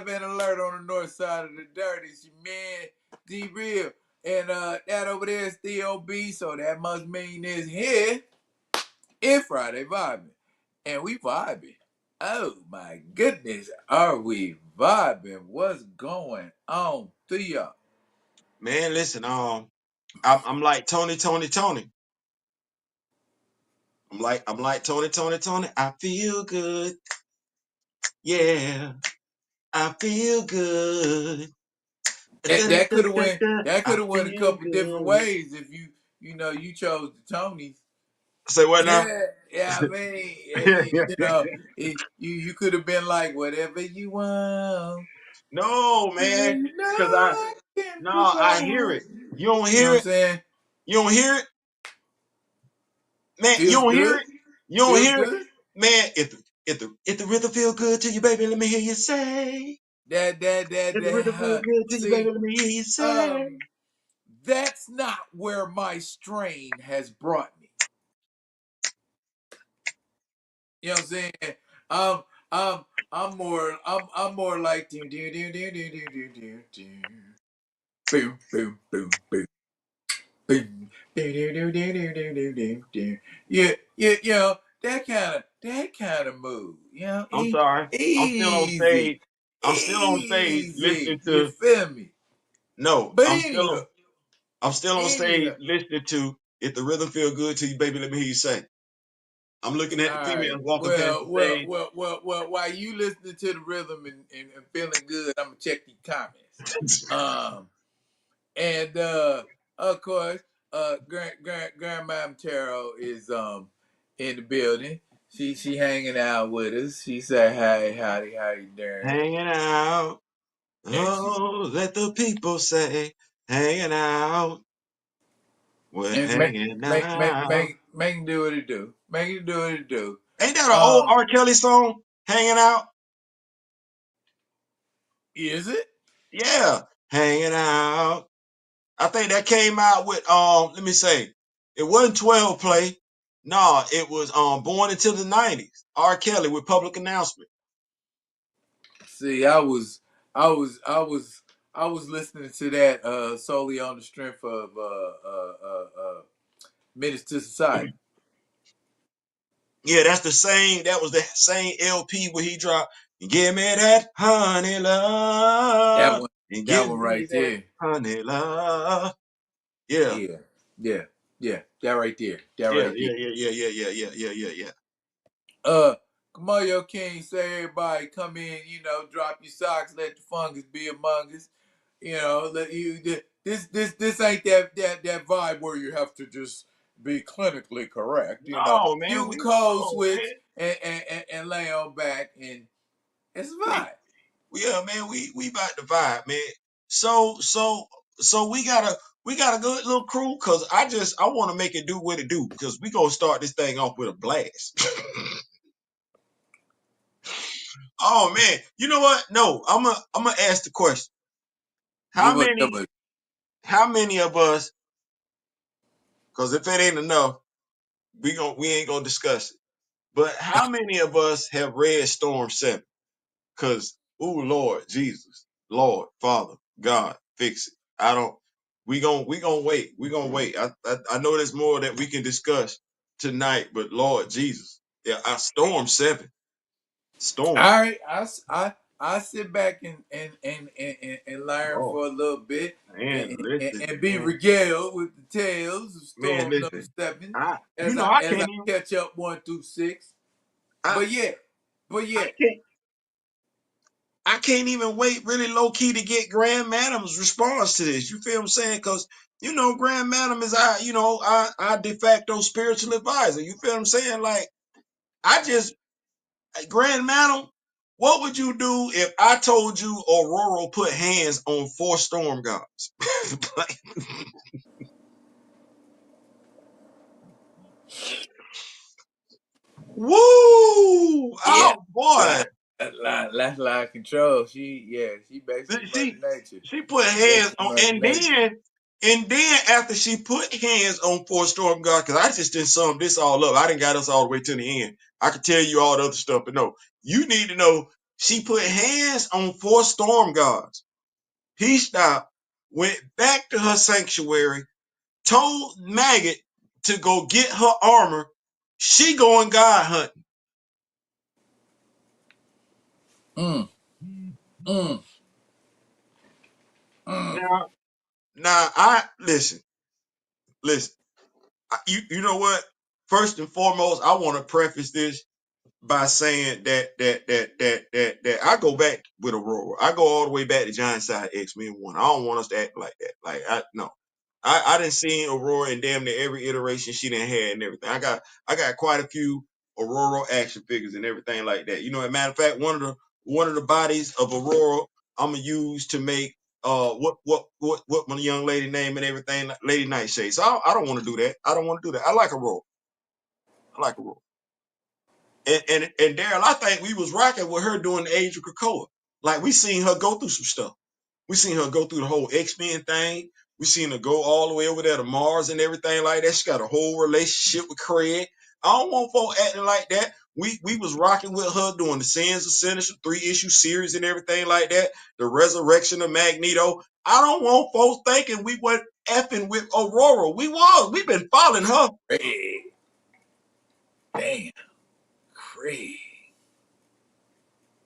live and alert on the north side of the dirt. It's your man D-Real. And that over there is Theo B. So that must mean it's here. It's Friday vibing. And we vibing. Oh my goodness. Are we vibing? What's going on, Theo? Man, listen, I'm like Tony. I'm like Tony. I feel good. Yeah, I feel good. That could have went that I could have went a feel couple different good. ways if you chose the Tonys. Say what now? Yeah, I mean, you could have been like, whatever you want, No, man, you know cause I can I hear provide. it. You don't You know hear what I'm it. saying? You don't hear it, man. You Feels don't hear good. it. You don't Feels hear it, good. man. If the rhythm feel good to you, baby, let me hear you say. If the rhythm feel good to you, baby, See, let me hear you say. um, that's not where my strain has brought me. You know what I'm saying? Um, um, I'm more like boom, boom, boom, boom. Boom. Yeah, you know, that kind of move. You know, I'm sorry. I'm still on easy. stage. I'm still on stage listening Easy. You to. feel me? No, But anywho, I'm still on stage anyhow. listening to. If the rhythm feel good to you, baby, let me hear you say. I'm looking at the All right. females walking past the Well, stage. while you listening to the rhythm and feeling good, I'm gonna check these comments. Um and of course, Grandma Taro is in the building. She hanging out with us. She said, "Hey, howdy, how you doing?" Hanging out. And she Oh, let the people say, hanging out. We're and make hanging make make out. make make it do what it do. Make it do what it do. Ain't that an old Um, R. Kelly song? Hanging out? is it? Yeah, hanging out. I think that came out with let me say, it wasn't 12 play. No, it was born into the 90s. R. Kelly with public announcement. See, I was listening to that solely on the strength of Menace to Society. Yeah, that was the same LP where he dropped, give me that honey That love. one, And that give one me right that there. honey love. Yeah. Yeah, yeah, yeah. That right there. That Yeah, right there. yeah, yeah, yeah, yeah, yeah, yeah, yeah, yeah, yeah. Uh, Kamayo King say everybody come in. Drop your socks. Let the fungus be among us. Let you. This ain't that vibe where you have to just be clinically correct. No, You man, can we code no, switch man. and lay on back, and it's a vibe. Yeah, man, we about to vibe, man. So so so we got a good little crew because I want to make it do what it do because we gonna start this thing off with a blast. Oh man, you know what? No, I'm gonna ask the question. What How was many how many of us? Because if it ain't enough, we ain't gonna discuss it. But how many of us have read Storm 7? Cause, ooh, Lord Jesus, Lord, Father, God, fix it. I don't. We gonna wait. We gonna wait. I know there's more that we can discuss tonight, but Lord Jesus, yeah, I Storm 7, Storm. All right, I sit back and learn Oh for a little bit man, listen, and be regaled with the tales of man, Storm Number listen. 7 You as know, I I as I can't even. catch up 1 through 6. I But yeah, but I yeah. can't. I can't even wait really low key to get Grand Madam's response to this. You feel what I'm saying? Because Grand Madam is our de facto spiritual advisor. You feel what I'm saying? Like I just Grand Madam, what would you do if I told you Aurora put hands on 4 storm gods? Like, woo! Yeah. Oh boy! That's line control. She basically Mother She Nature. she put She hands basically on, Mother Nature. and then after she put hands on 4 storm god, because I just didn't sum this all up. I didn't got us all the way to the end. I could tell you all the other stuff, but no, you need to know. She put hands on 4 storm guards. He stopped, went back to her sanctuary, told Maggot to go get her armor. She going God hunting. Mm, mm, mm. Now I listen. You know what? First and foremost, I want to preface this by saying that I go back with Aurora. I go all the way back to Giant Side X-Men 1. I don't want us to act like that. Like no. I didn't see Aurora in damn near every iteration she done had and everything. I got quite a few Aurora action figures and everything like that. You know, as a matter of fact, one of the bodies of Aurora I'm gonna use to make what my young lady name and everything, Lady Nightshade. So I don't want to do that. I don't want to do that. I like Aurora. I like Aurora. And Daryl, I think we was rocking with her during the age of Krakoa. Like we seen her go through some stuff. We seen her go through the whole X-Men thing. We seen her go all the way over there to Mars and everything like that. She got a whole relationship with Craig. I don't want folk acting like that. We was rocking with her doing the Sins of Sinister 3-issue series and everything like that. The resurrection of Magneto. I don't want folks thinking we were effing with Aurora. We was. We've been following her. Craig. Damn. Craig.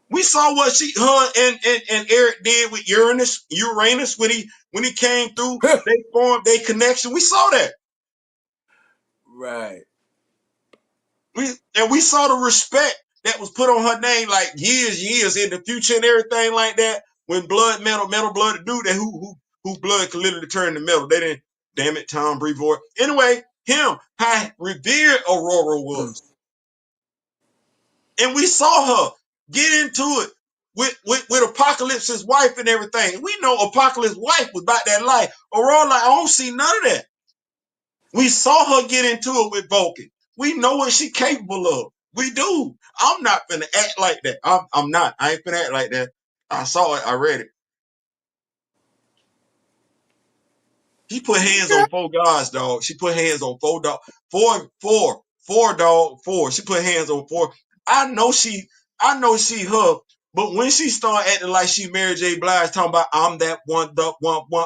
We saw what her and Eric did with Uranus when he came through. They formed their connection. We saw that. Right. We saw the respect that was put on her name like years in the future and everything like that. When metal blood to do that, who blood could literally turn to metal. They didn't. Damn it, Tom Brevoort. Anyway, him how revered Aurora Mm. was. And we saw her get into it with Apocalypse's wife and everything. We know Apocalypse's wife was about that life. Aurora, like, I don't see none of that. We saw her get into it with Vulcan. We know what she's capable of. We do. I'm not gonna act like that. I'm not. I ain't gonna act like that. I saw it. I read it. She put hands on 4 guys, dog. She put hands on 4 dog. Four dog. 4. She put hands on 4. I know she her, but when she start acting like she Mary J. Blige talking about I'm that one,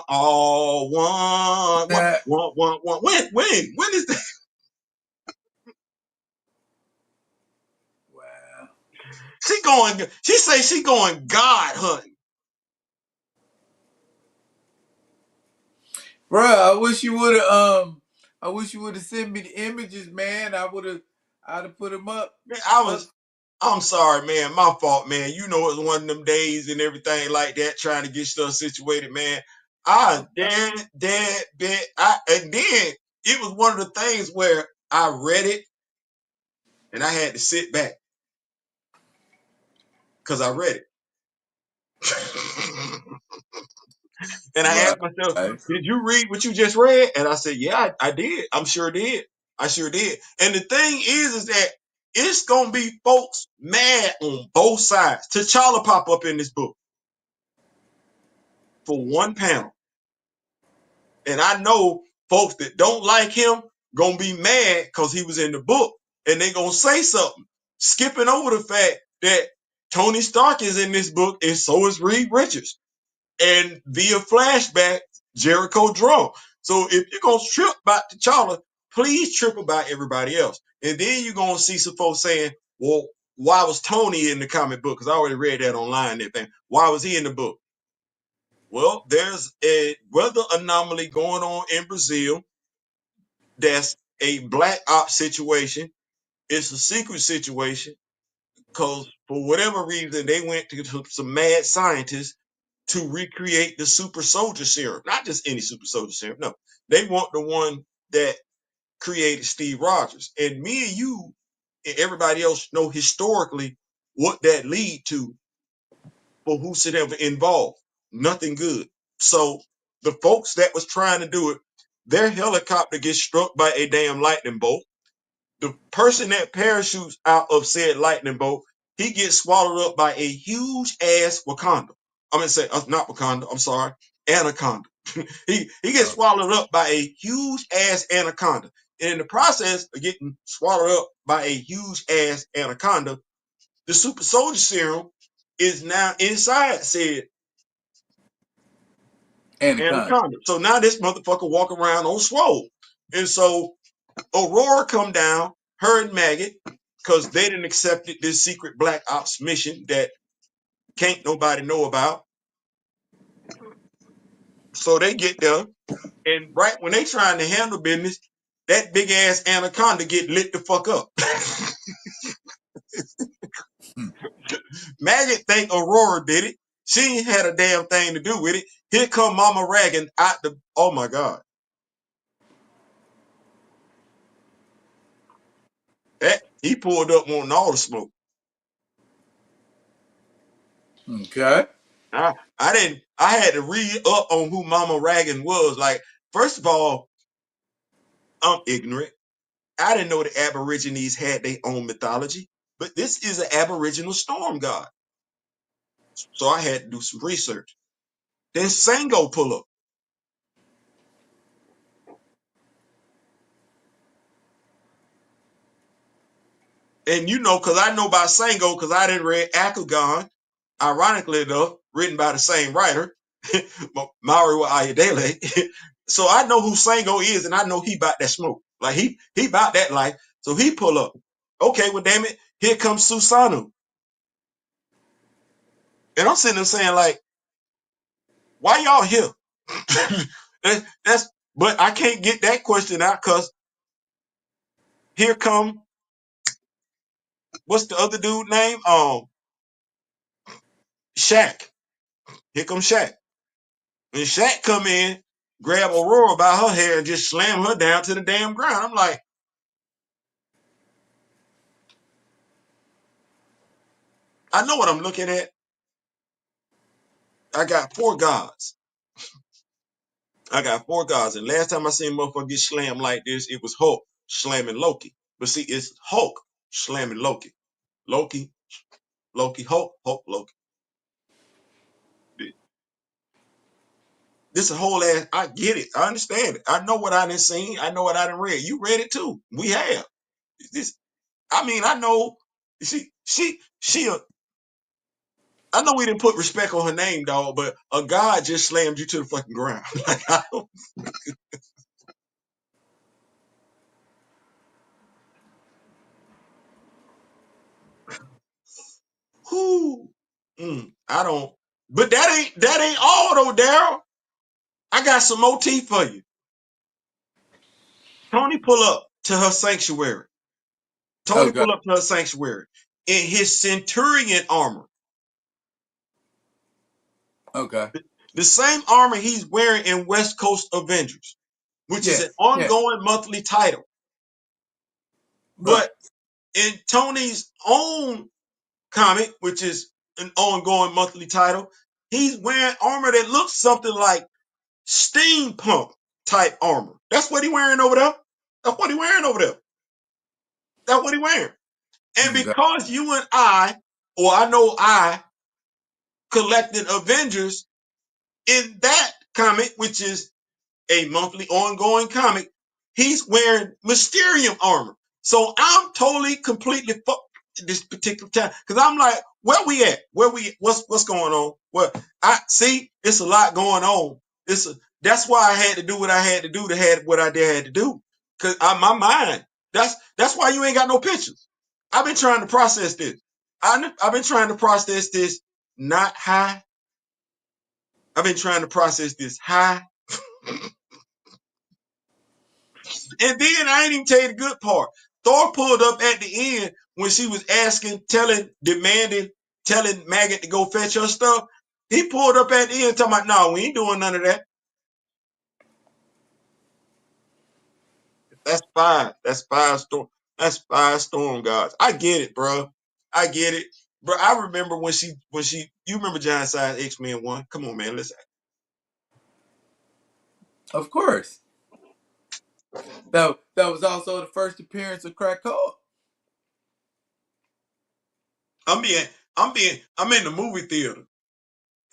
all Nah. one. When is that? Wow. She say she going God hunting. Bruh, I wish you would have sent me the images, man. I'd have put them up. Man, Up. I'm sorry, man. My fault, man. You know, it's one of them days and everything like that, trying to get stuff situated, man. I I'm dead bet. And then it was one of the things where I read it and I had to sit back because I read it. And I asked myself, right. did you read what you just read? And I said, yeah, I did. I'm sure did. I sure did. And the thing is that it's gonna be folks mad on both sides. T'Challa pop up in this book for one panel. And I know folks that don't like him gonna be mad because he was in the book. And they gonna say something, skipping over the fact that Tony Stark is in this book and so is Reed Richards. And via flashback, Jericho Drum. So if you're gonna trip about T'Challa, please trip about everybody else. And then you're gonna see some folks saying, well, why was Tony in the comic book? Because I already read that online. That thing. Why was he in the book? Well, there's a weather anomaly going on in Brazil. That's a black ops situation. It's a secret situation because for whatever reason they went to some mad scientists to recreate the super soldier serum. Not just any super soldier serum. No, they want the one that created Steve Rogers. And me and you and everybody else know historically what that lead to for who should ever involved. Nothing good. So the folks that was trying to do it, their helicopter gets struck by a damn lightning bolt. The person that parachutes out of said lightning bolt, he gets swallowed up by a huge ass Wakanda. I'm gonna say not Wakanda. I'm sorry, anaconda. He gets swallowed up by a huge ass anaconda. And in the process of getting swallowed up by a huge ass anaconda, the super soldier serum is now inside said Anaconda. anaconda. So now this motherfucker walk around on swole. And so Aurora come down, her and Maggot, because they didn't accept this secret black ops mission that can't nobody know about. So they get there, and right when they trying to handle business, that big ass anaconda get lit the fuck up. Hmm. Maggot think Aurora did it. She ain't had a damn thing to do with it. Here come Mama Ragging out the. Oh my god, that he pulled up wanting all the smoke. Okay. I didn't. I had to read up on who Mama Ragging was. Like, first of all, I'm ignorant. I didn't know the Aborigines had their own mythology, but this is an Aboriginal storm god. So I had to do some research. Then Sango pull up. And you know, because I know about Sango, because I didn't read Akugan, ironically enough, written by the same writer, Mario Ayadele. So I know who Sango is, and I know he about that smoke. Like he about that life. So he pull up. Okay, well damn it, here comes Susanu. And I'm sitting there saying, like, why y'all here? that's but I can't get that question out because here come what's the other dude name? Shaq. Here comes Shaq. And Shaq come in, grab Aurora by her hair and just slam her down to the damn ground. I'm like, I know what I'm looking at. I got four gods. I got four gods. And last time I seen a motherfucker get slammed like this, it was Hulk slamming Loki. But see, it's Hulk slamming Loki. Loki, Loki, Hulk, Hulk, Loki. This a whole ass. I get it. I understand it. I know what I done seen. I know what I done read. You read it too. We have. This. I mean, I know. She. I know we didn't put respect on her name, dog, but a god just slammed you to the fucking ground. Like, I don't. Who? I don't. But that ain't all though, Daryl. I got some more tea for you. Tony pull up to her sanctuary. Tony Okay. pull up to her sanctuary in his centurion armor. Okay. The same armor he's wearing in West Coast Avengers, which is an Yes. Yeah. ongoing monthly title. Right. But in Tony's own comic, which is an ongoing monthly title, he's wearing armor that looks something like steampunk type armor. That's what he's wearing over there. That's what he's wearing over there. That's what he's wearing. And Okay. because you and I, or I know I, collected Avengers in that comic, which is a monthly ongoing comic, he's wearing Mysterium armor. So I'm totally, completely fucked this particular time. Cause I'm like, where we at? What's going on? Well, I see it's a lot going on. That's why I had to do what I had to do to have what I had to do. Cause my mind, that's why you ain't got no pictures. I've been trying to process this. I've been trying to process this not high. I've been trying to process this high. And then I ain't even tell you the good part. Thor pulled up at the end when she was asking, telling Maggot to go fetch her stuff. He pulled up at the end talking about, no, we ain't doing none of that. That's five. That's five storm. That's five storm gods. I get it, bro. I get it. Bro, I remember when you remember Giant Size X-Men 1? Come on, man. Listen. Of course. That was also the first appearance of Krakoa. I'm being, I'm in the movie theater.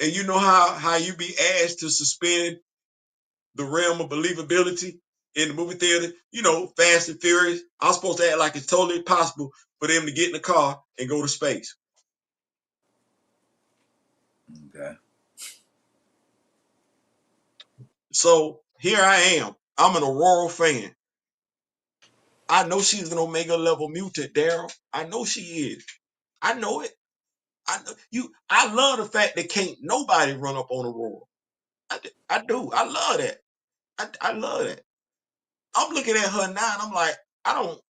And you know how you be asked to suspend the realm of believability in the movie theater. You know, Fast and Furious. I'm supposed to act like it's totally possible for them to get in the car and go to space. So here I am. I'm an Aurora fan. I know she's an Omega level mutant, Daryl. I know she is. I know it. I know you. I love the fact that can't nobody run up on Aurora. I do. I love that. I love that. I'm looking at her now and I'm like, I don't.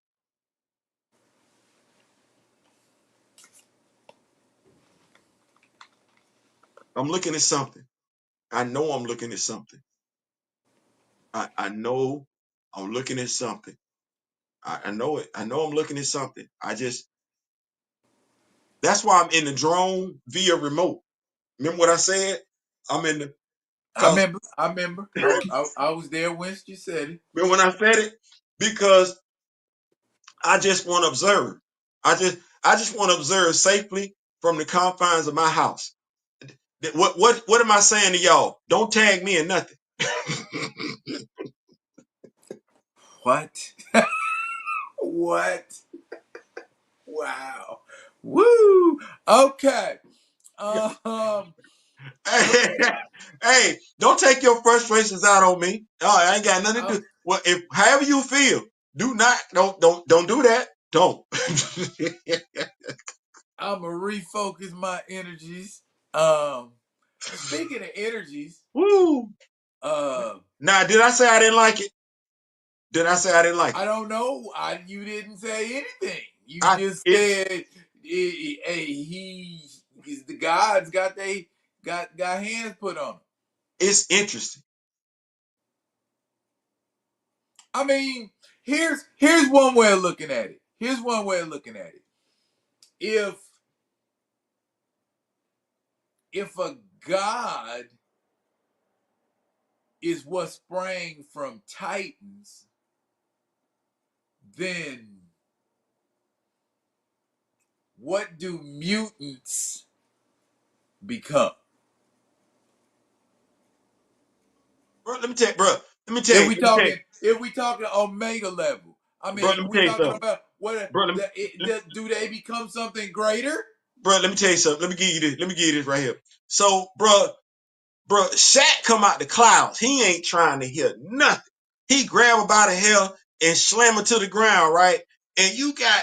I'm looking at something. I know I'm looking at something. I know I'm looking at something. I know it. I know I'm looking at something. That's why I'm in the drone via remote. Remember what I said? I'm in the, I cause remember. I remember. I was there when you said it. remember when I said it? Because I just want to observe. I just want to observe safely from the confines of my house. What am I saying to y'all? Don't tag me in nothing. What? What? Wow. Woo. Okay. Look at Hey, don't take your frustrations out on me. Oh, I ain't got nothing to I'm do. Well, if however you feel, do not don't do that. Don't. I'm gonna refocus my energies. Um, speaking of energies, Woo. uh, Now, did I say I didn't like it? Did I say I didn't like I it? don't know. You didn't say anything. You I just it said, "Hey, the gods got hands put on him." it's interesting. I mean, here's one way of looking at it. Here's one way of looking at it. If a god is what sprang from titans, then what do mutants become? Bro, let me tell you, bro. Let me tell you. Let me tell you, If we talking omega level, I bro. Let mean, me we tell you talking something, about what bro. do they become something greater? Bro, let me tell you something. Let me give you this. Let me give you this right here. So, bro, Shaq come out the clouds. He ain't trying to hear nothing. He grab her by the hair and slam her to the ground, right? And you got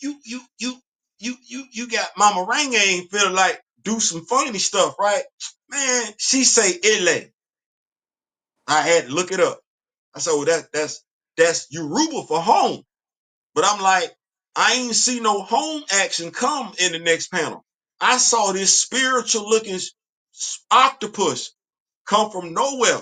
you got Mama Rang ain't feel like do some funny stuff, right? Man, she say Ile. I had to look it up. I said, well, that's Yoruba for home. But I'm like, I ain't see no home action come in the next panel. I saw this spiritual looking octopus come from nowhere.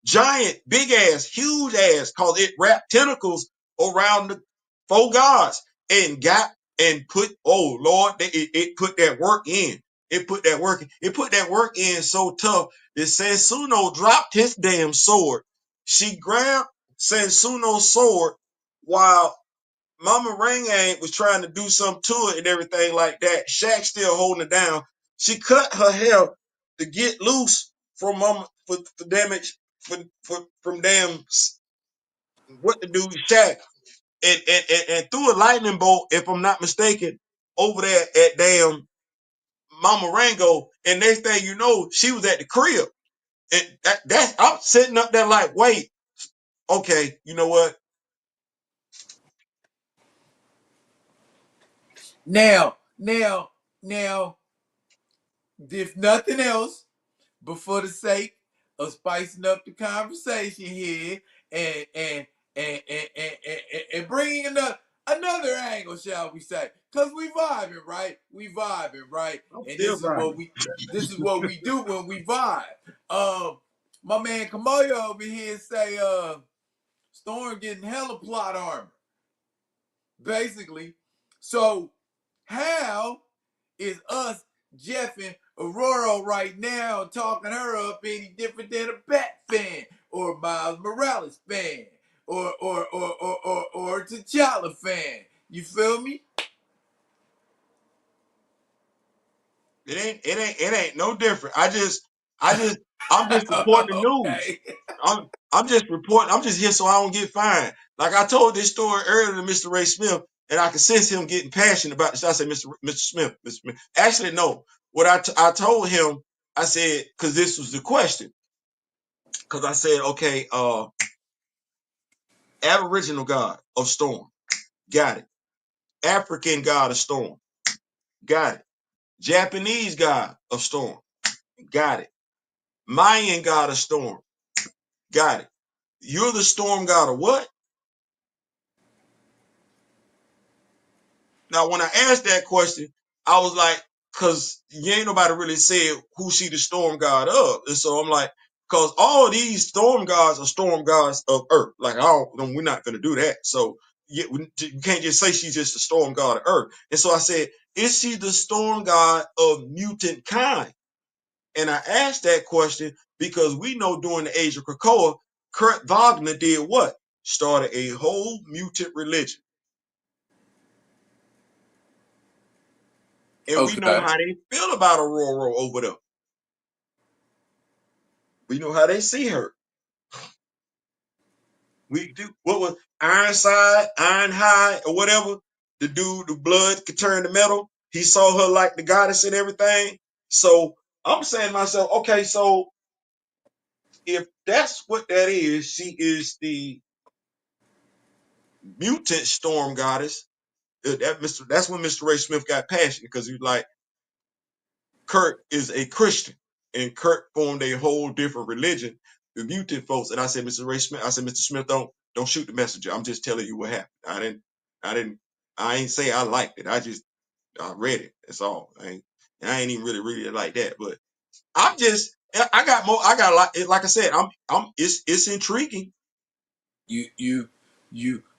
Giant, big ass, huge ass, cause it wrapped tentacles around the four gods and got and put, oh Lord, it put that work in. It put that work in. It put that work in so tough that Sansuno dropped his damn sword. She grabbed Sansuno's sword while Mama Rang was trying to do something to it and everything like that. Shaq still holding it down. She cut her hair to get loose from Mama for damage from damn what to do Shaq and threw a lightning bolt, if I'm not mistaken, over there at damn Mama Rango. And next thing you know, she was at the crib. And that's I'm sitting up there like, wait, okay, you know what? Now, if nothing else, but for the sake of spicing up the conversation here and and and bringing another angle, shall we say? Cause we vibing, right? We vibing, right? I'm And still riding. this is what we do when we vibe. My man Kamoyo over here say Storm getting hella plot armor, basically. So how is us Jeffing Aurora right now talking her up any different than a Bat fan or Miles Morales fan or a T'Challa fan? You feel me? It ain't no different. I just I'm just reporting the news. Okay. I'm just reporting. I'm just here so I don't get fined. Like I told this story earlier to Mr. Ray Smith, and I could sense him getting passionate about this. I said, Mr. Smith, Mr. Smith. Actually, no. What I told him, I said, because this was the question. because I said, okay, Aboriginal god of storm, got it. African god of storm, got it. Japanese god of storm, got it. Mayan god of storm, got it. You're the storm god of what? Now, when I asked that question, I was like, because you ain't nobody really said who she the storm god of. And so I'm like, because all these storm gods are storm gods of earth. Like, we're not going to do that. So you can't just say she's just the storm god of earth. And so I said, is she the storm god of mutant kind? And I asked that question because we know during the age of Krakoa, Kurt Wagner did what? Started a whole mutant religion. And we know Okay. how they feel about Aurora over there. We know how they see her. We do what was Ironside, Ironhide, or whatever. The dude, the blood could turn to metal. He saw her like the goddess and everything. So I'm saying to myself, okay, so if that's what that is, she is the mutant storm goddess. That's when Mr. Ray Smith got passionate because he was like, Kurt is a Christian, and Kurt formed a whole different religion, the mutant folks. And I said, Mr. Ray Smith, I said, Mr. Smith, don't shoot the messenger. I'm just telling you what happened. I ain't say I liked it. I read it. That's all. I ain't even really read it like that. But I got more. I got a lot. Like I said, it's intriguing.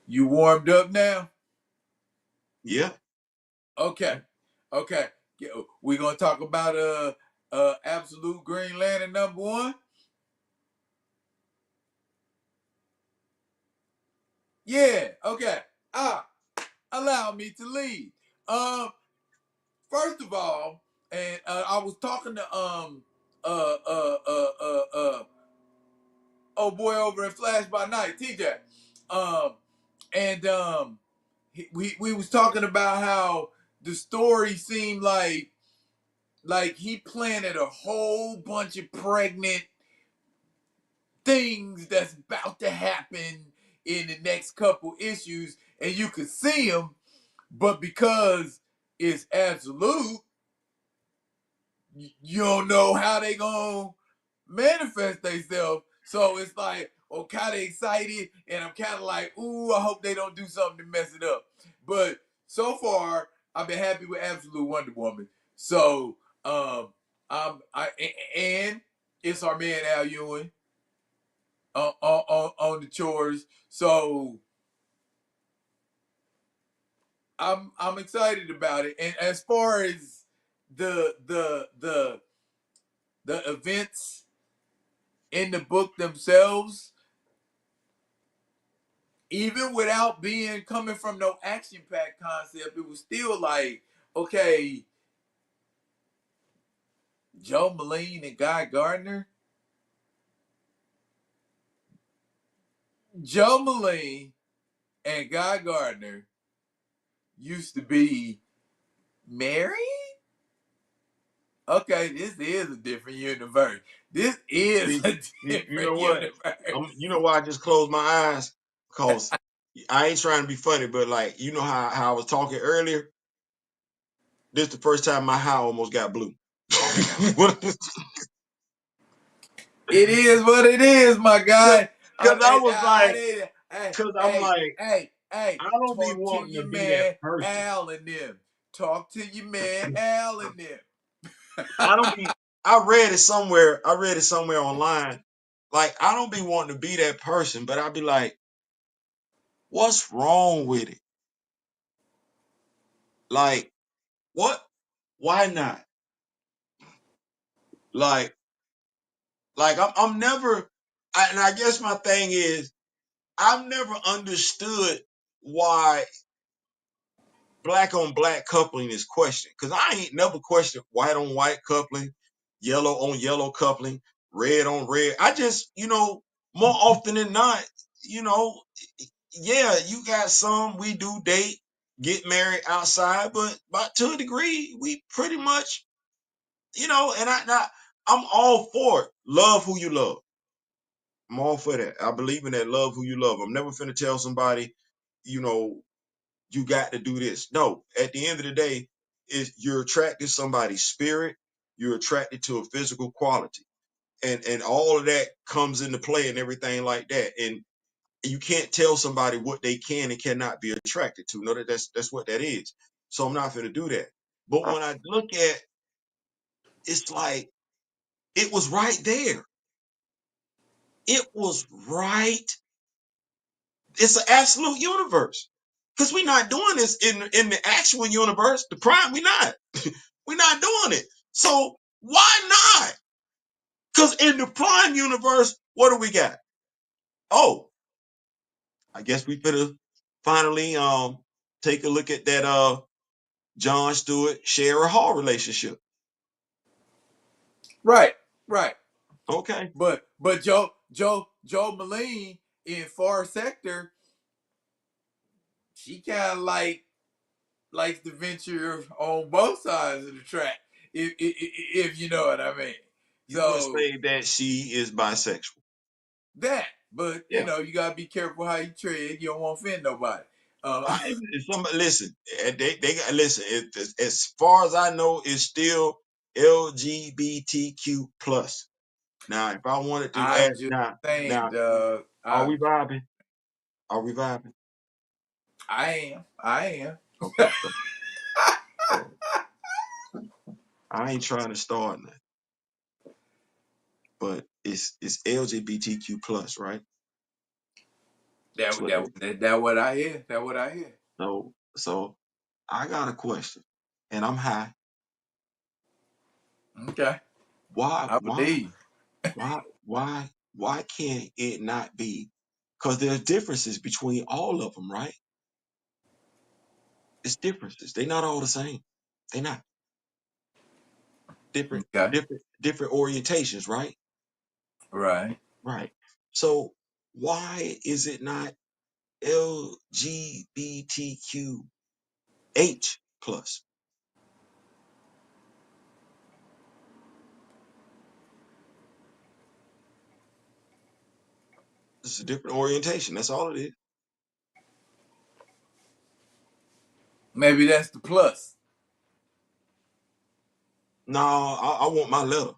You warmed up now? Yeah. Okay. Okay. We gonna talk about absolute Green Lantern #1? Yeah, okay. Allow me to lead. Um, First of all, and I was talking to uh uh uh uh uh oh boy over in Flash by Night, TJ. Um and we was talking about how the story seemed like he planted a whole bunch of pregnant things that's about to happen in the next couple issues, and you could see them, but because it's absolute, you don't know how they gonna manifest themselves. So it's like, I'm kind of excited, and I'm kind of like, ooh, I hope they don't do something to mess it up. But so far, I've been happy with Absolute Wonder Woman. So, and it's our man Al Ewing on the chores. So I'm excited about it. And as far as the events in the book themselves, even without being coming from no action pack concept, it was still like, okay, Joe Moline and Guy Gardner. Joe Moline and Guy Gardner used to be married. Okay, this is a different universe. This is See, a you know different what? universe. You know why I just closed my eyes? Because I ain't trying to be funny, but like, you know how I was talking earlier? This is the first time my high almost got blue. Because It is what it is, my guy. I was like, Hey, because I'm hey, like, hey, hey. I don't be Talk to wanting to your be that man person. Al and them. Talk to your man Al and I don't them. be, I read it somewhere online. Like, I don't be wanting to be that person, but I be like, what's wrong with it? Like, what? Why not? Like, I'm never, and I guess my thing is, I've never understood why black on black coupling is questioned. Because I ain't never questioned white on white coupling, yellow on yellow coupling, red on red. I just, more often than not, you know, yeah, you got some we do date, get married outside, but to a degree, we pretty much, and I'm all for it. Love who you love. I'm all for that. I believe in that. Love who you love. I'm never finna tell somebody, you know, you got to do this. No, at the end of the day, is you're attracted to somebody's spirit. You're attracted to a physical quality, and all of that comes into play and everything like that. And you can't tell somebody what they can and cannot be attracted to. No, that's what that is. So I'm not going to do that. But when I look at, it's like it was right there. It was right. It's an absolute universe because we're not doing this in the actual universe. The prime, we're not. We're not doing it. So why not? Because in the prime universe, what do we got? Oh, I guess we better finally take a look at that John Stewart Shara Hall relationship. Right, right. Okay. But Joe Moline in Far Sector, she kind of likes to venture on both sides of the track, if you know what I mean. You would So say that she is bisexual. that, but Yeah. you gotta be careful how you tread. You don't want to offend nobody. If somebody listen, they got listen. As far as I know, it's still LGBTQ plus. Now, if I wanted to add I'm just saying, now, are we vibing? Are we vibing? I am. Okay. So I ain't trying to start nothing, but it's LGBTQ plus, right? That's what it is. That what I hear. That what I hear. So I got a question, and I'm high. Okay, Why, I why, believe. why can't it not be? Because there's differences between all of them, right? It's differences. They're not all the same. They're not different, Okay, different orientations, right? right. Right. So why is it not LGBTQH plus? It's a different orientation. That's all it is. Maybe that's the plus. No, I want my letter.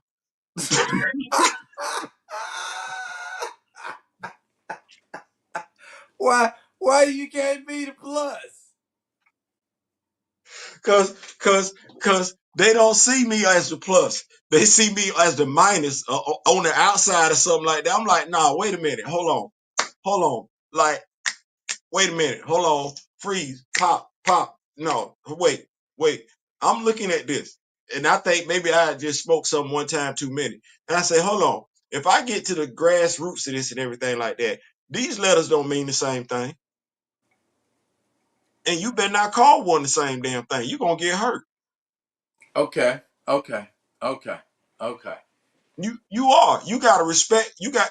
Why you can't be the plus? Cause they don't see me as the plus. They see me as the minus on the outside or something like that. I'm like, nah, wait a minute, hold on, like, wait a minute, hold on, freeze, pop. No, wait. I'm looking at this, and I think maybe I just smoked some one time too many, and I say, hold on. If I get to the grassroots of this and everything like that, these letters don't mean the same thing, and you better not call one the same damn thing. You're gonna get hurt. Okay, okay, okay, okay. You are. You got to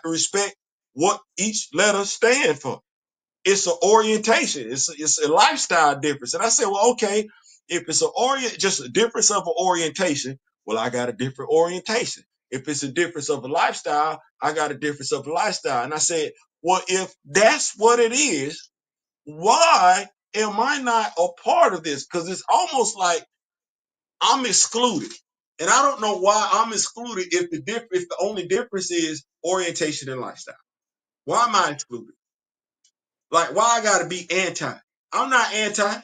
respect what each letter stand for. It's an orientation. It's a lifestyle difference. And I said, well, okay, if it's just a difference of an orientation, well, I got a different orientation. If it's a difference of a lifestyle, I got a difference of a lifestyle. And I said, well, if that's what it is, why am I not a part of this? Because it's almost like I'm excluded. And I don't know why I'm excluded if the only difference is orientation and lifestyle. Why am I excluded? Like, why I gotta be anti? I'm not anti.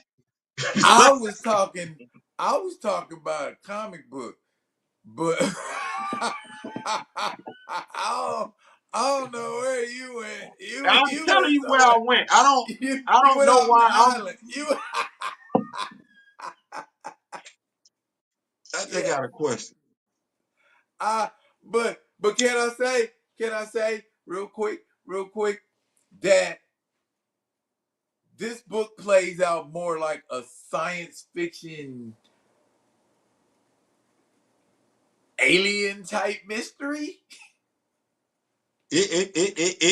I was talking. I was talking about a comic book, but I don't know where you went. I'm You telling went you where I somewhere. went. I You don't went know off the why island. You I just yeah. got a question. But can I say real quick that this book plays out more like a science fiction alien type mystery? It's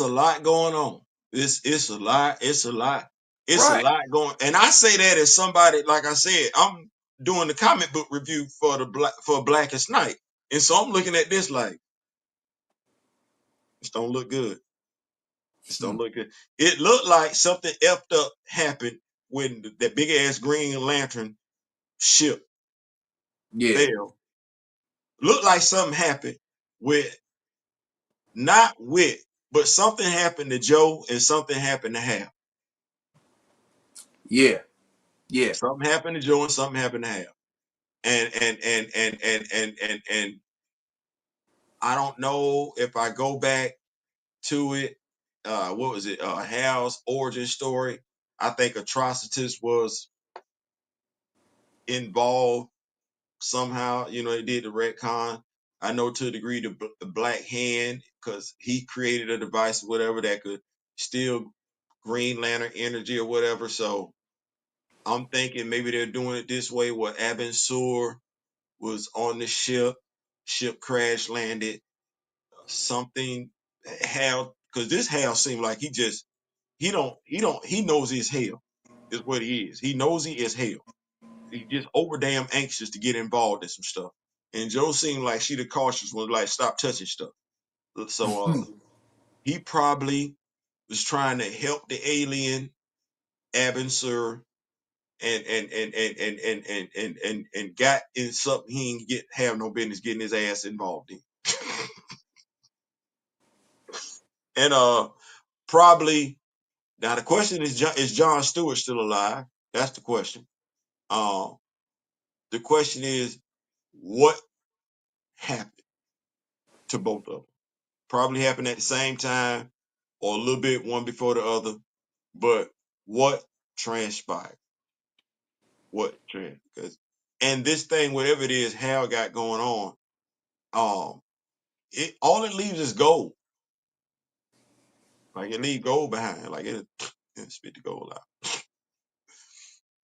a lot going on. It's a Right. lot going. And I say that as somebody, like I said, I'm doing the comic book review for Blackest Night. And so I'm looking at this like, this don't look good. This don't look good. It looked like something effed up happened when that big ass Green Lantern ship Yeah, fell. Looked like something happened with not with, but something happened to Joe and something happened to Hal. yeah, yeah. Something happened to Joe and something happened to Hal. And I don't know if I go back to it. What was it? Hal's origin story. I think Atrocitus was involved somehow. You know, they did the retcon. I know to a degree the Black Hand, because he created a device or whatever that could steal Green Lantern energy or whatever. So I'm thinking maybe they're doing it this way where Abin Sur was on the ship crash landed, something Hal, because this Hal seemed like he knows he's hell is what he is. He knows he is hell. He's just over damn anxious to get involved in some stuff. And Joe seemed like she the cautious one, like stop touching stuff. So he probably was trying to help the alien Abin Sur and got in something he didn't have no business getting his ass involved in. And probably now the question is John Stewart still alive? That's the question. Uh, the question is what happened to both of them? Probably happened at the same time or a little bit one before the other, but what transpired? What transpired? And this thing, whatever it is, Hal got going on, all it leaves is gold. Like it leave gold behind. Like it spit the gold out.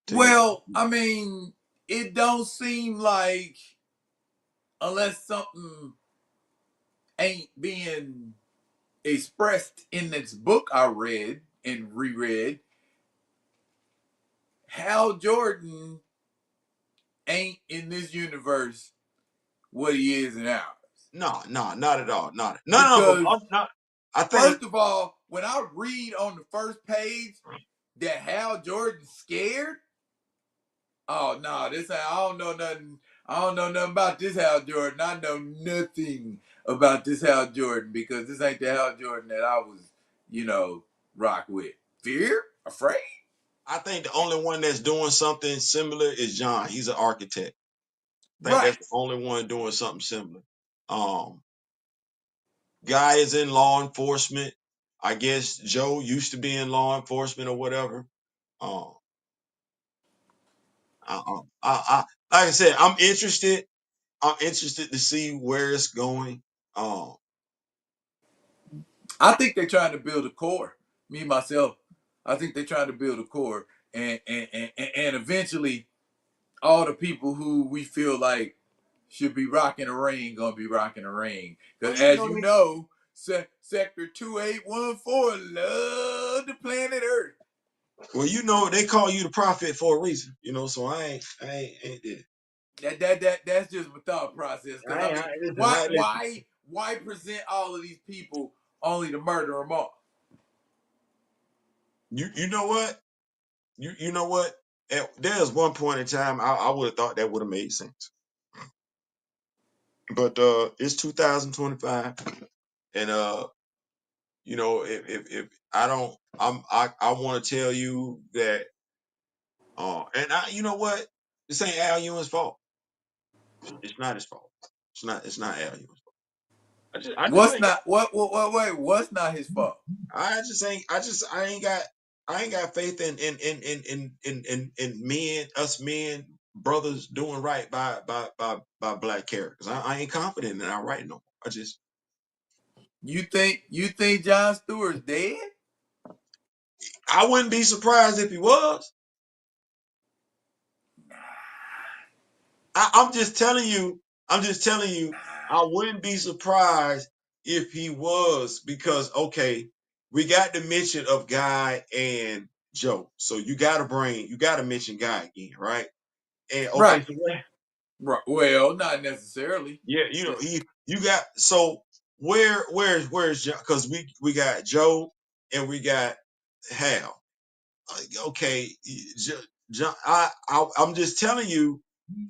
Take it. Well, I mean, it don't seem like unless something ain't being expressed in this book I read and reread, Hal Jordan ain't in this universe what he is in ours. No, no, not at all. Not none of them. Because Not. I think. first of all, when I read on the first page that Hal Jordan's scared, oh no, this I don't know nothing. I don't know nothing about this Hal Jordan. I know nothing about this Hal Jordan because this ain't the Hal Jordan that I was, rock with. Fear? Afraid? I think the only one that's doing something similar is John. He's an architect. I think that's Right. the only one doing something similar. Um, Guy is in law enforcement. I guess Joe used to be in law enforcement or whatever. Um, like I said, I'm interested. I'm interested to see where it's going. Um, I think they're trying to build a core. Me myself, I think they're trying to build a core, and eventually, all the people who we feel like should be rocking a ring gonna be rocking a ring. well, Because as you they, know, Sector 2814 love the planet Earth. they call you the prophet for a reason. So I ain't there. That's just my thought process. Because I mean, Listen, why listen. why why present all of these people only to murder them all? You know what? You know what? There's one point in time I would have thought that would have made sense. But it's 2025, and if I don't, I want to tell you that, and you know what? This ain't Al Ewing's fault. It's not his fault. It's not Al Ewing's fault. I just What's ain't got. not what wait? What's not his fault? I ain't got faith in men, us men, brothers doing right by black characters. I ain't confident in our writing no more. You think John Stewart's dead? I wouldn't be surprised if he was. I'm just telling you, I wouldn't be surprised if he was, because okay, we got the mention of Guy and Joe. So you gotta mention Guy again, right? And okay, Right. so Right. Well, not necessarily. Yeah, you got so where's Joe? Because we got Joe and we got Hal. Okay, John,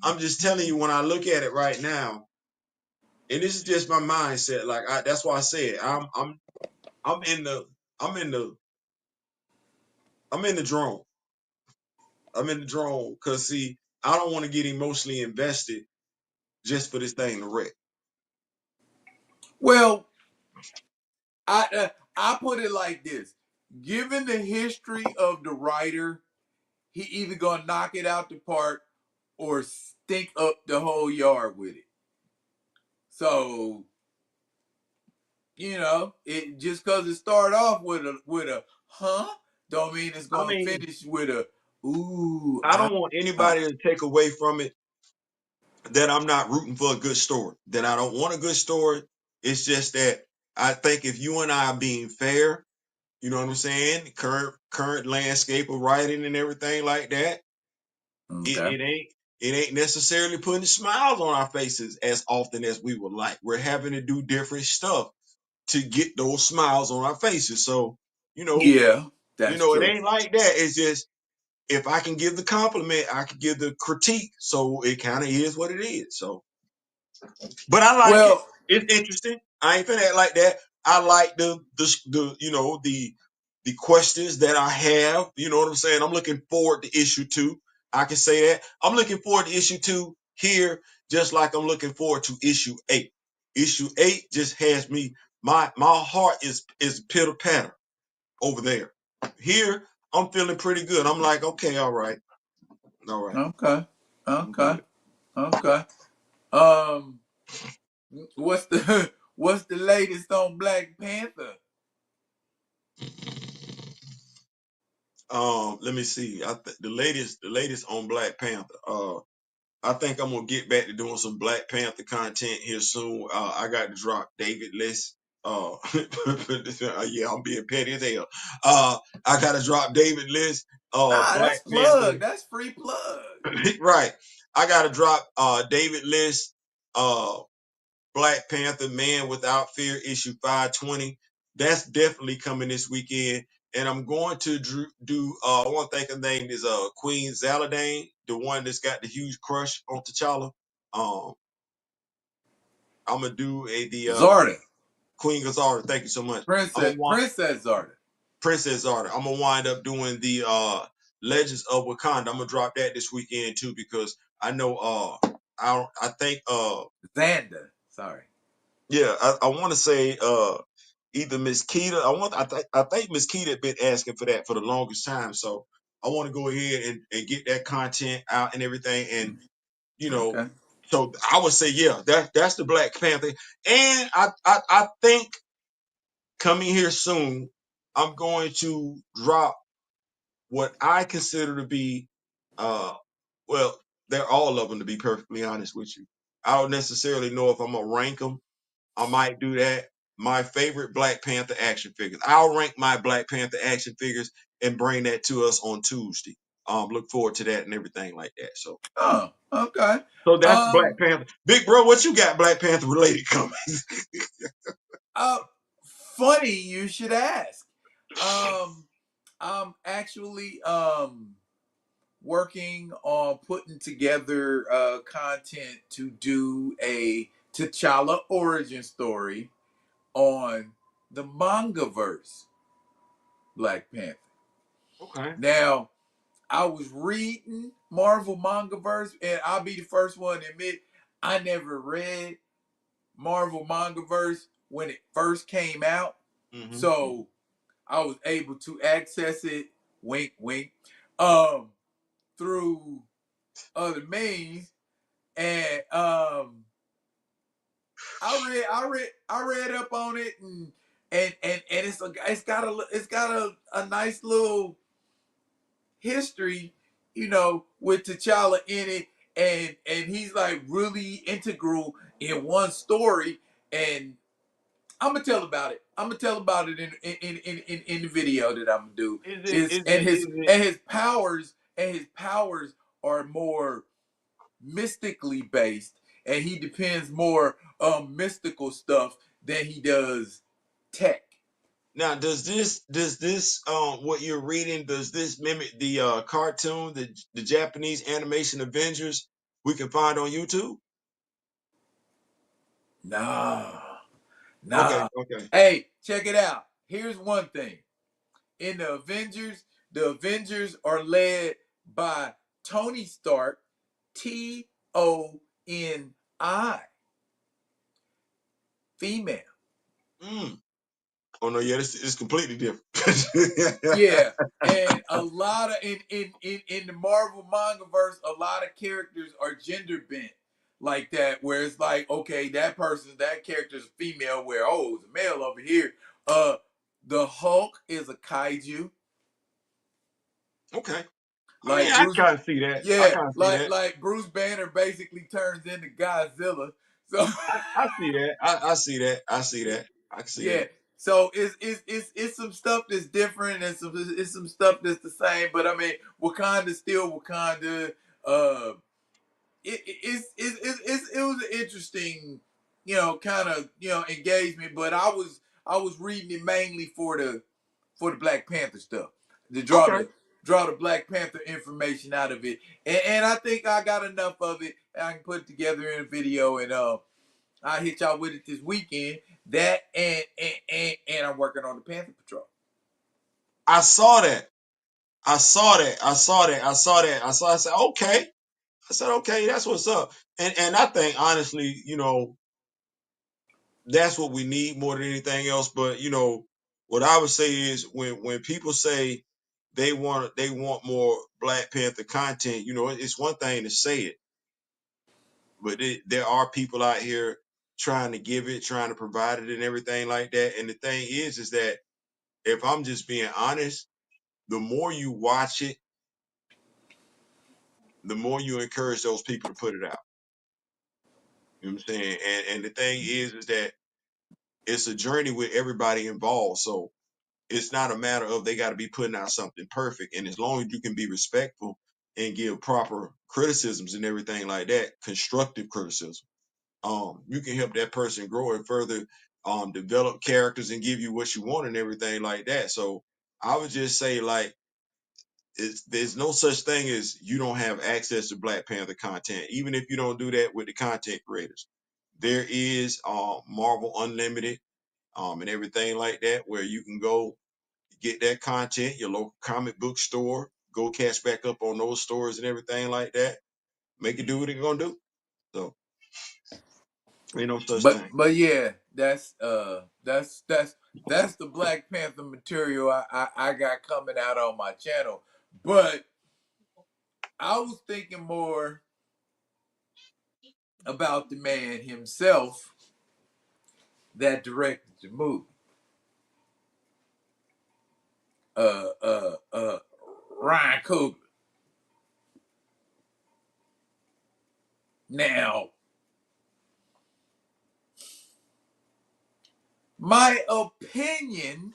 I'm just telling you, when I look at it right now, and this is just my mindset. Like that's why I said I'm in the I'm in the I'm in the drone. I'm in the drone because see, I don't want to get emotionally invested just for this thing to wreck. Well, I put it like this: given the history of the writer, he either gonna knock it out the park or stink up the whole yard with it. So it just because it started off with a huh, don't mean it's I gonna mean, finish with a ooh. I don't want anybody to take away from it that I'm not rooting for a good story, that I don't want a good story. It's just that I think if you and I are being fair, you know what I'm saying? Current landscape of writing and everything like that, it, Okay. it ain't it ain't necessarily putting smiles on our faces as often as we would like. We're having to do different stuff to get those smiles on our faces. So, you know, Yeah, that's it true. ain't like that. It's just if I can give the compliment, I can give the critique. So it kind of is what it is. So but I like it. Well, It's interesting. I ain't finna act like that. I like the questions that I have. You know what I'm saying? I'm looking forward to issue 2. I can say that. I'm looking forward to issue 2 here, just like I'm looking forward to issue 8. Issue 8 just has me. My heart is pitter patter over there. Here, I'm feeling pretty good. I'm like, okay, all right, all right, okay, I'm okay, good. okay. Um, what's the what's the latest on Black Panther? Let me see. The latest on Black Panther. I think I'm gonna get back to doing some Black Panther content here soon. I got to drop David List. Yeah, I'm being petty as hell. I got to drop David List. Nah, that's Black plug. Panther. That's free plug. Right. I got to drop David List. Uh, Black Panther Man Without Fear issue 520. That's definitely coming this weekend. And I'm going to do I want to think her name is Queen Zaladane, the one that's got the huge crush on T'Challa. Um I'm gonna do the Zarda, Queen Gazara. Thank you so much. I'm gonna Princess Zarda. Princess Zarda. I'm gonna wind up doing the Legends of Wakanda. I'm gonna drop that this weekend too because I know I think Xander. Sorry. yeah, I want to say either Miss Keita. I think Miss Keita had been asking for that for the longest time. So I want to go ahead and get that content out and everything. And you know, Okay. so I would say yeah, that's the Black Panther. And I think coming here soon, I'm going to drop what I consider to be uh well, they're all of them to be perfectly honest with you. I don't necessarily know if I'm gonna rank them. I might do that. My favorite Black Panther action figures. I'll rank my Black Panther action figures and bring that to us on Tuesday. Look forward to that and everything like that. So, Oh, okay. so that's Black Um, Panther. Big bro, what you got Black Panther related coming? uh, funny you should ask. Um, I'm actually working on putting together content to do a T'Challa origin story on the manga verse Black Panther. Okay. Now, I was reading Marvel manga verse, and I'll be the first one to admit I never read Marvel manga verse when it first came out. Mm-hmm. So I was able to access it, wink, wink, um, through other means. And I read up on it, and it's got a nice little history, with T'Challa in it, and he's like really integral in one story. And I'm gonna tell about it. I'm gonna tell about it in the video that I'm gonna do. Is it Is is and it his is it and his powers are more mystically based, and he depends more on mystical stuff than he does tech. Now, does this what you're reading, does this mimic the cartoon, the Japanese animation Avengers we can find on YouTube? Nah, Okay, nah. okay. Hey, check it out. Here's one thing. In the Avengers are led by Tony Stark, Toni, female. Mm. Oh no, yeah, it's completely different. Yeah, and a lot of in the Marvel manga verse, a lot of characters are gender bent like that, where it's like, okay, that character's female, where oh, it's a male over here. The Hulk is a kaiju, Okay. I mean, like I Bruce. kind of see that. I Yeah, kind of see that. like Bruce Banner basically turns into Godzilla. So I see that. I see that. I see that. I can see yeah, that. so it's some stuff that's different and it's some stuff that's the same. But I mean, Wakanda's still Wakanda. Uh, it was an interesting, kind of engagement. But I was reading it mainly for the Black Panther stuff to Okay. draw the Black Panther information out of it, and I think I got enough of it. And I can put it together in a video, and I'll hit y'all with it this weekend. That and I'm working on the Panther Patrol. I saw that. I saw that. I saw that. I saw that. I said, okay. I said, okay, that's what's up. And I think honestly, that's what we need more than anything else. But what I would say is when people say they want more Black Panther content, it's one thing to say it, but there are people out here trying to give it, trying to provide it, and everything like that. And the thing is that if I'm just being honest, the more you watch it, the more you encourage those people to put it out. You know what I'm saying? And the thing is that it's a journey with everybody involved. So it's not a matter of they got to be putting out something perfect. And as long as you can be respectful and give proper criticisms and everything like that, constructive criticism, you can help that person grow and further develop characters and give you what you want and everything like that. So I would just say like there's no such thing as you don't have access to Black Panther content, even if you don't do that with the content creators. There is Marvel Unlimited and everything like that, where you can go get that content, your local comic book store, go catch back up on those stores and everything like that. Make it do what it's gonna do. So ain't no such thing. But yeah, that's the Black Panther material I got coming out on my channel. But I was thinking more about the man himself that directed the movie. Uh uh uh Ryan Coogler. Now, my opinion,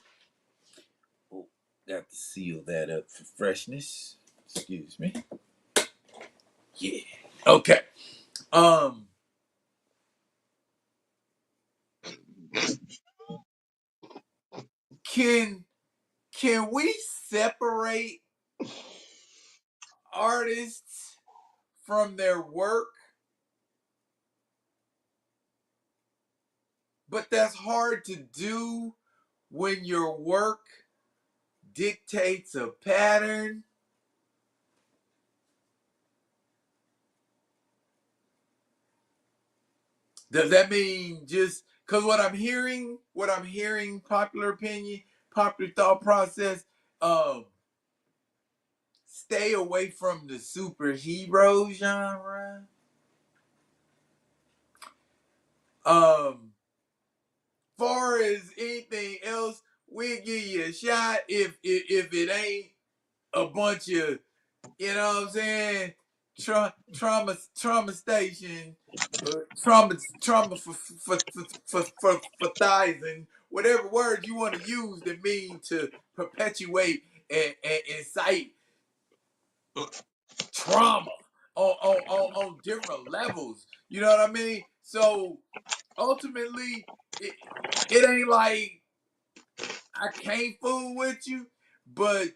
oh, got to seal that up for freshness. Excuse me. Yeah. Okay. Um, can can we separate artists from their work? But that's hard to do when your work dictates a pattern. Does that mean just because what I'm hearing, popular opinion, popular thought process, um, stay away from the superhero genre. Far as anything else, we'll give you a shot if it ain't a bunch of, you know what I'm saying, trauma station, trauma for thighs and whatever words you want to use that mean to perpetuate and incite trauma on different levels. You know what I mean? So ultimately, it ain't like I can't fool with you, but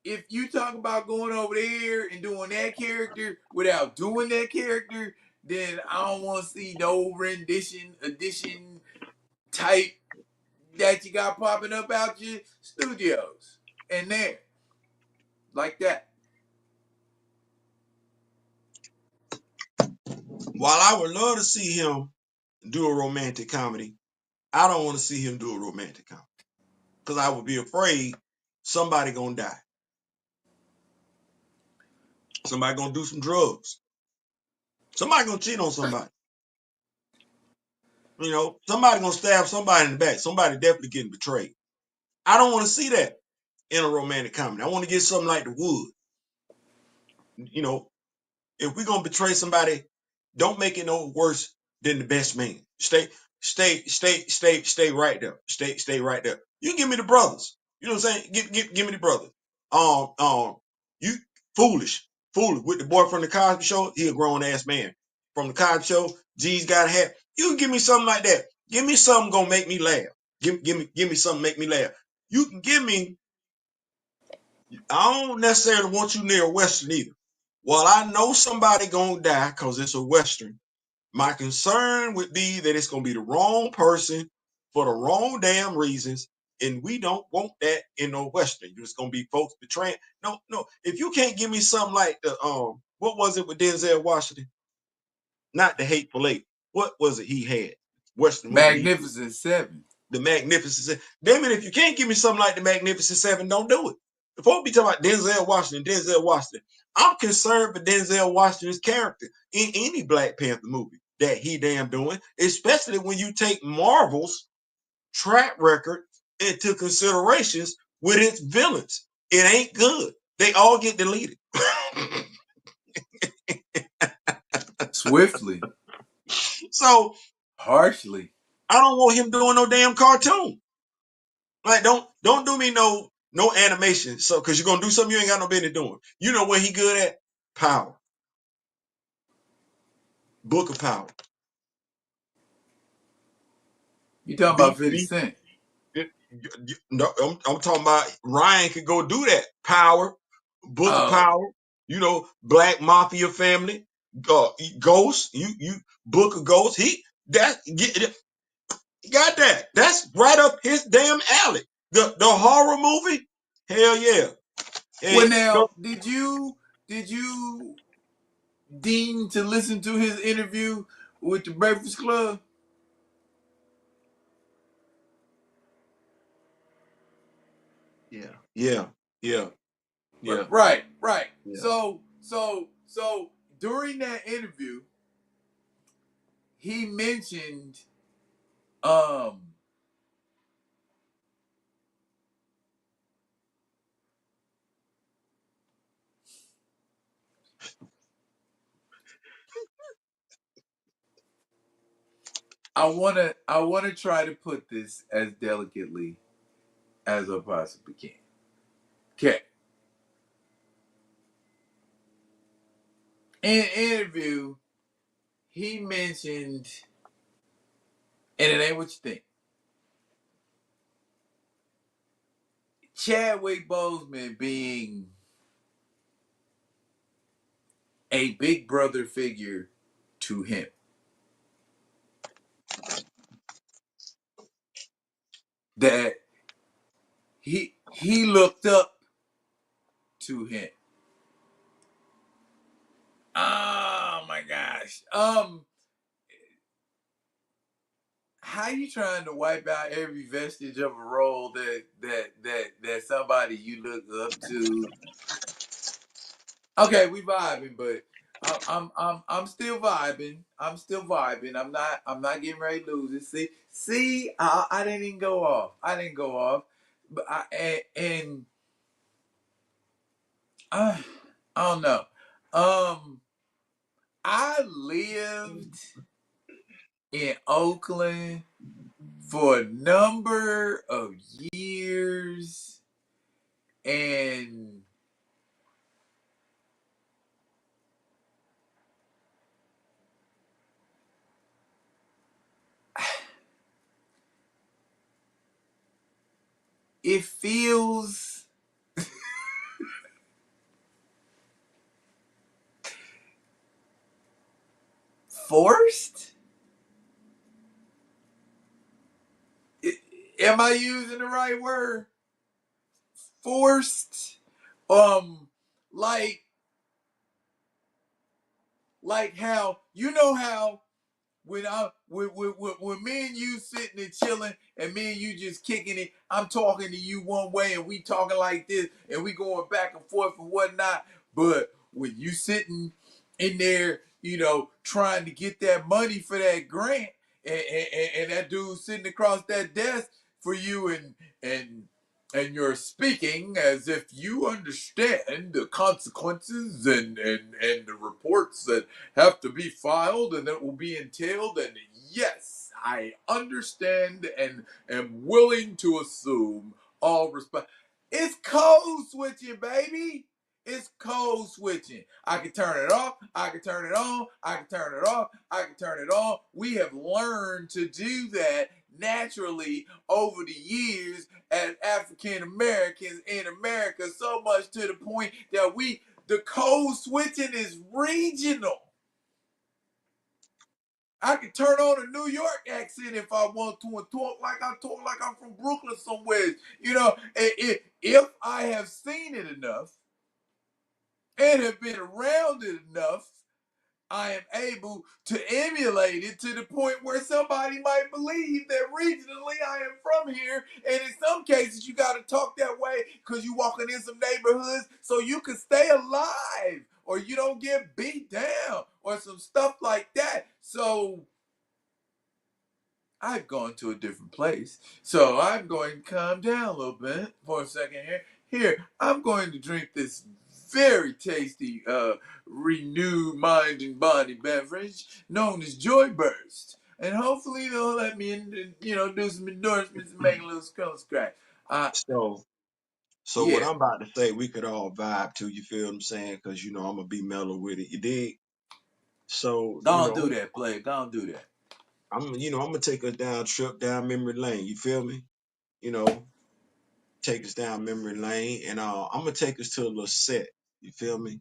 if you talk about going over there and doing that character without doing that character, then I don't want to see no edition type that you got popping up out your studios and there like that. While I would love to see him do a romantic comedy, I don't want to see him do a romantic comedy because I would be afraid somebody gonna die. Somebody gonna do some drugs. Somebody gonna cheat on somebody. You know, somebody gonna stab somebody in the back. Somebody definitely getting betrayed. I don't want to see that in a romantic comedy. I want to get something like The Wood. You know, if we're gonna betray somebody, don't make it no worse than The Best Man. Stay right there. Stay right there. You give me the brothers. You know what I'm saying? Give me the brothers. You foolish with the boy from the Cosby Show. He a grown ass man from the Cosby Show. G's got a hat. You can give me something like that. Give me something gonna make me laugh. Give me something make me laugh. You can give me. I don't necessarily want you near a Western either. Well, I know somebody gonna die because it's a Western. My concern would be that it's gonna be the wrong person for the wrong damn reasons, and we don't want that in no Western. It's gonna be folks betraying. No. If you can't give me something like the what was it with Denzel Washington? Not the Hateful Eight. What was it he had? Western movie he did. Magnificent Seven. The Magnificent Seven. Damn it, if you can't give me something like the Magnificent Seven, don't do it. The folk be talking about Denzel Washington. I'm concerned for Denzel Washington's character in any Black Panther movie that he damn doing, especially when you take Marvel's track record into considerations with its villains. It ain't good. They all get deleted. Swiftly. So Harshly. I don't want him doing no damn cartoon. Like don't do me no animation. So because you're gonna do something you ain't got no business doing. You know what he good at? Power. Book of Power. You talking about Be 50 be Cent? no, I'm talking about Ryan could go do that. Power, Book of Oh. Power, you know, Black Mafia family, Ghost, you Book of Ghost. He got that. That's right up his damn alley. The horror movie, hell yeah. Well, Hey, now, did you deign to listen to his interview with the Breakfast Club? yeah, yeah, yeah, Right. yeah. So during that interview, he mentioned um I wanna try to put this as delicately as I possibly can. Okay. In an interview, he mentioned, and it ain't what you think, Chadwick Boseman being a big brother figure to him. That he looked up to him. Oh my gosh. How you trying to wipe out every vestige of a role that somebody you look up to? Okay, we vibing, but I'm still vibing. I'm still vibing. I'm not getting ready to lose it. See, I didn't even go off. I didn't go off, but I I don't know. I lived in Oakland for a number of years, and it feels forced. Am I using the right word? Forced. Um, like how you know how when me and you sitting and chilling and me and you just kicking it, I'm talking to you one way and we talking like this and we going back and forth and whatnot. But when you sitting in there, trying to get that money for that grant, and that dude sitting across that desk for you, and you're speaking as if you understand the consequences and the reports that have to be filed and that will be entailed. And yes, I understand and am willing to assume all respect. It's code switching, baby. It's code switching. I can turn it off. I can turn it on. I can turn it off. I can turn it on. We have learned to do that naturally over the years as African Americans in America, so much to the point that the code switching is regional. I can turn on a New York accent if I want to and talk like I'm from Brooklyn somewhere. If I have seen it enough and have been around it enough, I am able to emulate it to the point where somebody might believe that regionally I am from here. And in some cases, you got to talk that way because you walking in some neighborhoods so you can stay alive or you don't get beat down or some stuff like that. So I've gone to a different place. So I'm going to calm down a little bit for a second here. Here, I'm going to drink this very tasty, renewed mind and body beverage known as Joy Burst. And hopefully they'll let me, do some endorsements and make a little skull scratch. So, so what Yeah, I'm about to say, we could all vibe to. You feel what I'm saying? Because I'm gonna be mellow with it. You dig? So, don't do that, play. Don't do that. I'm gonna take us down trip down memory lane. You feel me? You know, take us down memory lane, and I'm gonna take us to a little set. You feel me?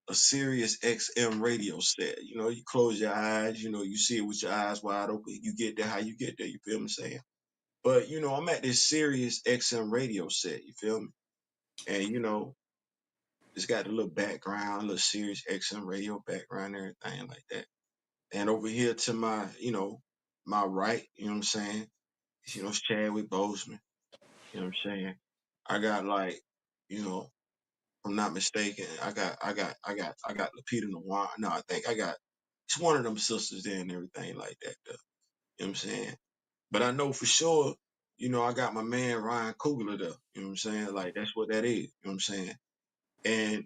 A Sirius XM radio set. You close your eyes. You see it with your eyes wide open. You get there how you get there. You feel me saying? But I'm at this Sirius XM radio set. You feel me? And it's got a little background, a little Sirius XM radio background, everything like that. And over here to my right, you know what I'm saying? It's Chadwick Boseman. You know what I'm saying? I got like, you know, if I'm not mistaken, I got Lupita Nyong'o. No, I think I got it's one of them sisters there and everything like that. Though. You know what I'm saying? But I know for sure, I got my man Ryan Coogler there. You know what I'm saying? Like that's what that is. You know what I'm saying? And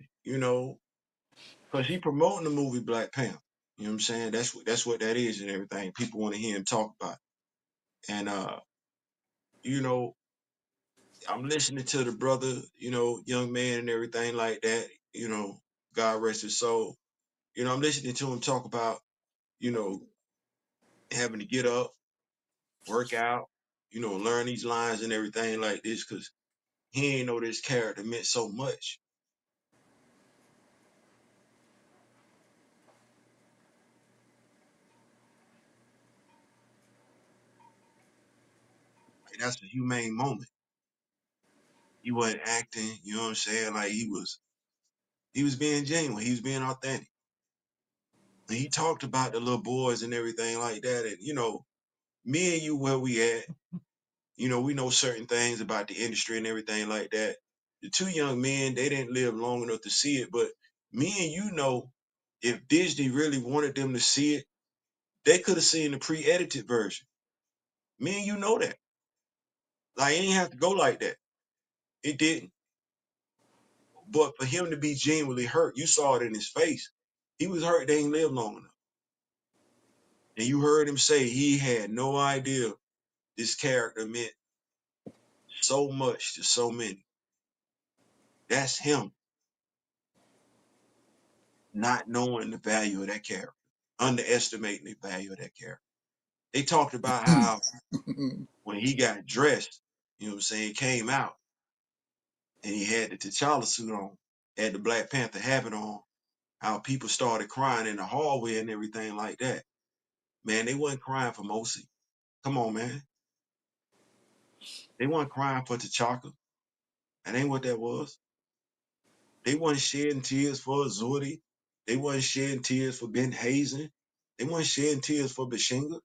cause he promoting the movie Black Panther. You know what I'm saying? That's what that is and everything. People want to hear him talk about it. And you know, I'm listening to the brother, young man and everything like that, God rest his soul. I'm listening to him talk about, you know, having to get up, work out, learn these lines and everything like this, because he ain't know this character meant so much. Like, that's a humane moment. He wasn't acting, you know what I'm saying? Like he was being genuine, he was being authentic. And he talked about the little boys and everything like that. And, me and you where we at, we know certain things about the industry and everything like that. The two young men, they didn't live long enough to see it, but me and you know if Disney really wanted them to see it, they could have seen the pre-edited version. Me and you know that. Like, it didn't have to go like that. It didn't. But for him to be genuinely hurt, you saw it in his face. He was hurt they ain't lived long enough. And you heard him say he had no idea this character meant so much to so many. That's him not knowing the value of that character, underestimating the value of that character. They talked about how when he got dressed, you know what I'm saying, came out. and he had the T'Challa suit on, had the Black Panther habit on, how people started crying in the hallway and everything like that. Man, they wasn't crying for Mosi. Come on, man. They weren't crying for T'Chaka. That ain't what that was. They wasn't shedding tears for Azuri. They wasn't shedding tears for Ben Hazen. They wasn't shedding tears for Bashinga.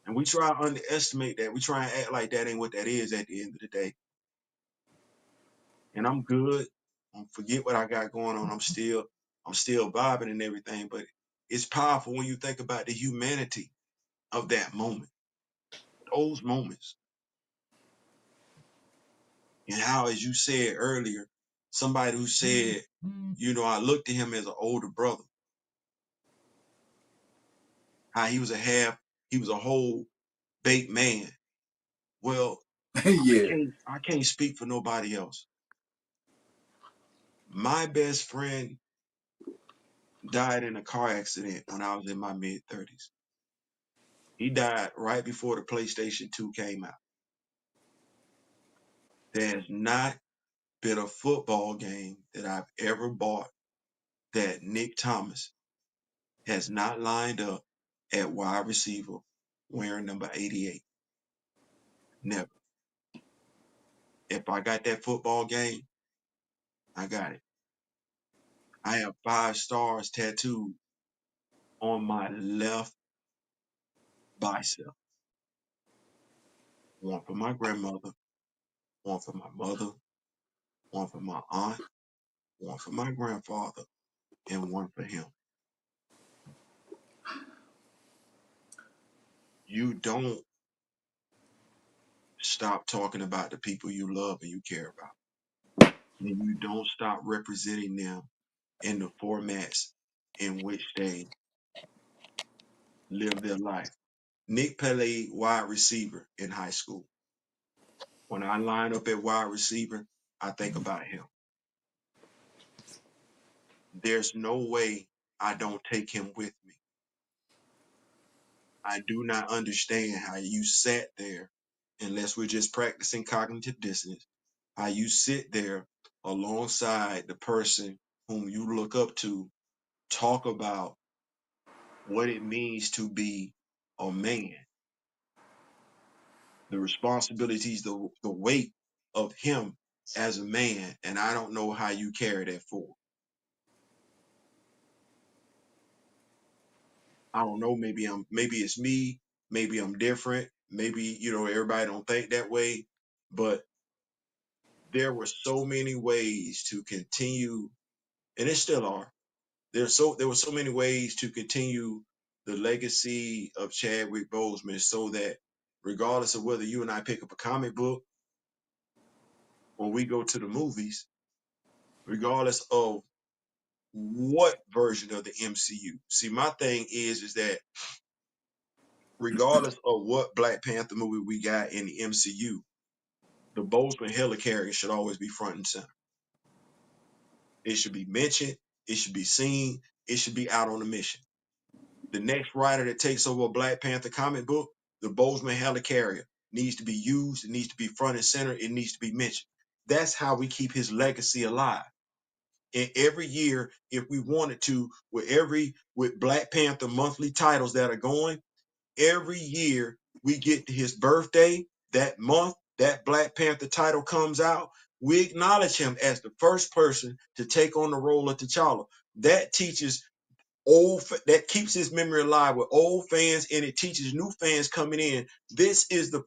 And we try to underestimate that. We try and act like that ain't what that is at the end of the day. And I'm good. Forget what I got going on. I'm still vibing and everything. But it's powerful when you think about the humanity of that moment, those moments. And how, as you said earlier, somebody who said, you know, I looked at him as an older brother. How he was a whole baked man. Well, Yeah. I can't speak for nobody else. My best friend died in a car accident when I was in my mid-30s. He died right before the PlayStation 2 came out. There's not been a football game that I've ever bought that Nick Thomas has not lined up at wide receiver wearing number 88. Never. If I got that football game, I got it. I have 5 stars tattooed on my left bicep. One for my grandmother, one for my mother, one for my aunt, one for my grandfather, and one for him. You don't stop talking about the people you love and you care about. And you don't stop representing them in the formats in which they live their life. Nick played wide receiver in high school. When I line up at wide receiver, I think about him. There's no way I don't take him with me. I do not understand how you sat there, unless we're just practicing cognitive dissonance, how you sit there alongside the person whom you look up to, talk about what it means to be a man, the responsibilities, the weight of him as a man, and I don't know how you carry that forward. I don't know, maybe it's me, maybe I'm different, maybe, you know, everybody don't think that way, but there were so many ways to continue, and it still are. There were so many ways to continue the legacy of Chadwick Boseman, so that regardless of whether you and I pick up a comic book or we go to the movies, regardless of what version of the MCU. See, my thing is that regardless of what Black Panther movie we got in the MCU, the Boseman helicarrier should always be front and center. It should be mentioned. It should be seen. It should be out on a mission. The next writer that takes over a Black Panther comic book, the Boseman helicarrier needs to be used. It needs to be front and center. It needs to be mentioned. That's how we keep his legacy alive. And every year, if we wanted to, with Black Panther monthly titles that are going, every year we get to his birthday, that month, that Black Panther title comes out, we acknowledge him as the first person to take on the role of T'Challa. That teaches that keeps his memory alive with old fans, and it teaches new fans coming in. This is the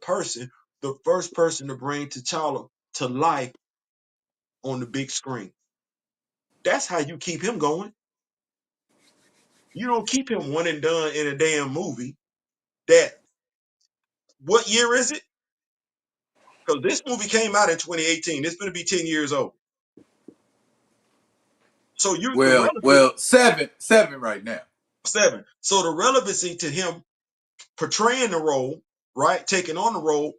first person to bring T'Challa to life on the big screen. That's how you keep him going. You don't keep him one and done in a damn movie. What year is it? Because this movie came out in 2018. It's going to be 10 years old. So the relevance, Well, seven right now. 7. So the relevancy to him portraying the role, right, taking on the role,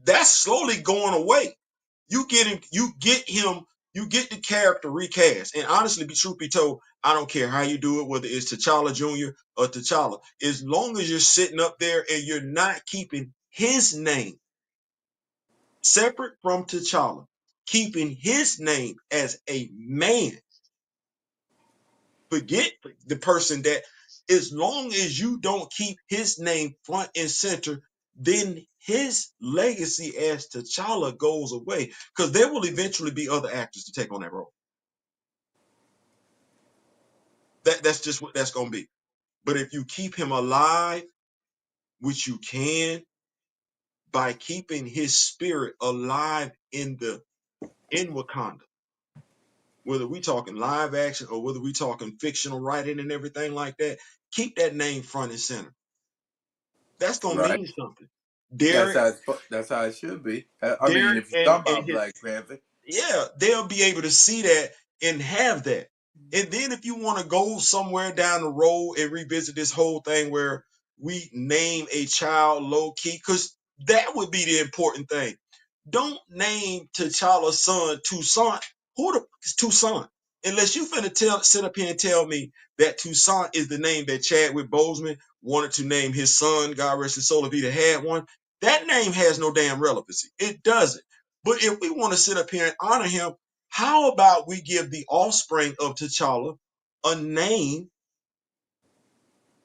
that's slowly going away. You get the character recast. And honestly, truth be told, I don't care how you do it, whether it's T'Challa Jr. or T'Challa. As long as you're sitting up there and you're not keeping his name separate from T'Challa, keeping his name as a man. Forget the person that, as long as you don't keep his name front and center, then his legacy as T'Challa goes away, because there will eventually be other actors to take on that role. That's just what that's going to be. But if you keep him alive, which you can, by keeping his spirit alive in Wakanda, whether we talking live action or whether we talking fictional writing and everything like that, keep that name front and center. That's gonna Right. mean something. That's Derek, how that's how it should be. I mean, Derek, if you're talking and about his, Black Panther, yeah, they'll be able to see that and have that. And then if you want to go somewhere down the road and revisit this whole thing where we name a child low key, because that would be the important thing. Don't name T'Challa's son Toussaint. Who the fuck is Toussaint? Unless you finna sit up here and tell me that Toussaint is the name that Chadwick Boseman wanted to name his son, God rest his soul, if he'd had one. That name has no damn relevancy. It doesn't. But if we want to sit up here and honor him, how about we give the offspring of T'Challa a name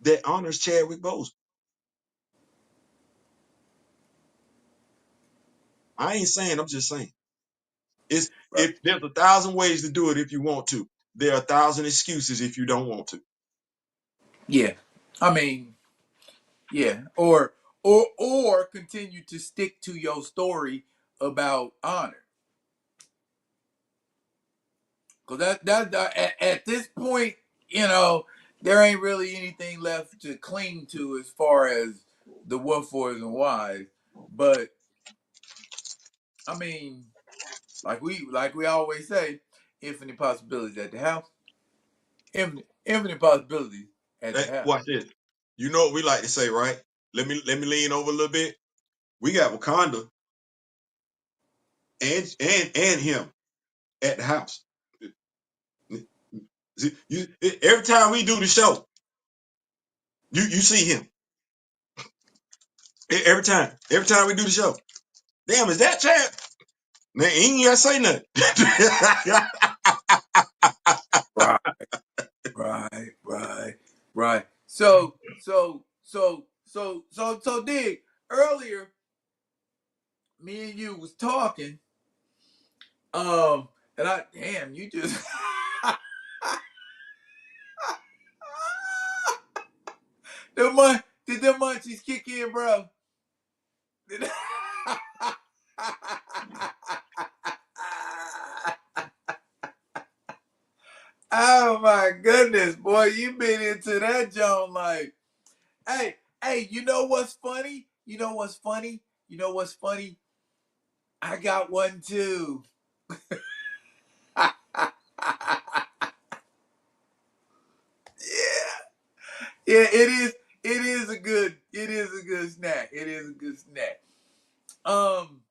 that honors Chadwick Boseman? I ain't saying, I'm just saying. It's right? if there's 1,000 ways to do it if you want to. There are 1,000 excuses if you don't want to. Yeah, I mean, yeah, or continue to stick to your story about honor, because at this point, you know, there ain't really anything left to cling to as far as the what fors and whys. But I mean, like we always say, infinite possibilities at the house. Infinite possibilities at Hey, the house. watch this. You know what we like to say, right? Let me lean over a little bit. We got Wakanda and him at the house. Every time we do the show, you see him. Every time we do the show. Damn, is that Chad? Man, he ain't gotta say nothing. Right, right. So, Dig, earlier, me and you was talking, and damn, you just, did the munchies kick in, bro? Oh my goodness, boy, you been into that joint like, hey, you know what's funny? You know what's funny? You know what's funny? I got one too. Yeah, yeah, it is. It is a good. It is a good snack. It is a good snack. Um,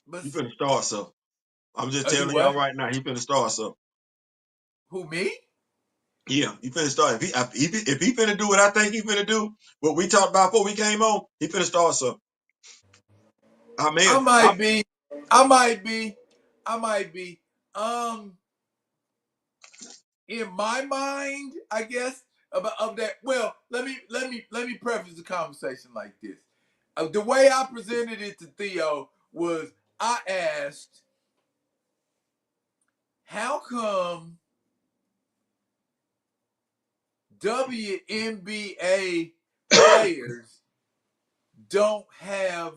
but He finna start something. I'm just do telling y'all what? right now, he finna start something. Who, me? Yeah, he finna start. If he finna do what I think he finna do, what we talked about before we came on, he finna start something. I I mean, might be. I might be. I might be. Um, in my mind, I guess about of that. Well, let me preface the conversation like this. The way I presented it to Theo was I asked, how come WNBA players don't have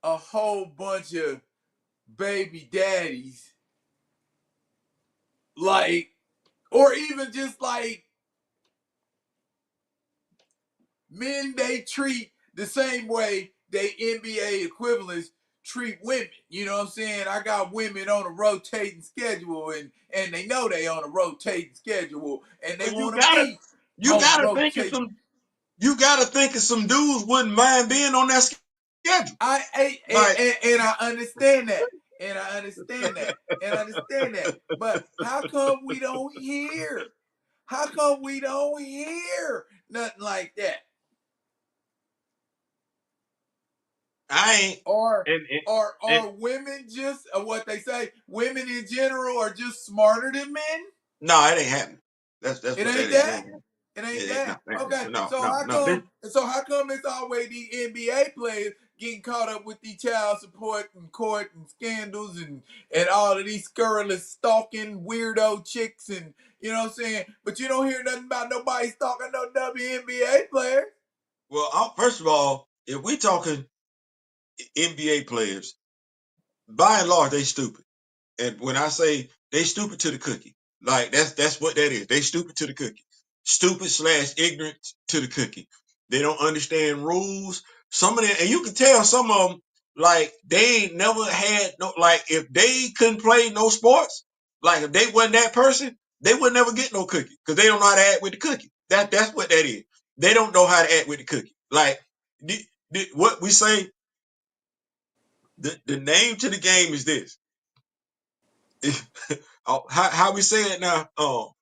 a whole bunch of baby daddies, like, or even just like men they treat the same way they NBA equivalents treat women. You know what I'm saying? I got women on a rotating schedule, and they know they on a rotating schedule, and they but want to be you on a gotta think of rotating. some you gotta think of some dudes wouldn't mind being on that schedule. Like, And I understand that, and I understand that, and I understand that. But how come we don't hear? How come we don't hear nothing like that? I ain't. Or And, and, and are women just what they say? Women in general are just smarter than men. no, it ain't happening. That's It what that ain't is. It that. ain't happening. It ain't It ain't that. no, it Okay. ain't, no, So no, how no. come? So how come it's always the NBA players getting caught up with the child support and court and scandals and all of these scurrilous stalking weirdo chicks and you know what I'm saying? But you don't hear nothing about nobody stalking no WNBA players. Well, first of all, if we talking NBA players, by and large, they stupid. And when I say they stupid to the cookie, like that's what that is. They stupid to the cookie. Stupid slash ignorant to the cookie. They don't understand rules. Some of them, and you can tell some of them, like they ain't never had no, like if they couldn't play no sports, like if they wasn't that person, they would never get no cookie because they don't know how to act with the cookie. That's what that is. They don't know how to act with the cookie. Like what we say, the name to the game is this. Oh, how we say it now? Oh,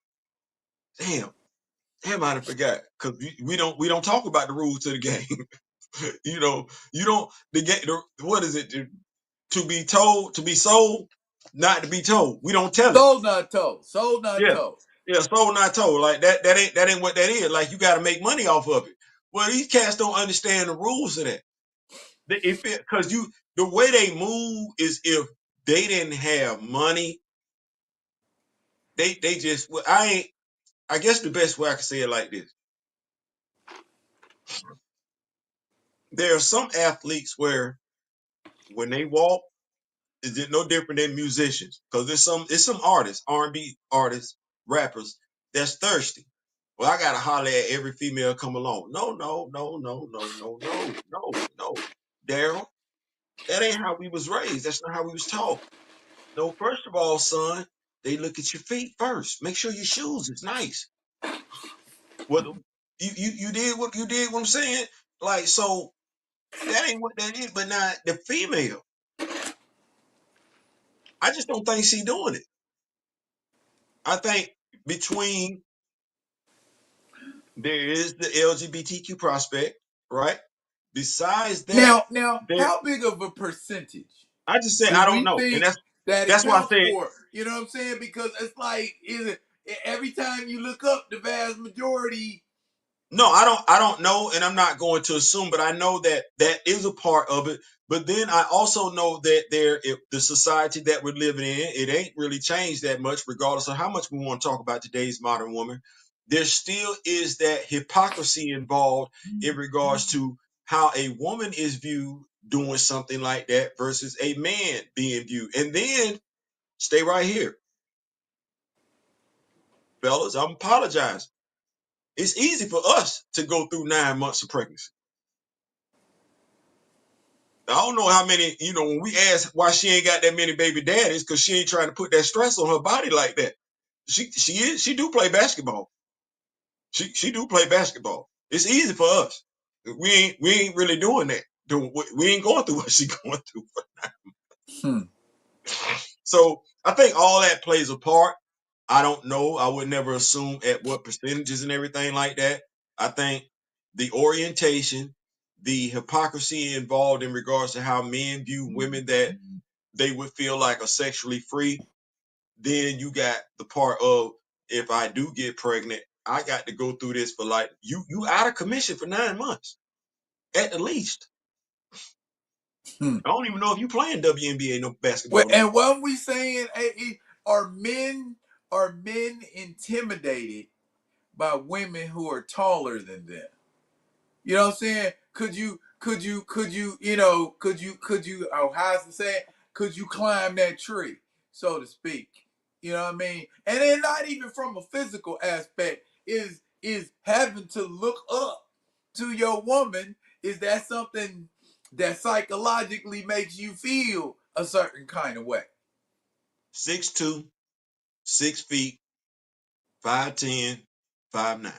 damn, I forgot because we don't talk about the rules to the game. You don't the game. What is it? To be told, to be sold, not to be told. We don't tell it. Sold not told. Sold not Yeah, told. yeah, sold not told. Like that ain't what that is. Like you got to make money off of it. Well, these cats don't understand the rules of that. If it because you the way they move is if they didn't have money, they just well, I ain't. I guess the best way I can say it like this. There are some athletes where when they walk, is it no different than musicians? Because there's some artists, R&B artists, rappers that's thirsty. Well, I gotta holler at every female come along. No, no, no, no, no, no, no, no, no. Daryl, that ain't how we was raised. That's not how we was taught. No, first of all, son, they look at your feet first. Make sure your shoes is nice. Well, you did what you did. What I'm saying, like so that ain't what that is. But now the female. I just don't think she's doing it. I think between there is the LGBTQ prospect, right? Besides that, Now, there how big of a percentage I just say do I don't we know, and think that's that it that's why I counts said for? You know what I'm saying? Because it's like, is it every time you look up, the vast majority. no, I don't know, and I'm not going to assume, but I know that that is a part of it. But then I also know that the society that we're living in, it ain't really changed that much, regardless of how much we want to talk about today's modern woman. There still is that hypocrisy involved in regards to how a woman is viewed doing something like that versus a man being viewed. And then stay right here, fellas. I'm apologizing. It's easy for us to go through 9 months of pregnancy. I don't know how many, when we ask why she ain't got that many baby daddies, because she ain't trying to put that stress on her body like that. She do play basketball. She do play basketball. It's easy for us. We ain't really doing that. We ain't going through what she going through. Hmm. So I think all that plays a part. I don't know. I would never assume at what percentages and everything like that. I think the orientation, the hypocrisy involved in regards to how men view women that they would feel like are sexually free. Then you got the part of if I do get pregnant, I got to go through this for like you out of commission for 9 months at the least. Hmm. I don't even know if you playing WNBA no Well, basketball no more. and what we saying, are men intimidated by women who are taller than them? You know what I'm saying? Could you, oh, how's it say? Could you climb that tree, so to speak? You know what I mean? And then not even from a physical aspect, is having to look up to your woman, is that something that psychologically makes you feel a certain kind of way? 6'2", 6 feet, 5'10", 5'9".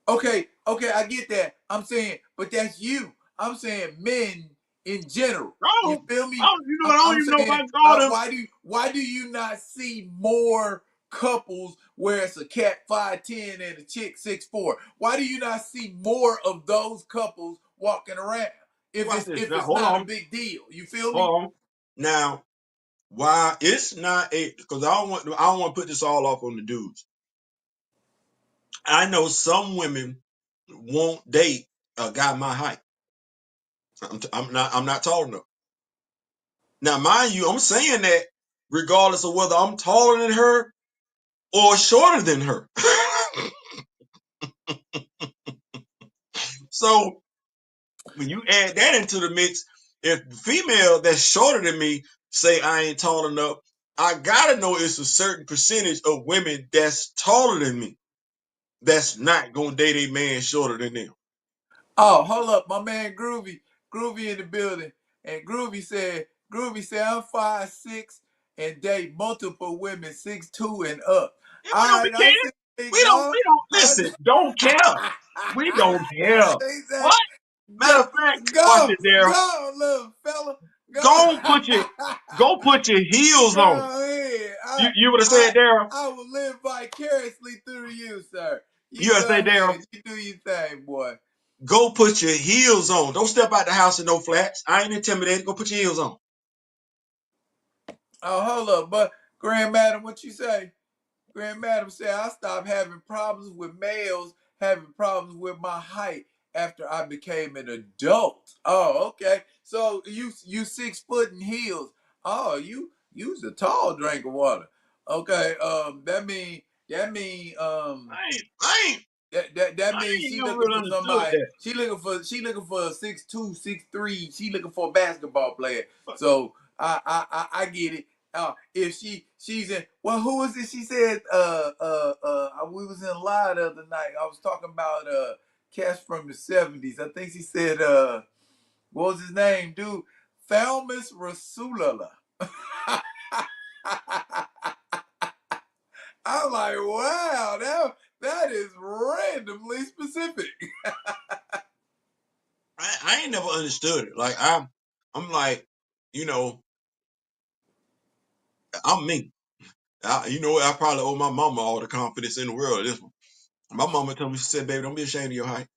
Okay, I get that. I'm saying, but that's you. I'm saying men in general. You Oh, feel I me? don't, I'm, I don't I'm even know if I saying, called him. why do you not see more couples where it's a cat 5'10" and a chick 6'4"? Why do you not see more of those couples walking around? Watch this. if Now, it's hold not a on. big deal. You feel me? Hold on. Now, why it's not a, because I don't want to put this all off on the dudes. I know some women won't date a guy my height. I'm not tall enough. Now, mind you, I'm saying that regardless of whether I'm taller than her or shorter than her. So when you add that into the mix, if the female that's shorter than me say I ain't tall enough, I gotta know it's a certain percentage of women that's taller than me that's not gonna date a man shorter than them. Oh, hold up, my man Groovy in the building, and Groovy said I'm 5'6" and date multiple women 6'2" and up. And we All don't be right, I caring. see, big We dog. don't I listen. Don't care. We don't care. he said, What? go, Matter of fact, watch go, it, Daryl. go, little fella, go, Go put your heels on. go ahead. You would have said, Daryl. I will live vicariously through you, sir. You You would have go said, Daryl. ahead, you do your thing, boy. Go put your heels on. Don't step out the house in no flats. I ain't intimidated. Go put your heels on. Oh, hold up, but Grand Madam, what you say? Grand Madam said I stopped having problems with males having problems with my height after I became an adult. Oh, okay. So you 6 foot in heels. Oh, you's a tall drink of water. Okay. That I means ain't she never looking really for understood somebody. that. She looking for a 6'2", 6'3". She looking for a basketball player. So I get it. If she's in, well, who was it? She said we was in live the other night. I was talking about cats from the 70s. I think she said what was his name, dude? Thelmus Rasulullah. I'm like, wow, that is randomly specific. I ain't never understood it. Like I'm like, you know, I'm me. I probably owe my mama all the confidence in the world of this one. My mama told me, she said, baby, don't be ashamed of your height.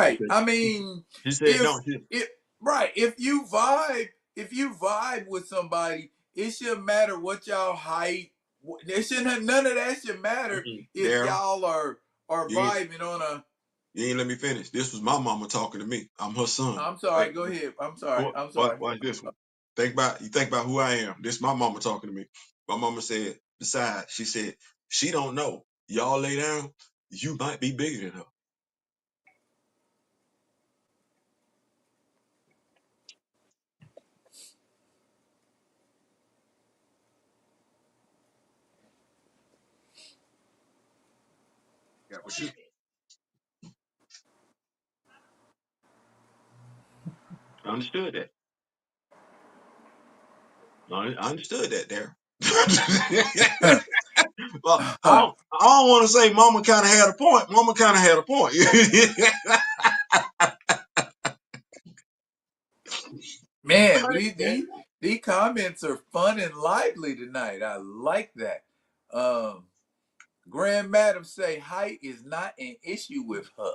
She Right. said, I mean, she said if don't. She, it right, if you vibe with somebody, it shouldn't matter what y'all height. It shouldn't none of that should matter if Daryl, y'all are you ain't, vibing on a. you ain't let me finish. This was my mama talking to me. I'm her son. I'm sorry. Go ahead. I'm sorry. I'm sorry. Watch this one. Think about who I am. This is my mama talking to me. My mama said, besides, she said, she don't know. Y'all lay down, you might be bigger than her. Got what you I understood that. I understood that there. Well, I don't want to say mama kind of had a point. Mama kind of had a point. Man, these comments are fun and lively tonight. I like that. Um, Grand Madam say height is not an issue with her.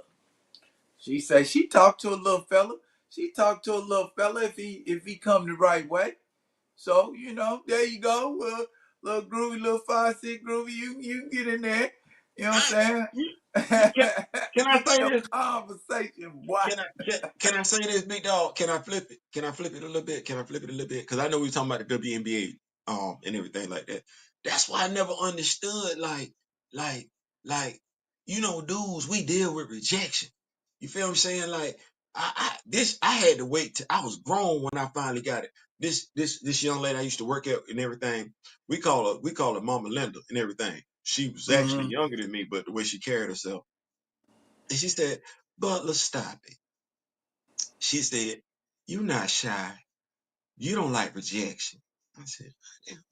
She say she talked to a little fella. She talked to a little fella if he come the right way. So there you go. Little groovy, little 5'6" groovy. You can get in there. You know what I, I'm can, saying? can I Get say your this? conversation, boy. Can I say this, big dog? Can I flip it? Can I flip it a little bit? Can I flip it a little bit? Because I know we were talking about the WNBA and everything like that. That's why I never understood like like dudes, we deal with rejection. You feel what I'm saying? Like I had to wait till I was grown when I finally got it. This young lady I used to work at and everything. We call her Mama Linda and everything. She was actually Mm-hmm. younger than me, but the way she carried herself. And she said, "Butler, stop it." She said, "You not shy. You don't like rejection." I said, "Damn,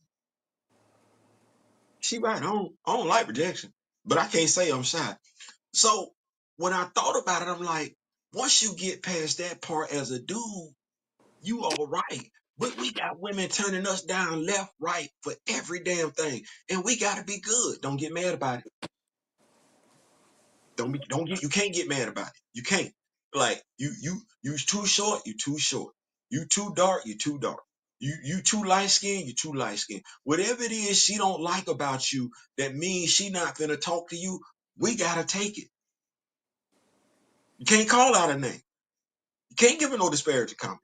she right. I don't like rejection, but I can't say I'm shy." So when I thought about it, I'm like, once you get past that part as a dude, you all right. But we got women turning us down left, right for every damn thing, and we got to be good. Don't get mad about it. Don't get. You can't get mad about it. You can't. Like you too short, you too short. You too dark, you too dark. You too light skinned, you too light skinned. Whatever it is she don't like about you, that means she not gonna talk to you. We gotta take it. You can't call out a name. You can't give her no disparaging comment.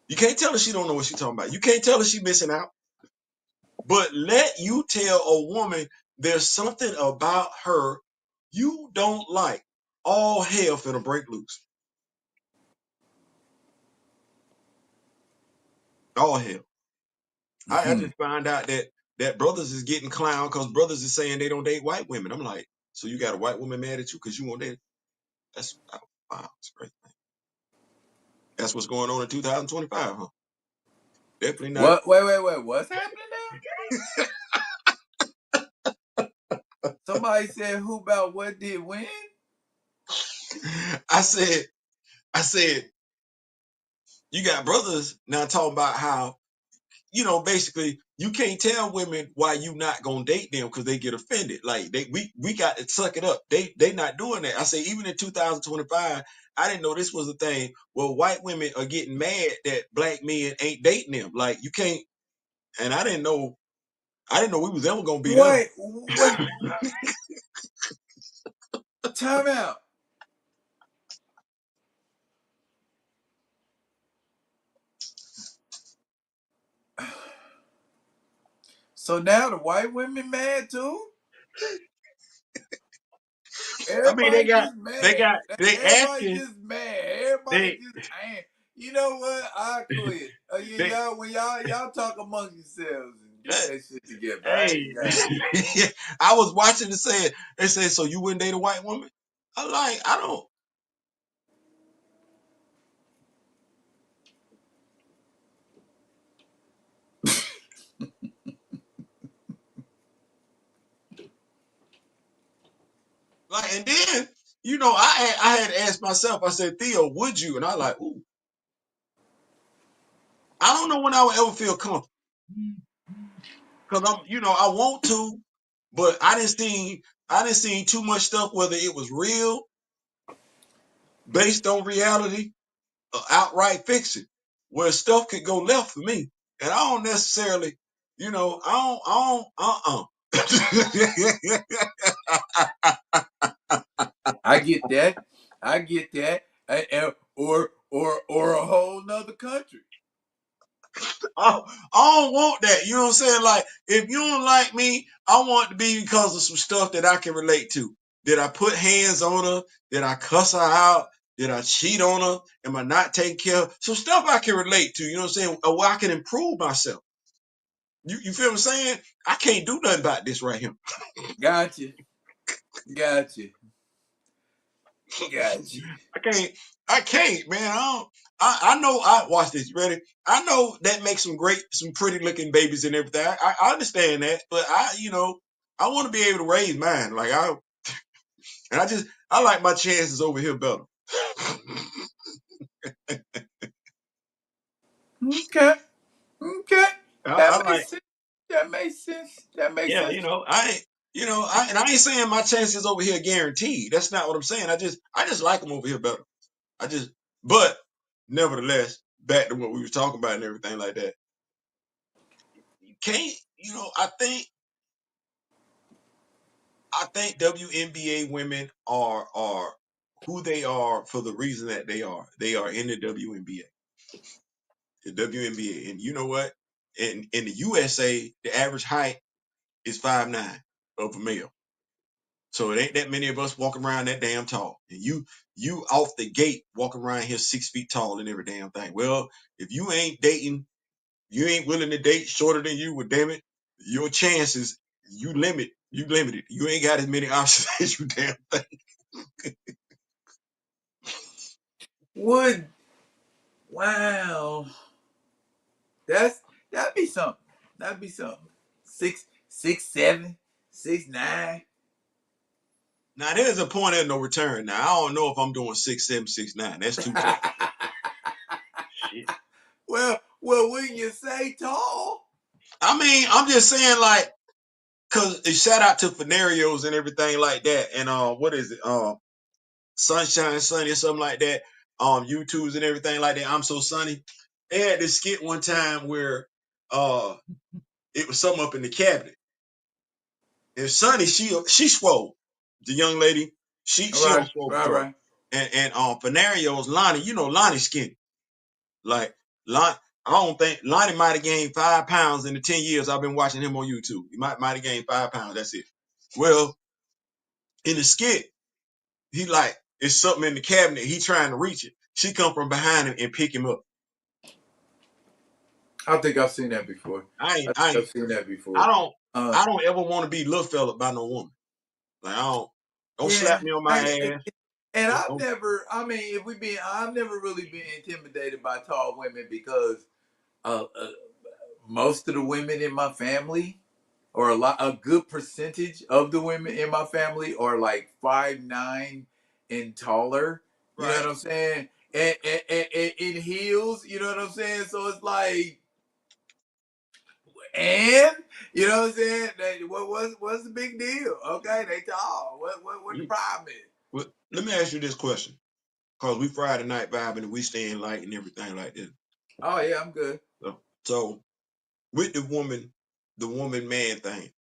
You can't tell her she don't know what she's talking about. You can't tell her she missing out. But let you tell a woman there's something about her you don't like. All hell finna break loose. All hell. I just find out that brothers is getting clowned because brothers is saying they don't date white women. I'm like, so you got a white woman mad at you because you won't date? That's wow, that's great. That's what's going on in 2025, huh? Definitely not. What? Wait. What's happening now? Somebody said who about what did win? I said, I said, you got brothers now talking about how, basically you can't tell women why you not gonna date them because they get offended. Like we got to suck it up. They not doing that. I say even in 2025, I didn't know this was a thing. Well, white women are getting mad that black men ain't dating them. Like you can't. And I didn't know. I didn't know we was ever gonna be there. Wait. Time out. So now the white women mad too? I mean, Everybody just mad. they Everybody asking, just mad. Everybody they, just ain't. You know what? I quit. they, Y'all when y'all talk amongst yourselves and get uh, that shit together. I hey, ain't got it. I was watching it saying, they said, so you wouldn't date a white woman? I'm like, I don't. Like, and then, I had asked myself, I said, Theo, would you? And I like, ooh, I don't know when I would ever feel comfortable. Cause I want to, but I didn't see too much stuff, whether it was real, based on reality, or outright fiction, where stuff could go left for me. And I don't necessarily, I get that. I get that. Or a whole nother country. I don't want that. You know what I'm saying? Like, if you don't like me, I want it to be because of some stuff that I can relate to. Did I put hands on her? Did I cuss her out? Did I cheat on her? Am I not taking care of some stuff I can relate to? You know what I'm saying? Or where I can improve myself. You feel what I'm saying? I can't do nothing about this right here. Gotcha. Gotcha. Gotcha. I can't, man. I know. I watch this. You ready? I know that makes some pretty looking babies and everything. I understand that, but I want to be able to raise mine. I like my chances over here better. Okay. Okay. I That like, makes sense. That makes sense. That makes yeah, sense. and I ain't saying my chances over here guaranteed. That's not what I'm saying. I just like them over here better. But nevertheless, back to what we were talking about and everything like that. You can't, I think WNBA women are who they are for the reason that they are. They are in the WNBA. The WNBA. And you know what? In the USA, the average height is 5'9" of a male. So it ain't that many of us walking around that damn tall. And you off the gate walking around here 6 feet tall and every damn thing. Well, if you ain't dating, you ain't willing to date shorter than you, well, damn it, your chances, you limited. You ain't got as many options as you damn think. Would wow. That'd be something. That'd be something. 6'7", 6'9". Now there's a point of no return. Now I don't know if I'm doing 6'7", 6'9". That's too tall. Shit. Well, when you say tall, I mean, I'm just saying, like, cause shout out to Fenarios and everything like that. And what is it? Sunshine Sunny or something like that, YouTubes and everything like that. I'm So Sunny. They had this skit one time where it was something up in the cabinet. And Sunny, she swole. The young lady, she on Right, swole right, patrol. right. And Finario's Lonnie, Lonnie skinny. Like Lonnie, I don't think Lonnie might have gained 5 pounds in the 10 years I've been watching him on YouTube. He might have gained 5 pounds. That's it. Well, in the skit, he like it's something in the cabinet. He trying to reach it. She come from behind him and pick him up. I think I've seen that before. I I ain't, think I ain't, I've seen that before. I don't, Uh, I don't ever want to be little fella by no woman. Like don't slap yeah, me on my ass. and I've Don't, never. I mean, I've never really been intimidated by tall women because uh, uh, most of the women in my family, or a good percentage of the women in my family, are like 5'9" and taller. You know right. what I'm saying? And in heels. You know what I'm saying? So it's like, and you know what I'm saying? What's the big deal? Okay, they tall. What the problem is? Well, let me ask you this question, cause we Friday night vibing and we staying light and everything like this. Oh yeah, I'm good. So with the woman man thing,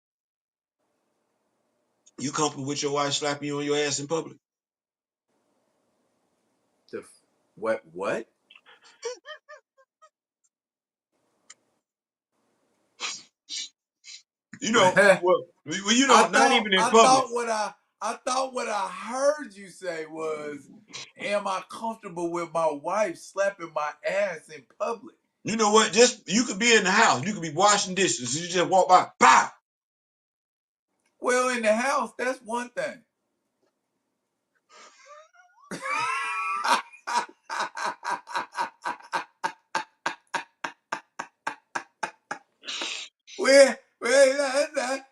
you comfortable with your wife slapping you on your ass in public? The what? Not even in I public. thought what I heard you say was, am I comfortable with my wife slapping my ass in public? You know what? Just you could be in the house, you could be washing dishes, you just walk by, bah! Well, in the house, that's one thing.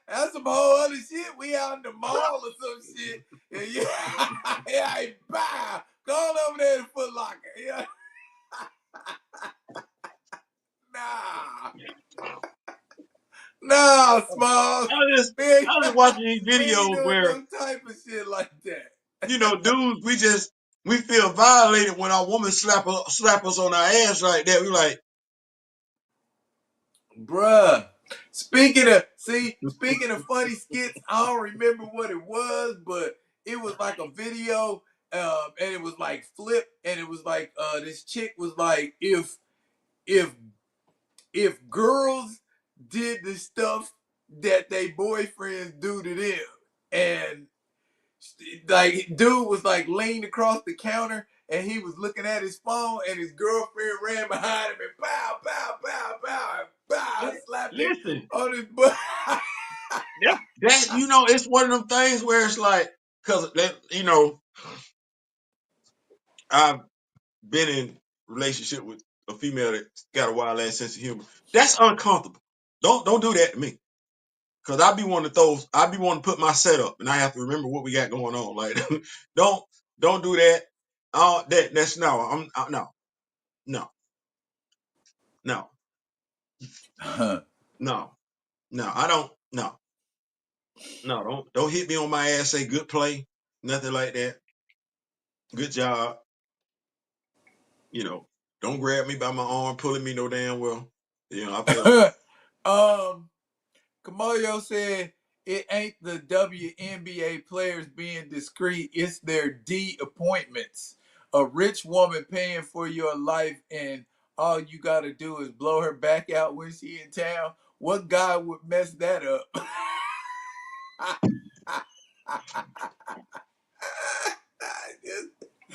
That's some whole other shit. We out in the mall or some shit. And yeah, bow. Go on over there to Foot Locker. Yeah. Nah. Nah, Smalls. I was just We ain't, I was just watching these we ain't videos doing where no type of shit like that. dudes, we feel violated when our woman slap us on our ass like that. We like, Bruh. Speaking of funny skits, I don't remember what it was, but it was like a video, and it was like flip, and it was like this chick was like, if if girls did the stuff that they boyfriends do to them, and like dude was like leaned across the counter and he was looking at his phone and his girlfriend ran behind him and pow pow pow pow and pow slapped him listen, on his butt. it's one of them things where it's like, cause I've been in relationship with a female that got a wild ass sense of humor. That's uncomfortable. Don't do that to me. Cause I be wanting to put my setup and I have to remember what we got going on. Like don't don't do that. That's no, no, no, no, no, no. I don't no, no, don't hit me on my ass, say good play, nothing like that. Good job. You know, don't grab me by my arm, pulling me no damn well. I feel um Kamoyo said it ain't the WNBA players being discreet, it's their D appointments. A rich woman paying for your life and all you gotta do is blow her back out when she in town. What guy would mess that up?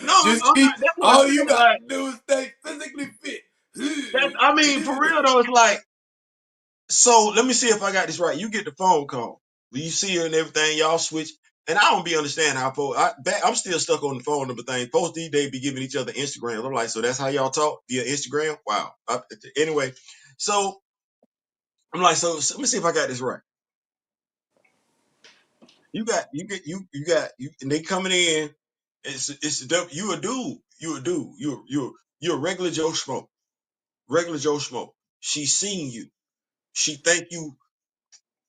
no, just I'm keep not. That's what I all you said. got Like to do is stay physically fit. I mean, for real though, it's like. So let me see if I got this right. You get the phone call, you see her and everything. Y'all switch, and I don't be understanding how folks. I'm still stuck on the phone number thing. Folks these days be giving each other Instagrams. I'm like, so that's how y'all talk via Instagram? Wow. Anyway, so I'm like, so let me see if I got this right. And they coming in. You a dude. You a dude. You're a regular Joe Schmo. Regular Joe Schmo. She seen you. She think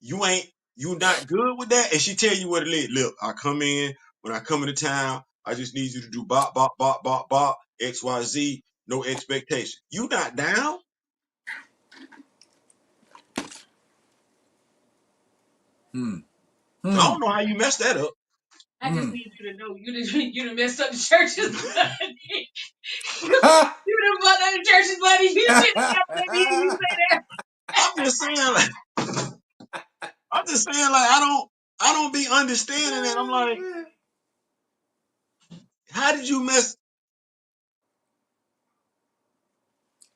you ain't you not good with that, and she tell you what it is. Look, I come in when I come into town. I just need you to do bop, bop, bop, bop, bop, XYZ, no expectation. You not down? Hmm. I don't know how you messed that up. I just need you to know you done messed up the church's money. You done bought up the church's money. You shouldn't have let me hear you say that. I'm just saying, like, I don't be understanding that. I'm like, how did you mess?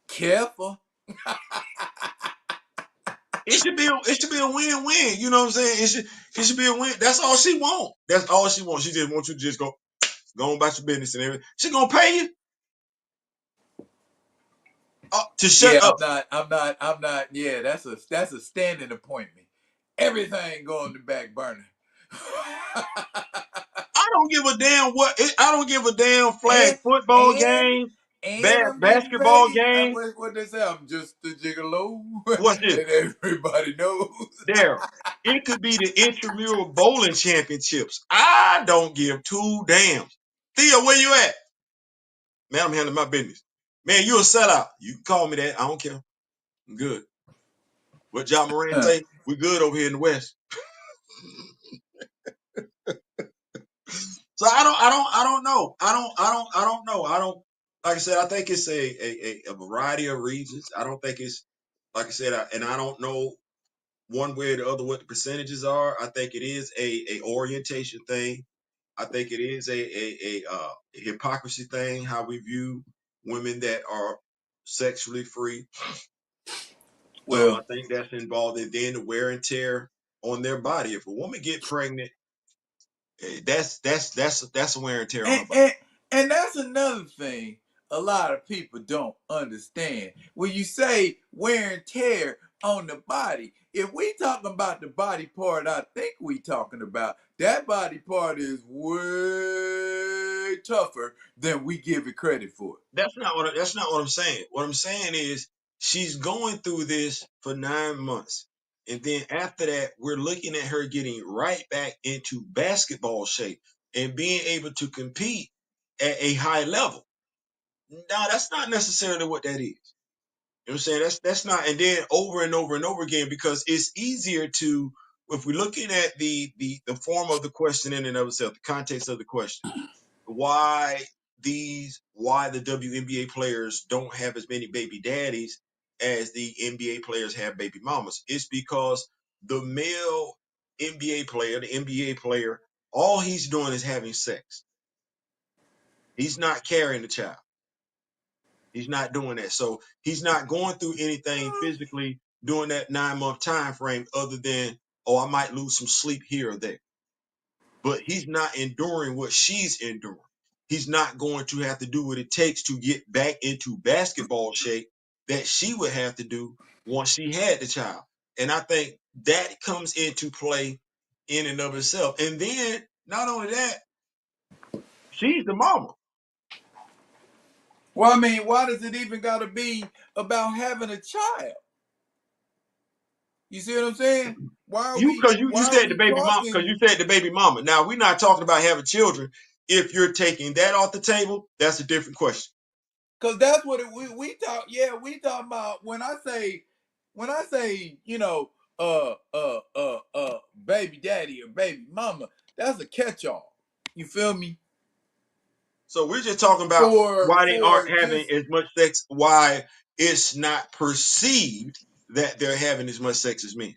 Careful. It should be a win-win. You know what I'm saying? It should be a win. That's all she want. That's all she wants. She just wants you to just go on about your business and everything. She gonna pay you to shut Yeah, up. I'm not. Yeah, that's a standing appointment. Everything go on the back burner. I don't give a damn I don't give a damn flag and football and game, and I'm getting basketball paid. game. What they say? I'm just a gigolo, What's this? and everybody knows. There. It could be the intramural bowling championships. I don't give two damns. Theo, where you at? Man, I'm handling my business. Man, you a sellout. You can call me that. I don't care. I'm good. What John Moran say? We good over here in the West. So I don't know. I don't know. Like I said, I think it's a variety of reasons. I don't think it's like I said, and I don't know one way or the other what the percentages are. I think it is a orientation thing. I think it is a hypocrisy thing, how we view women that are sexually free. I Well, think that's involved in then the wear and tear on their body. If a woman get pregnant, that's a wear and tear on and her body. and and that's another thing a lot of people don't understand. When you say wear and tear on the body, if we talking about the body part, I think we talking about that body part is way tougher than we give it credit for. That's not what I'm saying. What I'm saying is she's going through this for 9 months. And then after that, we're looking at her getting right back into basketball shape and being able to compete at a high level. No, that's not necessarily what that is. You know what I'm saying? That's not, and then over and over and over again, because it's easier to, if we're looking at the form of the question in and of itself, the context of the question, why the WNBA players don't have as many baby daddies as the NBA players have baby mamas. It's because the male NBA player, the NBA player, all he's doing is having sex. He's not carrying the child. He's not doing that. So he's not going through anything physically during that 9 month time frame other than, oh, I might lose some sleep here or there. But he's not enduring what she's enduring. He's not going to have to do what it takes to get back into basketball shape that she would have to do once she had the child. And I think that comes into play in and of itself. And then not only that, she's the mama. Well, I mean, why does it even got to be about having a child? You see what I'm saying? You Why are said the we baby mom because talking? you said the baby mama. Now we're not talking about having children. If you're taking that off the table, that's a different question. Because that's what we talk. Yeah, we talk about when I say baby daddy or baby mama. That's a catch all. You feel me? So we're just talking about For why they aren't for having just as much sex, why it's not perceived that they're having as much sex as men.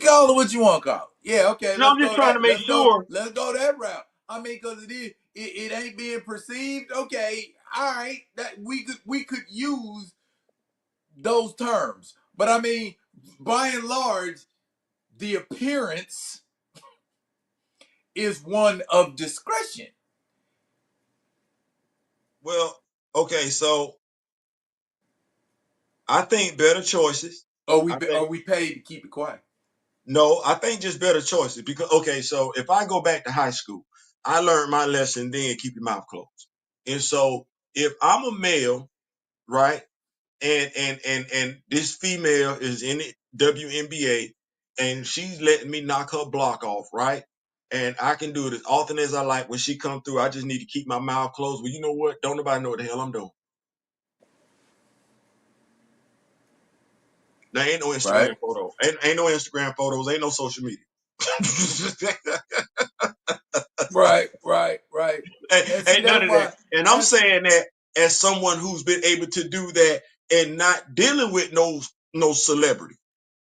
call it what you want to call it. Yeah, okay. No, I'm just trying to make sure. Let's go that route. I mean, because it ain't being perceived. Okay, all right. That we could use those terms, but I mean, by and large, the appearance is one of discretion. Well, okay, so I think better choices. I think Are we paid to keep it quiet? no, I think just better choices because okay, so if I go back to high school, I learned my lesson then keep your mouth closed. And so if I'm a male, right, and this female is in the WNBA and she's letting me knock her block off, right? and I can do it as often as I like. When she come through, I just need to keep my mouth closed. Well, you know what? Don't nobody know what the hell I'm doing. There ain't no Right. Instagram photo. Ain't no Instagram photos. Ain't no social media. Right. Right. Right. And see, Ain't none that's of that. why. And I'm That's saying that as someone who's been able to do that and not dealing with no celebrity.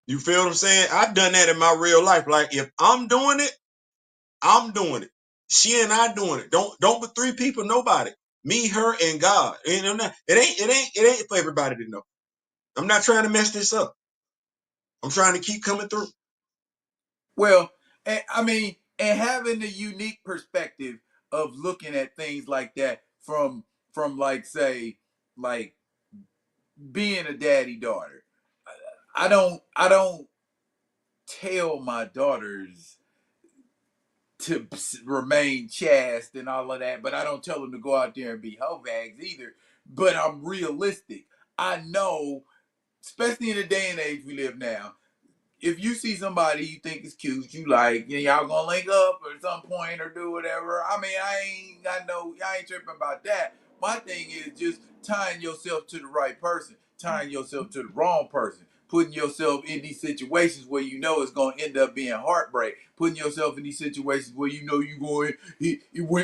You feel what I'm saying? I've done that in my real life. Like if I'm doing it, I'm doing it. She and I doing it. Don't but three people, nobody. Me, her, and God. It ain't for everybody to know. I'm not trying to mess this up. I'm trying to keep coming through. well. And I mean, and having the unique perspective of looking at things like that from like say like being a daddy daughter. I don't tell my daughters to remain chaste and all of that, but I don't tell them to go out there and be hoe bags either. But I'm realistic. I know, especially in the day and age we live now, if you see somebody you think is cute, you like, y'all gonna link up at some point or do whatever. I mean, I ain't tripping about that. My thing is just tying yourself to the right person, tying yourself to the wrong person, putting yourself in these situations where you know it's gonna end up being heartbreak, putting yourself in these situations where you know you going,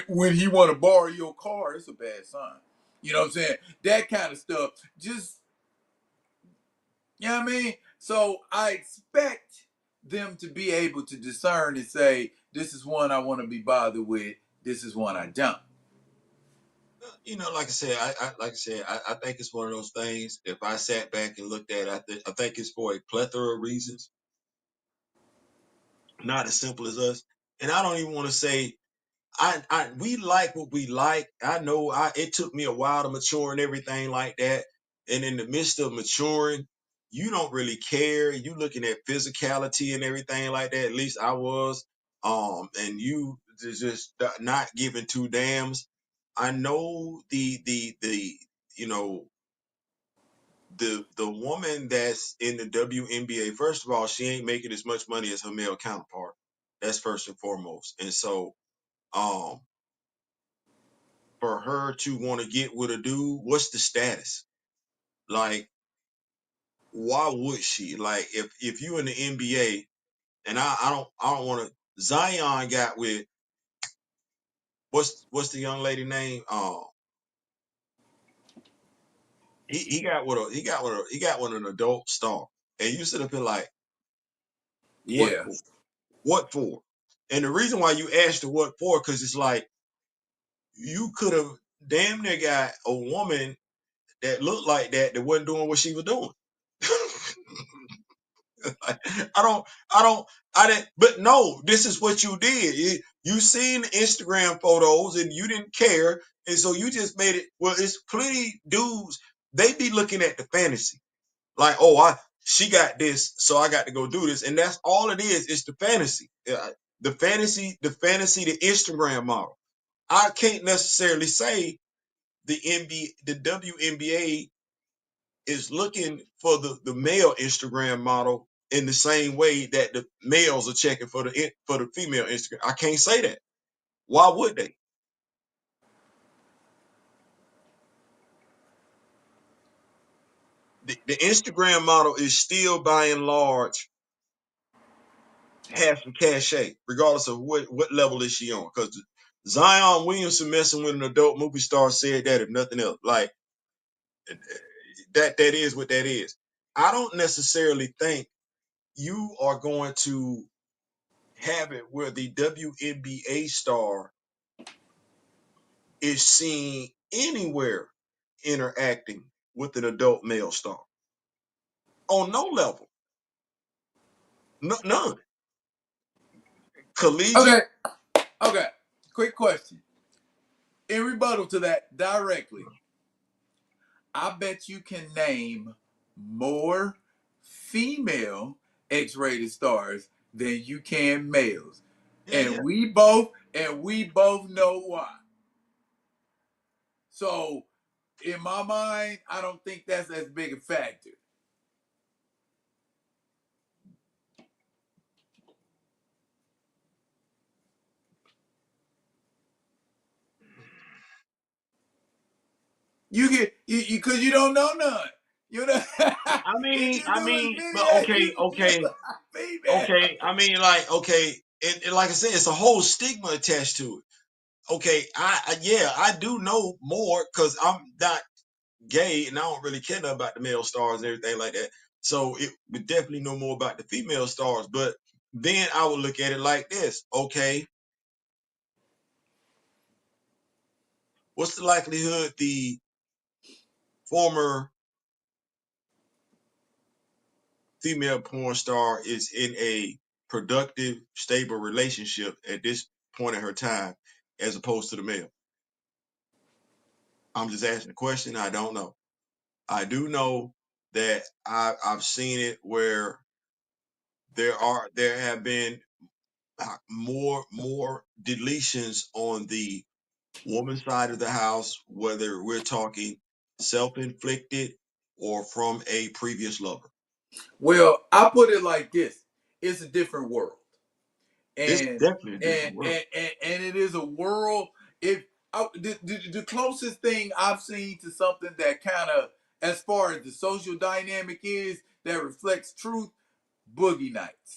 when he want to borrow your car, it's a bad sign. You know what I'm saying? That kind of stuff. Just you know what I mean? So I expect them to be able to discern and say, this is one I want to be bothered with. This is one I don't. Like I said, I think it's one of those things. If I sat back and looked at it, I think it's for a plethora of reasons, not as simple as us. And I don't even want to say we like what we like. I know it took me a while to mature and everything like that. And in the midst of maturing, you don't really care. You looking at physicality and everything like that. At least I was. And you just not giving two dams. I know the you know the woman that's in the WNBA. First of all, she ain't making as much money as her male counterpart. That's first and foremost. And so, um, for her to want to get with a dude, what's the status? Like, why would she? Like, if you in the NBA, and I don't want to. Zion got with what's the young lady name? He got with an adult star, and you sit up here like, what Yeah. for? What for? And the reason why you asked the what for, because it's like you could have damn near got a woman that looked like that wasn't doing what she was doing. I don't, I didn't, but no, this is what you did. You seen Instagram photos and you didn't care. And so you just made it, well, it's plenty dudes, they be looking at the fantasy. Like, oh, she got this, so I got to go do this. And that's all it is. It's the fantasy. The Instagram model. I can't necessarily say the WNBA is looking for the male Instagram model in the same way that the males are checking for the female Instagram. I can't say that. Why would they? The Instagram model is still by and large has some cachet, regardless of what level is she on. Because Zion Williamson messing with an adult movie star said that, if nothing else. Like that is what that is. I don't necessarily think you are going to have it where the WNBA star is seen anywhere interacting with an adult male star on no level, none. Okay. Collegiate, Okay. Quick question. In rebuttal to that directly, I bet you can name more female X-rated stars than you can males. yeah, yeah. And we both know why. So in my mind, I don't think that's as big a factor. You get because you don't know none. You know, if you I do a mean, but video, okay, you okay, a female. okay. I mean, like, okay, and like I said, it's a whole stigma attached to it. Okay, yeah, I do know more because I'm not gay and I don't really care nothing about the male stars and everything like that. So it would definitely know more about the female stars. But then I would look at it like this. Okay, what's the likelihood the former female porn star is in a productive, stable relationship at this point in her time as opposed to the male? I'm just asking a question. I don't know. I do know that I've seen it where there have been more deletions on the woman's side of the house, whether we're talking self-inflicted or from a previous lover. Well, I put it like this: it's a different world, It's and definitely a different world. and it is a world. If the closest thing I've seen to something that kind of, as far as the social dynamic is, that reflects truth, boogie nights.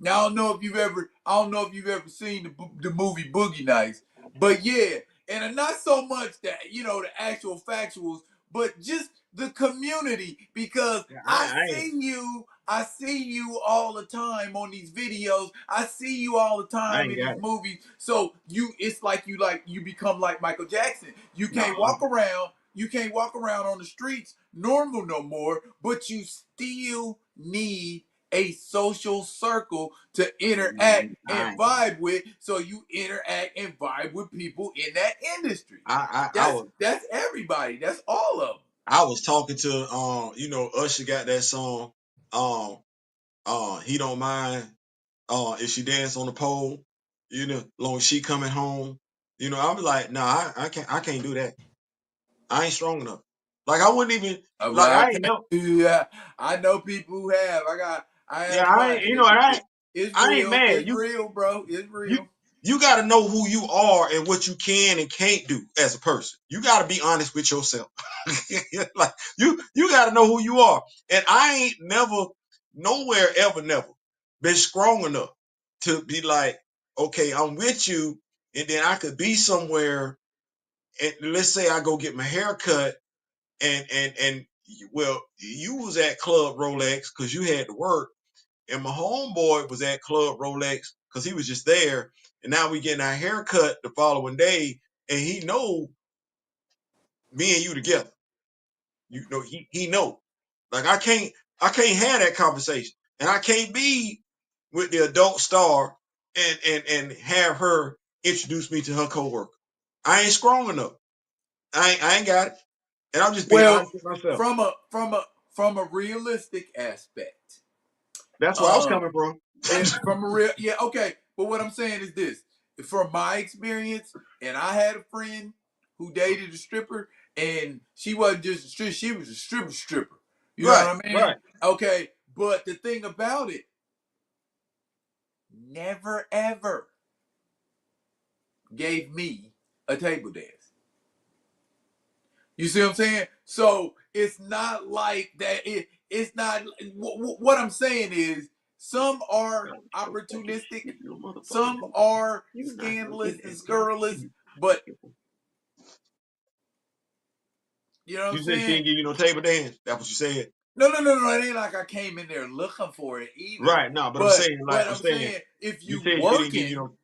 Now I don't know if you've ever seen the movie Boogie Nights, but yeah, and not so much that the actual factuals, but just the community because I ain't I see you all the time on these videos, I see you all the I time ain't in got these it. movies, so it's like you become like Michael Jackson. You No, can't walk around. You can't walk around on the streets normal no more, but you still need a social circle to interact and I vibe with, so you interact and vibe with people in that industry. I That's was that's everybody. That's all of them. I was talking to Usher got that song um he don't mind if she dance on the pole, long as she coming home. I was like, nah, I can't do that. I ain't strong enough. Like I wouldn't even like Well, I I ain't can't know. do that. I know people who have. I Yeah, have I ain't clients. It's I ain't real. mad. It's real, bro. It's You real. you got to know who you are and what you can and can't do as a person. You got to be honest with yourself. Like you got to know who you are. And I ain't never nowhere ever never been strong enough to be like, okay, I'm with you, and then I could be somewhere and let's say I go get my hair cut and well, you was at Club Rolex because you had to work, and my homeboy was at Club Rolex because he was just there. And now we getting our hair cut the following day, and he know me and you together. He know. Like I can't have that conversation, and I can't be with the adult star and have her introduce me to her coworker. I ain't strong enough. I ain't got it, and I'm just being Well, honest with myself. from a realistic aspect, That's where I was um, coming from. and from a real, yeah, okay. But what I'm saying is this: from my experience, and I had a friend who dated a stripper, and she wasn't just a stripper; she was a stripper. You know Right, what I mean? right. Okay. But the thing about it, never ever gave me a table dance. You see what I'm saying? So it's not like that. It's not. What I'm saying is, some are God, so fucking opportunistic, shit, you motherfucking some booger. are You not gonna scandalous get and that job. scurrilous. But you know what I'm You said she saying? didn't give you no table dance. That's what you said. No, no, no, no. It ain't like I came in there looking for it either. Right, no, but I'm But saying, like but I'm I'm saying, saying, you said she didn't give you no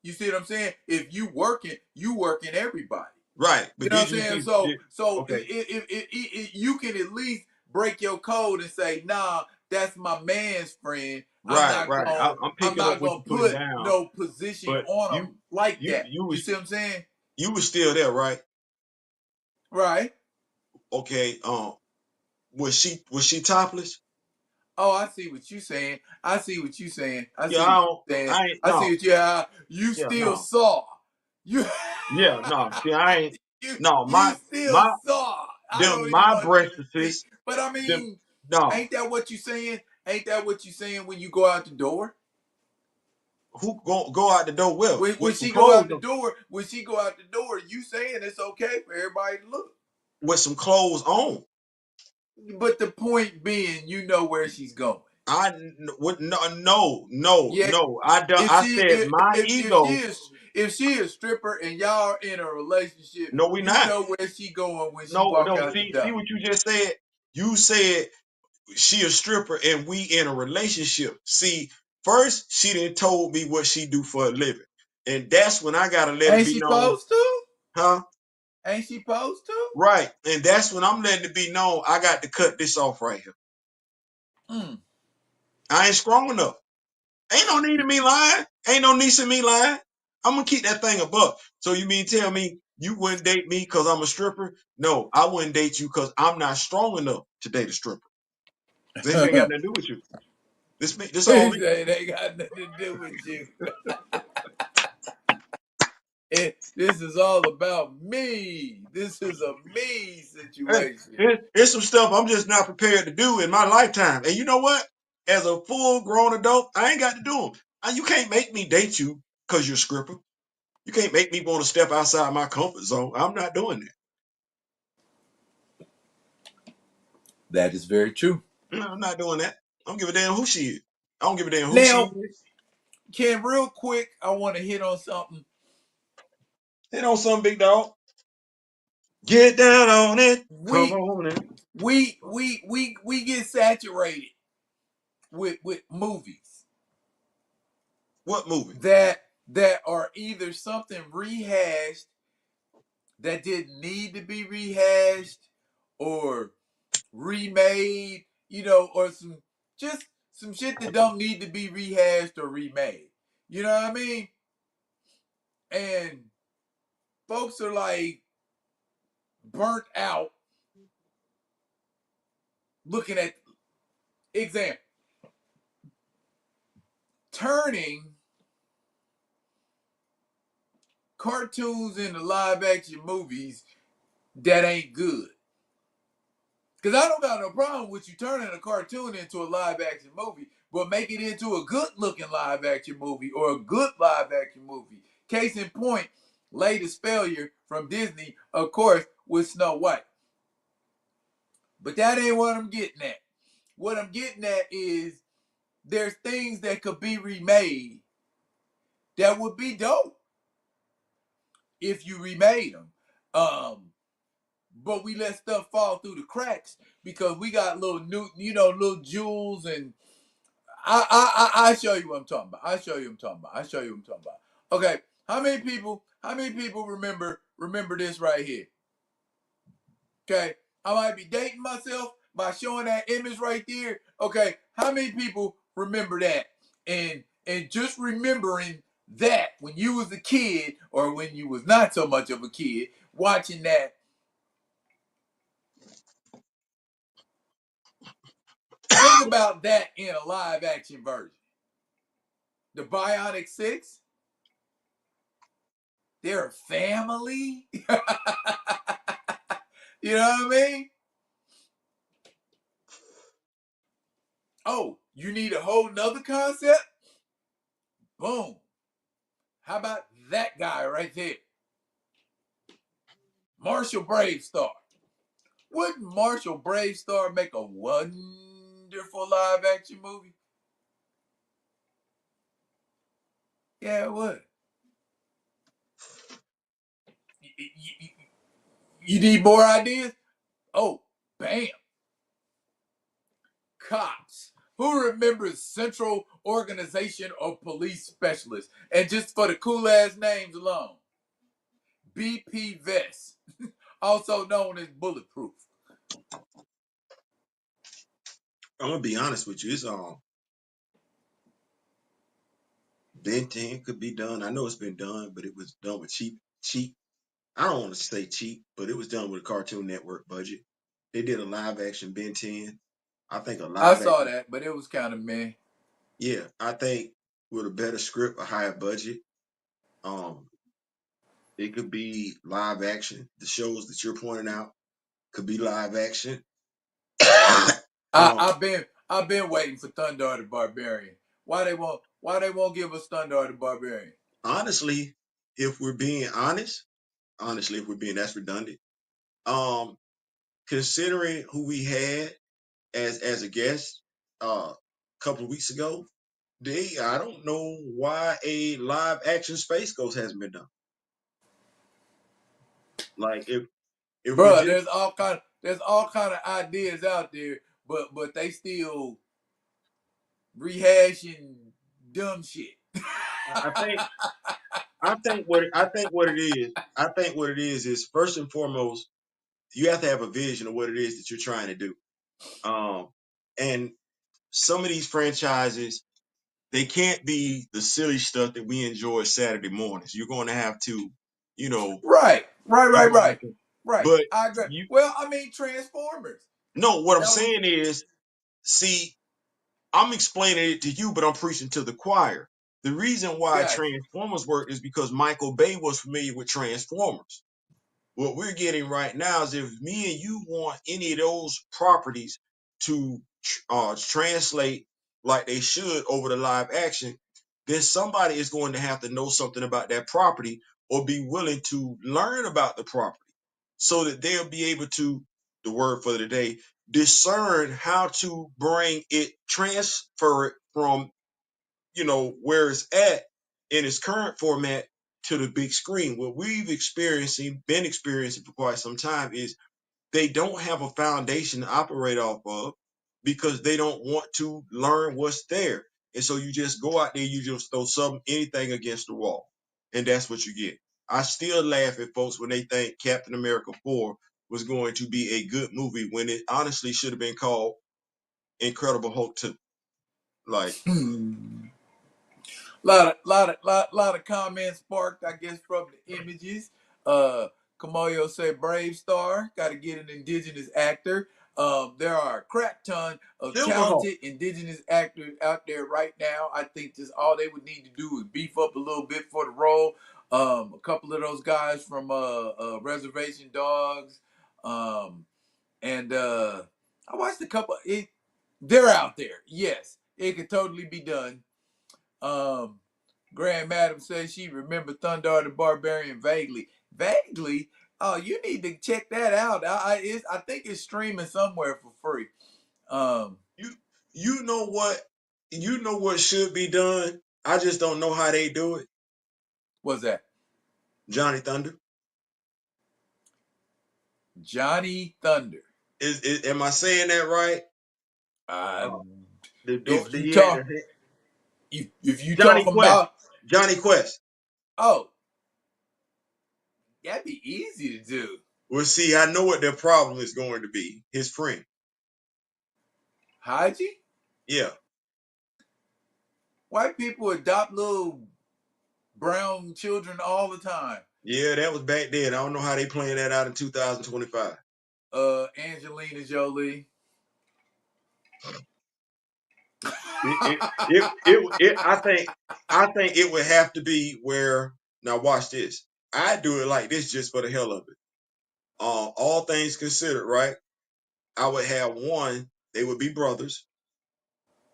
you see what I'm saying? If you working everybody. right. You But know what did I'm you saying? see So okay. you can at least break your code and say, nah, that's my man's friend. Right, right. I'm I'm picking up not what gonna you're putting put down, no position but on them like you that. you You was see what I'm saying? you was still there, right? Right. Okay, was she topless? Oh, I see what you saying. I see what you saying. I Yeah, see what you saying. I ain't I see what you yeah, still no. saw. You Yeah, no. See, I ain't you no, you still my saw. I them don't even my want you to see. breastises, But I them mean, no. ain't that what you saying? Ain't that what you saying when you go out the door? Who go out the door When with some she go clothes out the on? door, you saying it's okay for everybody to look. With some clothes on. But the point being, you know where she's going. I would no. Yeah, if I she said my ego. if she is stripper and y'all are in a relationship, No, we you not. know where she going when she No, walk no. out the See door. what you just said. You said she a stripper and we in a relationship. See, first she didn't told me what she do for a living, and that's when I gotta let it Ain't be she known, supposed to? huh? Ain't she supposed to? Right, and that's when I'm letting it be known. I got to cut this off right here. Mm. I ain't strong enough. Ain't no need of me lying. Ain't no need of me lying. I'm gonna keep that thing above. So you mean tell me you wouldn't date me because I'm a stripper? No, I wouldn't date you because I'm not strong enough to date a stripper. This ain't got nothing to do with you. This all He me. said it ain't got nothing to do with you. This is all about me. This is a me Hey, situation. it's some stuff I'm just not prepared to do in my lifetime. And you know what? As a full grown adult, I ain't got to do them. You can't make me date you because you're a stripper. You can't make me want to step outside my comfort zone. I'm not doing that. That is very true. No, I'm not doing that. I don't give a damn who she is. I don't give a damn who she Now, is. Ken, real quick, I want to hit on something. Hit on some big dog. Get down on it. Come We on in. we get saturated with movies What movie? that are either something rehashed that didn't need to be rehashed or remade, or some shit that don't need to be rehashed or remade. You know what I mean? And folks are like burnt out looking at example turning cartoons into live action movies that ain't good. Cause I don't got no problem with you turning a cartoon into a live action movie, but make it into a good looking live action movie or a good live action movie. Case in point, latest failure from Disney, of course, with Snow White. But that ain't what I'm getting at. What I'm getting at is there's things that could be remade that would be dope if you remade them. But we let stuff fall through the cracks because we got little new, little jewels, and I show you what I'm talking about. I show you what I'm talking about. Okay, how many people remember this right here? Okay, I might be dating myself by showing that image right there. Okay, how many people remember that? And just remembering that when you was a kid or when you was not so much of a kid watching that, think about that in a live action version. The Bionic Six, they're a family. You know what I mean? Oh, you need a whole nother concept? Boom. How about that guy right there? Marshall Bravestar. Wouldn't Marshall Bravestar make a wonderful live action movie? Yeah, it would. You need more ideas? Oh, bam. Cops. Who remembers Central Organization of Police Specialists? And just for the cool ass names alone, BP Vest, also known as Bulletproof. I'm gonna be honest with you. It's Ben 10 could be done. I know it's been done, but it was done with cheap. I don't want to say cheap, but it was done with a Cartoon Network budget. They did a live action Ben 10. I think a I live saw action. that, but it was kind of meh. Yeah, I think with a better script, a higher budget, um, it could be live action. The shows that you're pointing out could be live action. I, um, I've been I've been waiting for Thunder the Barbarian. Why they won't give us Thunder or the Barbarian? Honestly, if we're being honest, if we're being that's redundant. Um, Considering who we had as a guest a couple of weeks ago, I don't know why a live action Space Ghost hasn't been done. Like if we're Bruh, just there's all kind of ideas out there, but they still rehashing dumb shit. I think I think what it is first and foremost you have to have a vision of what it is that you're trying to do. And some of these franchises they can't be the silly stuff that we enjoy Saturday mornings. You're going to have to, you know, Right, right, you're right, going to right, have to. right. But I agree. you Well, I mean, Transformers. no, what I'm That was saying is, see, I'm explaining it to you, but I'm preaching to the choir. The reason why gotcha. Transformers worked is because Michael Bay was familiar with Transformers. What we're getting right now is if me and you want any of those properties to translate like they should over the live action, then somebody is going to have to know something about that property or be willing to learn about the property so that they'll be able to, the word for the day, discern how to bring it, transfer it from where it's at in its current format to the big screen. What we've been experiencing for quite some time is they don't have a foundation to operate off of because they don't want to learn what's there. And so you just go out there, you just throw anything against the wall. And that's what you get. I still laugh at folks when they think Captain America 4 was going to be a good movie when it honestly should have been called Incredible Hulk 2. Like, Lot of comments sparked, I guess, from the images. Kamoyo said Brave Star, got to get an indigenous actor. There are a crap ton of Silverhawk. talented indigenous actors out there right now. I think just all they would need to do is beef up a little bit for the role. A couple of those guys from Reservation Dogs, and I watched a couple. They're out there. Yes, it could totally be done. Um, Grand Madam says she remembered Thundar the Barbarian vaguely. Vaguely? Oh, you need to check that out. I think it's streaming somewhere for free. Um, You you know what should be done. I just don't know how they do it. what's that? Johnny Thunder. Johnny Thunder. Am I saying that right? Uh, Uh, the if the you yeah, talk, if you Johnny talking Quest. about, Johnny Quest. oh, that'd be easy to do. Well, see, I know what their problem is going to be. His friend. Haji? Yeah. White people adopt little brown children all the time. Yeah, that was back then. I don't know how they playing that out in 2025. Angelina Jolie. I think it would have to be where now watch this. I do it like this just for the hell of it. All things considered, right? I would have one, they would be brothers.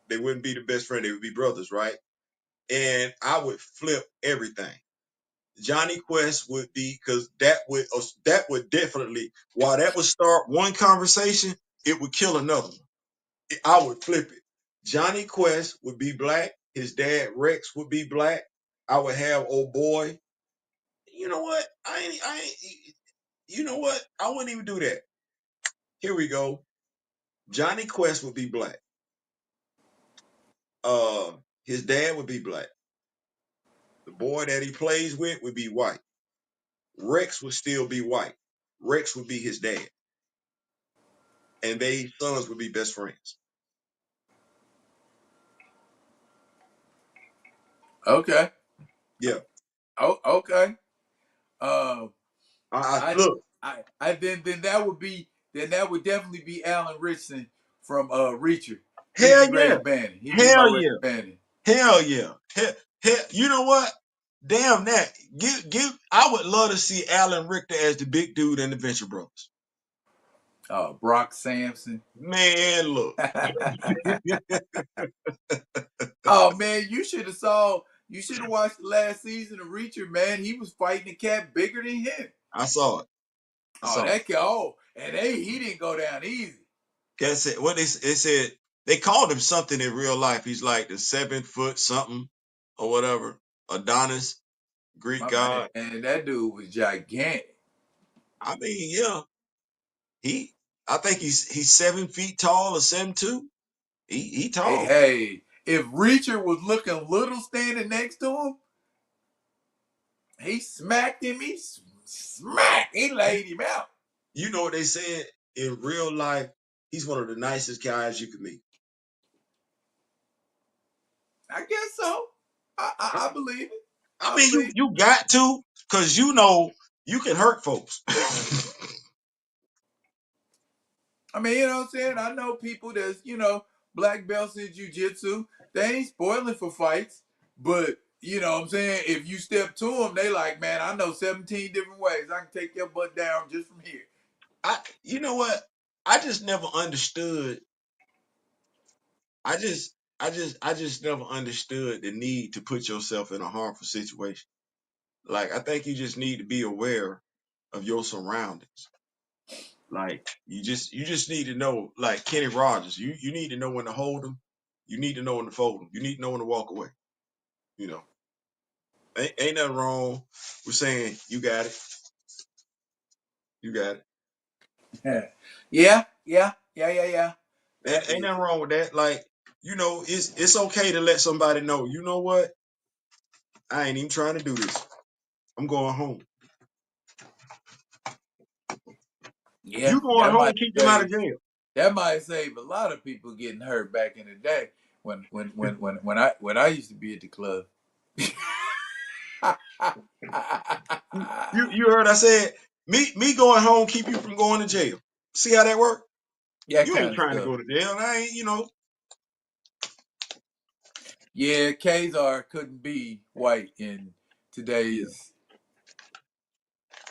They wouldn't be the best friend, they would be brothers, right? And I would flip everything. Johnny Quest would be because that would definitely while that would start one conversation, it would kill another one. I would flip it. Johnny Quest would be black. His dad Rex would be black. I would have old boy. You know what? You know what? I wouldn't even do that. Here we go. Johnny Quest would be black. Uh, his dad would be black. The boy that he plays with would be white. Rex would still be white. Rex would be his dad, and they sons would be best friends. Okay. Yeah. Oh, okay. Um, I, Look. then that would definitely be Alan Richardson from Reacher. He'd Hell be yeah. Ray Bannon. He'd be my Hell Ray yeah. Bannon. Hell yeah. You know what? Damn that. I would love to see Alan Richter as the big dude in the Venture Brothers. Brock Sampson. Man, look. Oh man, you should have saw. You should have watched the last season of Reacher. Man, he was fighting a cat bigger than him. I saw it. I Oh, saw it. that cat. Oh, and he didn't go down easy. Cat said what they said. They called him something in real life. He's like the 7 foot something or whatever. Adonis, Greek My man, god. and that dude was gigantic. I mean, yeah. He I think he's 7 feet tall or 7'2". He Hey, tall. hey, if Reacher was looking little standing next to him, he smacked him. He smacked. He laid him out. You know what they said in real life? He's one of the nicest guys you could meet. I guess so. I believe it. I I mean, believe it. you got to, cause you know you can hurt folks. I mean, you know what I'm saying? I know people that's, black belts in jiu-jitsu. They ain't spoiling for fights. But, you know what I'm saying? If you step to them, they like, man, I know 17 different ways. I can take your butt down just from here. You know what? I just never understood. I just never understood the need to put yourself in a harmful situation. Like I think you just need to be aware of your surroundings. Like you just need to know, like Kenny Rogers, you need to know when to hold them. You need to know when to fold them. You need to know when to walk away. You know, ain't nothing wrong with saying you got it. You got it. Yeah, yeah, yeah, yeah, yeah. That Ain't is. nothing wrong with that. Like, it's okay to let somebody know, you know what? I ain't even trying to do this. I'm going home. Yeah, You going home, keep them out of jail. that might save a lot of people getting hurt back in the day when I used to be at the club. You heard I said me going home keep you from going to jail. See how that work? That You ain't kind of trying to stuff. go to jail. I ain't. Yeah, Kazar couldn't be white in Yeah. today's.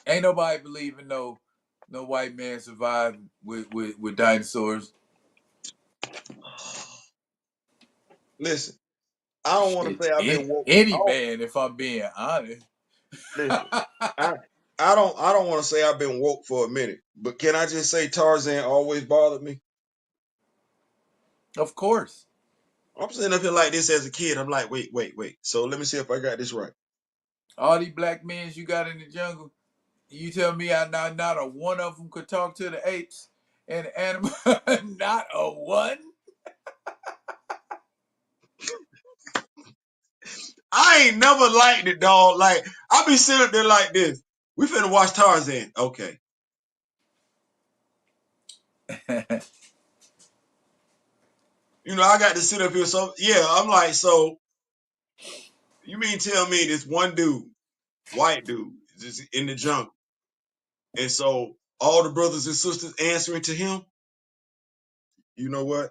Ain't nobody believing no white man survived with dinosaurs. Listen, I don't want to Shit, say I've been woke. I any don't, man, if I'm being honest. listen, I I don't want to say I've been woke for a minute, but can I just say Tarzan always bothered me? Of course. I'm sitting up here like this as a kid. I'm like, wait, wait, wait. So let me see if I got this right. All these black men you got in the jungle, you tell me not a one of them could talk to the apes and the animal. Not a one. I ain't never liked it, dog. Like, I be sitting up there like this. We finna watch Tarzan. Okay. I got to sit up here. So, yeah, I'm like, so you mean tell me this one dude, white dude, is just in the jungle. And so all the brothers and sisters answering to him? You know what?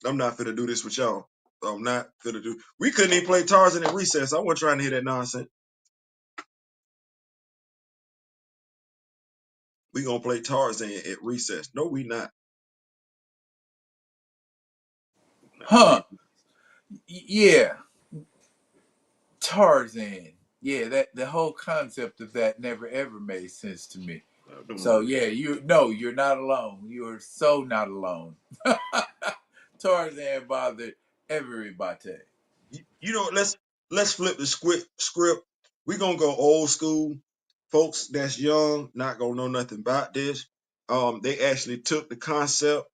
I'm not finna do this with y'all. I'm not finna do. We couldn't even play Tarzan at recess. I wasn't trying to hear that nonsense. We gonna play Tarzan at recess. No, we not. Nah, we Huh. ain't. Yeah. Tarzan. Yeah, that the whole concept of that never ever made sense to me. Them So little- yeah, you're not alone. You're so not alone. Tarzan bothered everybody. Let's flip the script. We gonna go old school. Folks that's young, not gonna know nothing about this. They actually took the concept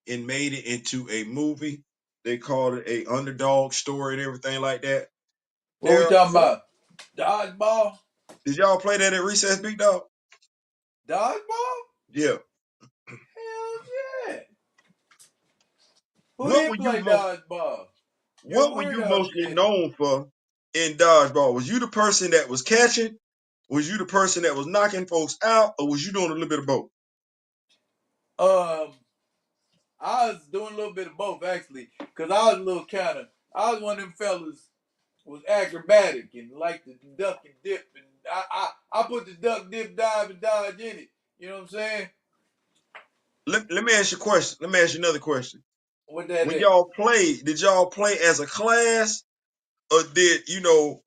and made it into a movie. They called it a underdog story and everything like that. What we Daryl, talking about? Dodgeball? did y'all play that at recess, big dog? Dodgeball? Yeah. Hell yeah. Who What did were you play most dodgeball? You're a What were you weirdo mostly then. known for in dodgeball? Was you the person that was catching? Was you the person that was knocking folks out, or was you doing a little bit of both? Um, I was doing a little bit of both actually, cause I was a little I was one of them fellas was acrobatic and liked to duck and dip, and I put the duck, dip, dive, and dodge in it. You know what I'm saying? Let me ask you a question. Let me ask you another question. What that When is? y'all play, did y'all play as a class, or did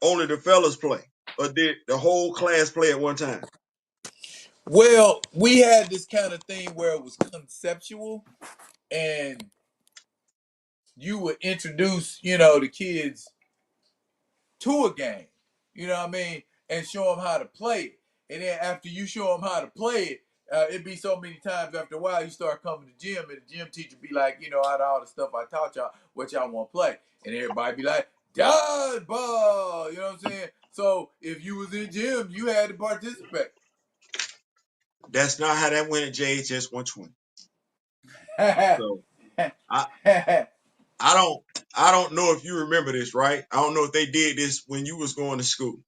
only the fellas play, or did the whole class play at one time? Well, we had this kind of thing where it was conceptual, and you would introduce, the kids to a game, you know what I mean, and show them how to play it. And then after you show them how to play it, it'd be so many times after a while you start coming to gym, and the gym teacher be like, out of all the stuff I taught y'all, what y'all want to play? And everybody be like, dodgeball, you know what I'm saying? So if you was in gym, you had to participate. That's not how that went at JHS 120. So I I don't I don't know if you remember this, right? I don't know if they did this when you was going to school.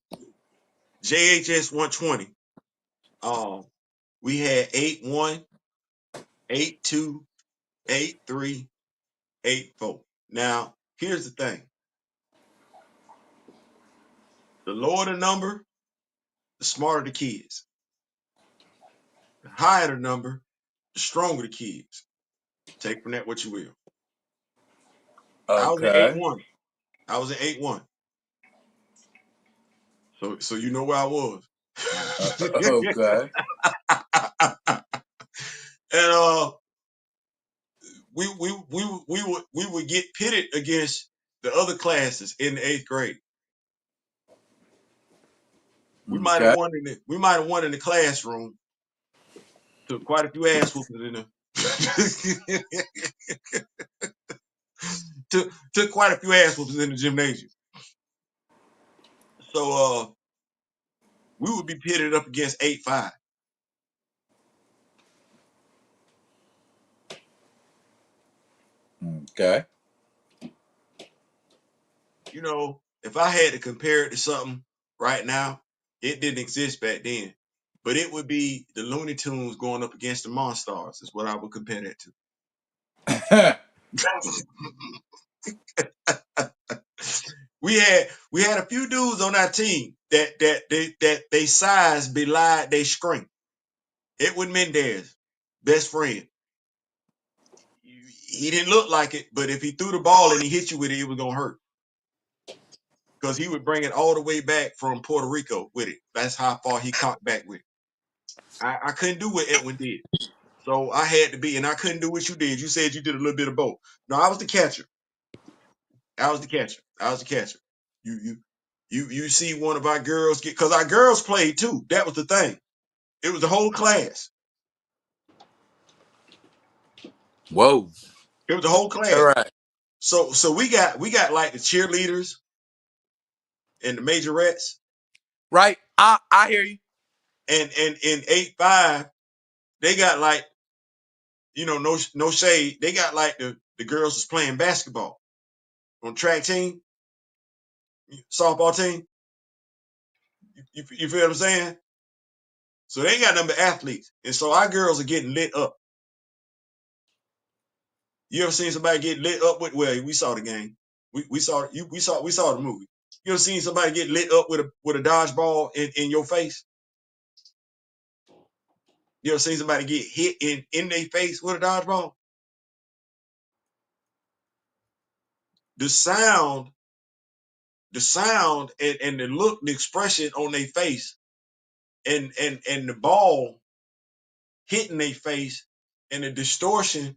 JHS 120. We had 8-1, 8-2, 8-3, 8-4. Now, here's the thing. The lower the number, the smarter the kids. The higher the number, the stronger the kids. Take from that what you will. I was in eight Okay. one. I was in 8-1. So you know where I was. Okay. And we would get pitted against the other classes in the 8th grade. Okay. We might have won in the classroom. Took quite a few ass whoopings in the took quite a few ass whoopings in the gymnasium. So we would be pitted up against 8-5. Okay. If I had to compare it to something right now, it didn't exist back then. But it would be the Looney Tunes going up against the Monstars, is what I would compare that to. We had a few dudes on our team that they size belied they strength. Edwin Mendez, best friend. He didn't look like it, but if he threw the ball and he hit you with it, it was gonna hurt. Because he would bring it all the way back from Puerto Rico with it. That's how far he caught back with it. I couldn't do what Edwin did. So I had to be, and I couldn't do what you did. You said you did a little bit of both. No, I was the catcher. I was the catcher. I was the catcher. You see one of our girls get, because our girls played too. That was the thing. It was the whole class. Whoa. It was the whole All class. right. So we got like the cheerleaders and the majorettes, Right. I hear you. and in 8-5 they got like no shade. They got like the girls was playing basketball on track team, softball team. You feel what I'm saying? So they ain't got nothing but athletes, and so our girls are getting lit up. You ever seen somebody get lit up with? Well, we saw the game. We saw the movie. You ever seen somebody get lit up with a dodgeball in your face? You ever seen somebody get hit in their face with a dodgeball? The sound, and the look, the expression on their face, and the ball hitting their face, and the distortion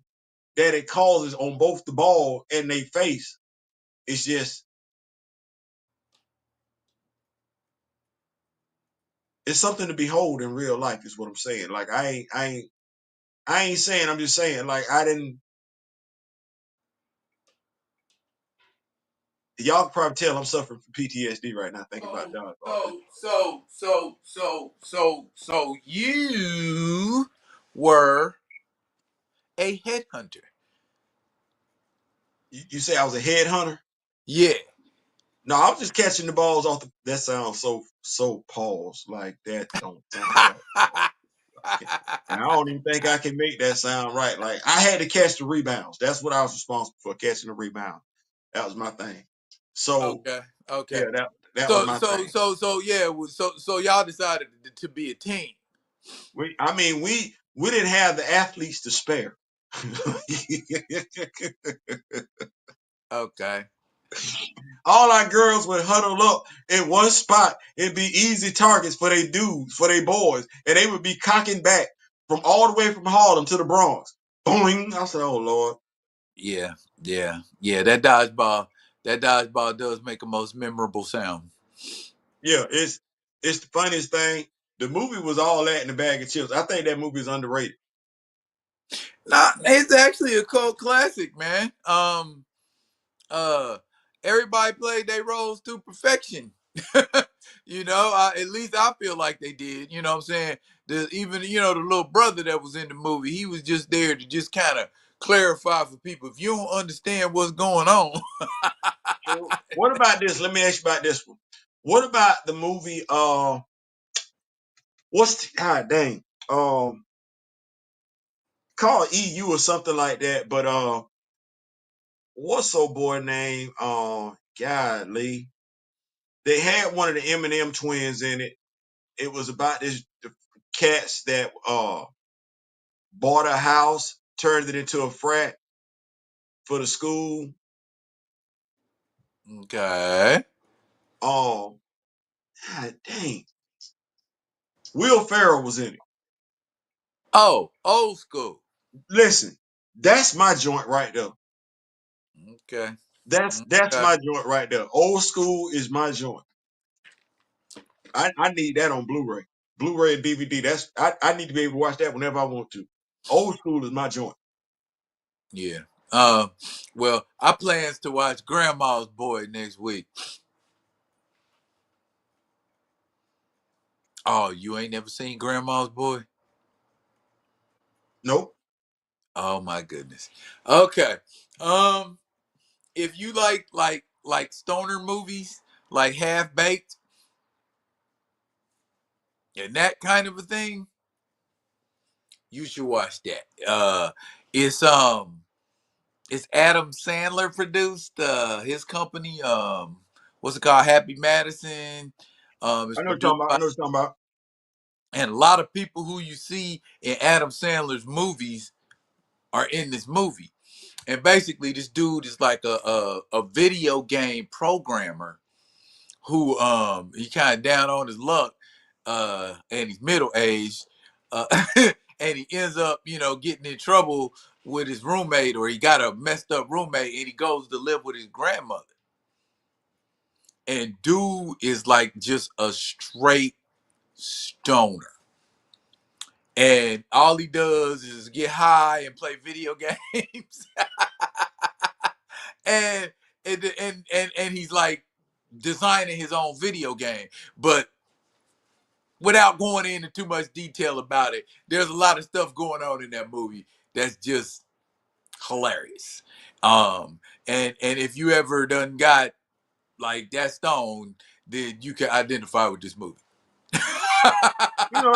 that it causes on both the ball and their face, it's just it's something to behold in real life. Is what I'm saying. Like I ain't saying. I'm just saying. Like I didn't. Y'all can probably tell I'm suffering from PTSD right now thinking about dodgeball. So you were a headhunter. You say I was a headhunter? Yeah. No, I was just catching the balls off the. That sounds so pause. Like that don't sound right. And I don't even think I can make that sound right. Like I had to catch the rebounds. That's what I was responsible for, catching the rebound. That was my thing. So Okay. Okay. yeah, that was So my so thing. so so yeah. So y'all decided to be a team. We didn't have the athletes to spare. Okay. All our girls would huddle up in one spot. It'd be easy targets for they dudes, for they boys, and they would be cocking back from all the way from Harlem to the Bronx. Boing! I said, "Oh Lord." Yeah, yeah. That dodgeball does make a most memorable sound. Yeah, it's the funniest thing. The movie was all that in a bag of chips. I think that movie is underrated. Nah, it's actually a cult classic, man. Uh, everybody played their roles to perfection. At least I feel like they did. You know what I'm saying? Even the little brother that was in the movie, he was just there to just kind of clarify for people. If you don't understand what's going on, So what about this? Let me ask you about this one. What about the movie? God dang, called EU or something like that. But what's old boy name? Godly. They had one of the Eminem twins in it. It was about the cats that bought a house, turned it into a frat for the school. okay. Um, God dang, Will Ferrell was in it. Oh, old school. Listen, that's my joint right there. Okay. That's Okay. my joint right there. Old school is my joint. I need that on Blu-ray. Blu-ray and DVD. I need to be able to watch that whenever I want to. Old school is my joint. Yeah. Uh, well, I plans to watch Grandma's Boy next week. Oh, you ain't never seen Grandma's Boy? Nope. Oh my goodness. Okay. Um, if you like stoner movies, like Half Baked and that kind of a thing, you should watch that. It's it's Adam Sandler produced. His company. What's it called? Happy Madison. It's I know what you're produced talking about. I by know what you're talking about. and a lot of people who you see in Adam Sandler's movies are in this movie. And basically, this dude is like a video game programmer who he kind of down on his luck, and he's middle aged, uh, and he ends up getting in trouble with his roommate, or he got a messed up roommate, and he goes to live with his grandmother. And dude is like just a straight stoner. And all he does is get high and play video games. and and he's like designing his own video game. But without going into too much detail about it, there's a lot of stuff going on in that movie that's just hilarious. Um, and if you ever done got like that stone, then you can identify with this movie.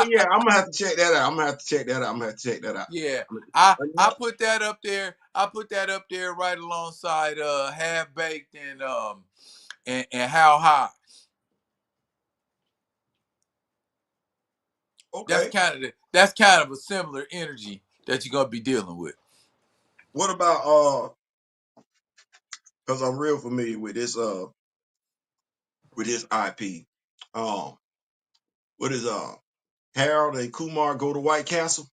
Yeah, I'm gonna have to check that out. I'm gonna have to check that out. I'm gonna have to check that out. Yeah, I put that up there. I put that up there right alongside Half Baked and How High. Okay. That's kind of a similar energy that you're gonna be dealing with. What about because I'm real familiar with this IP. Um, what is Harold and Kumar go to White Castle?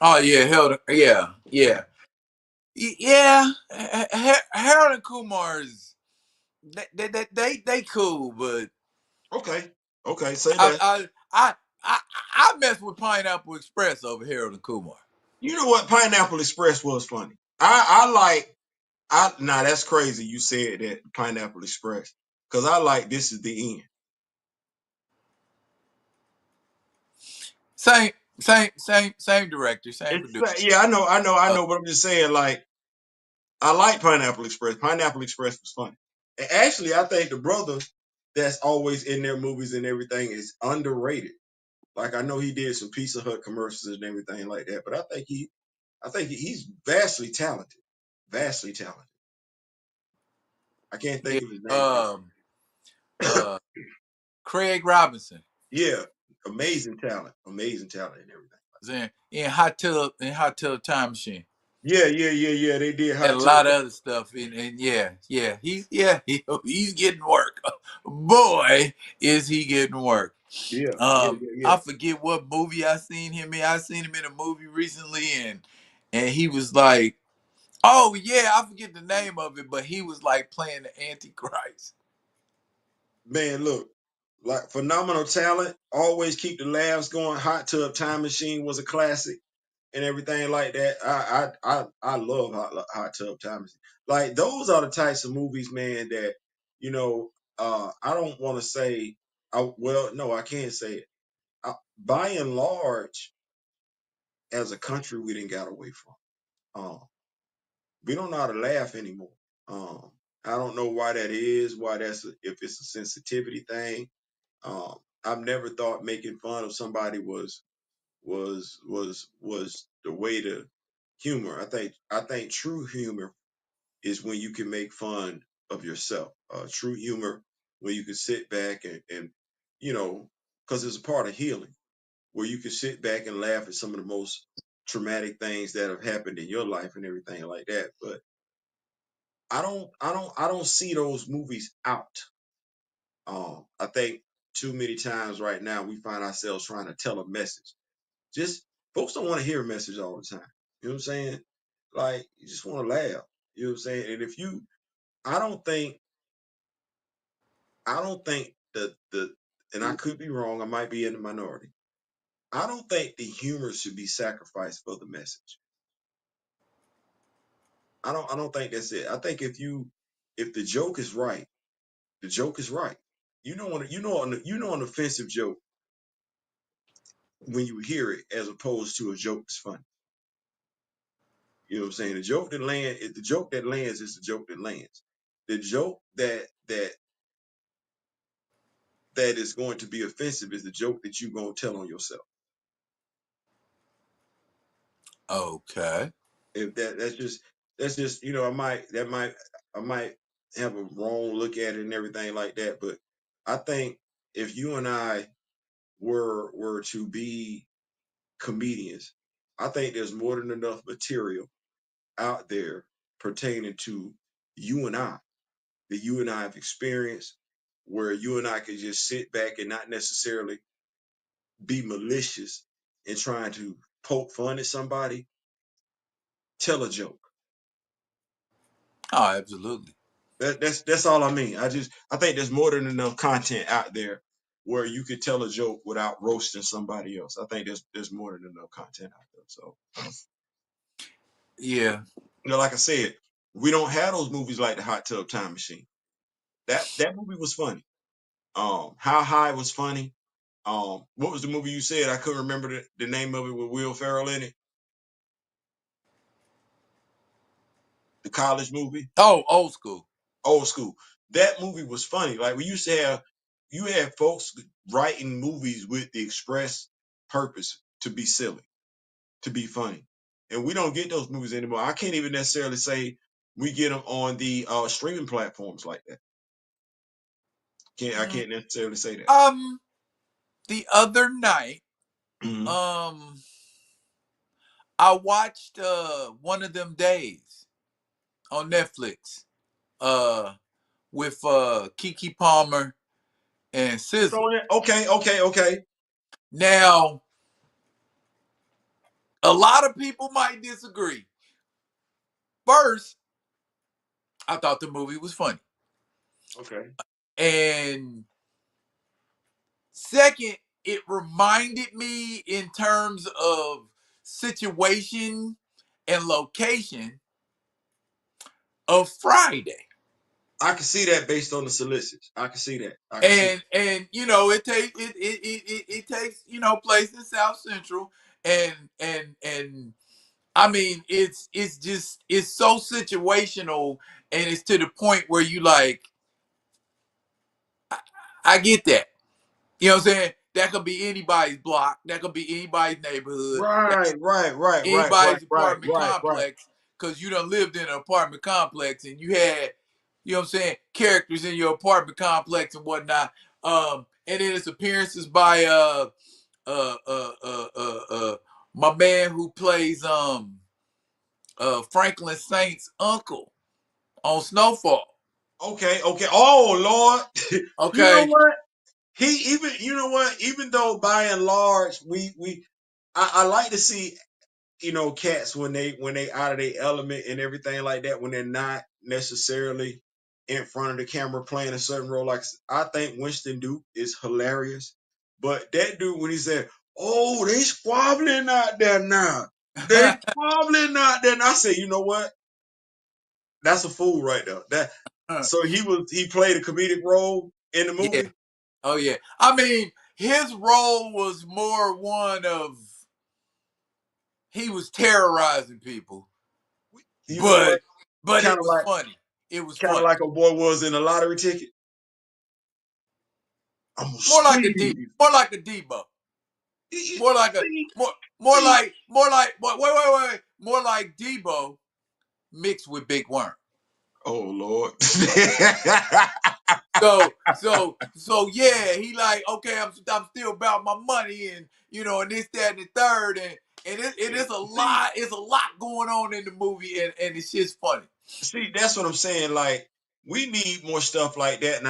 Oh yeah, yeah. Harold and Kumar's they cool, but Okay. Okay, say I that. I I I, I mess with Pineapple Express over Harold and Kumar. You know what? Pineapple Express was funny. I like Nah, that's crazy you said that Pineapple Express. Cause I like This Is the End. Same director, same producer. Yeah, I Uh, know, but I'm just saying, like, I like Pineapple Express. Pineapple Express was funny. And actually, I think the brother that's always in their movies and everything is underrated. Like, I know he did some Pizza Hut commercials and everything like that, but he's vastly talented. Vastly talented. I can't yeah. think of his name right Um. Uh. Craig Robinson. now. Yeah. amazing talent and everything. In Hot Tub Time Machine. Yeah. They did And a Hot Tub. lot of other stuff. And he's getting work. Boy, is he getting work. Yeah. I forget what movie I seen him in. I seen him in a movie recently, and he was like, oh yeah, I forget the name of it, but he was like playing the Antichrist. Man, look, like phenomenal talent. Always keep the laughs going. Hot Tub Time Machine was a classic and everything like that. I love Hot Tub Time Machine. Like those are the types of movies, man, that you know. I don't want to say. Well, no, I can't say it. By and large, as a country, we didn't got away from. Um, we don't know how to laugh anymore. Um, I don't know why that is. Why if it's a sensitivity thing. I've never thought making fun of somebody was the way to humor. I think true humor is when you can make fun of yourself. True humor when you can sit back and you know, because it's a part of healing, where you can sit back and laugh at some of the most traumatic things that have happened in your life and everything like that. But I don't see those movies out. I think too many times right now we find ourselves trying to tell a message. Just folks don't want to hear a message all the time. You know what I'm saying? Like you just want to laugh. You know what I'm saying? And if you, I don't think, the, and I could be wrong. I might be in the minority. I don't think the humor should be sacrificed for the message. I don't think that's it. I think if the joke is right, the joke is right. An offensive joke when you hear it as opposed to a joke that's funny. You know what I'm saying? The joke that lands is the joke that lands. The joke that is going to be offensive is the joke that you're gonna tell on yourself. Okay. If that's just I might have a wrong look at it and everything like that, but I think if you and I were to be comedians, I think there's more than enough material out there pertaining to you and I that you and I have experienced, where you and I could just sit back and not necessarily be malicious in trying to poke fun at somebody. Tell a joke. Oh, absolutely. That's all I mean. I think there's more than enough content out there where you could tell a joke without roasting somebody else. I think there's more than enough content out there. So Yeah. like I said, we don't have those movies like the Hot Tub Time Machine. That movie was funny. How High was funny. What was the movie you said? I couldn't remember the name of it with Will Ferrell in it. The college movie, Oh, old school. Old School. That movie was funny. Like we used to have, you had folks writing movies with the express purpose to be silly, to be funny, and we don't get those movies anymore. I can't even necessarily say we get them on the streaming platforms like that. I Mm, can't necessarily say that. the other night, Mhm. um, I watched one of them days on Netflix. With Kiki Palmer and SZA. Okay. Now, a lot of people might disagree. First, I thought the movie was funny. Okay. And second, it reminded me in terms of situation and location of Friday. I can see that based on the solicits. I can see that. I can see. And it takes place in South Central and I mean, it's so situational, and it's to the point where you like, I get that. You know what I'm saying? That could be anybody's block. That could be anybody's neighborhood. That anybody's apartment Right. complex. Because you done lived in an apartment complex, and you had, you know what I'm saying, characters in your apartment complex and whatnot. And then it's appearances by my man who plays Franklin Saint's uncle on Snowfall. Okay. Oh Lord. You know Okay. what? He even, you know what? Even though by and large I like to see, cats when they out of their element and everything like that, when they're not necessarily in front of the camera playing a certain role. Like, I think Winston Duke is hilarious, but that dude, when he said, "Oh, they squabbling out there now, they squabbling out there," and I said, you know what? That's a fool right there. So he played a comedic role in the Yeah. movie. Oh yeah. I mean, his role was more one of he was terrorizing people, You know what? but Kind it of was like funny. It was kind of funny. like a boy was in a lottery ticket. I'm gonna More like a D. squeeze. More like a Debo. More like a See, see. more like wait. More like Debo mixed with Big Worm. Oh Lord. So yeah, he like, okay, I'm still about my money and and this, that, and the third and it is see, it's a lot going on in the movie and it's just funny. see, that's what I'm saying. Like, we need more stuff like that. And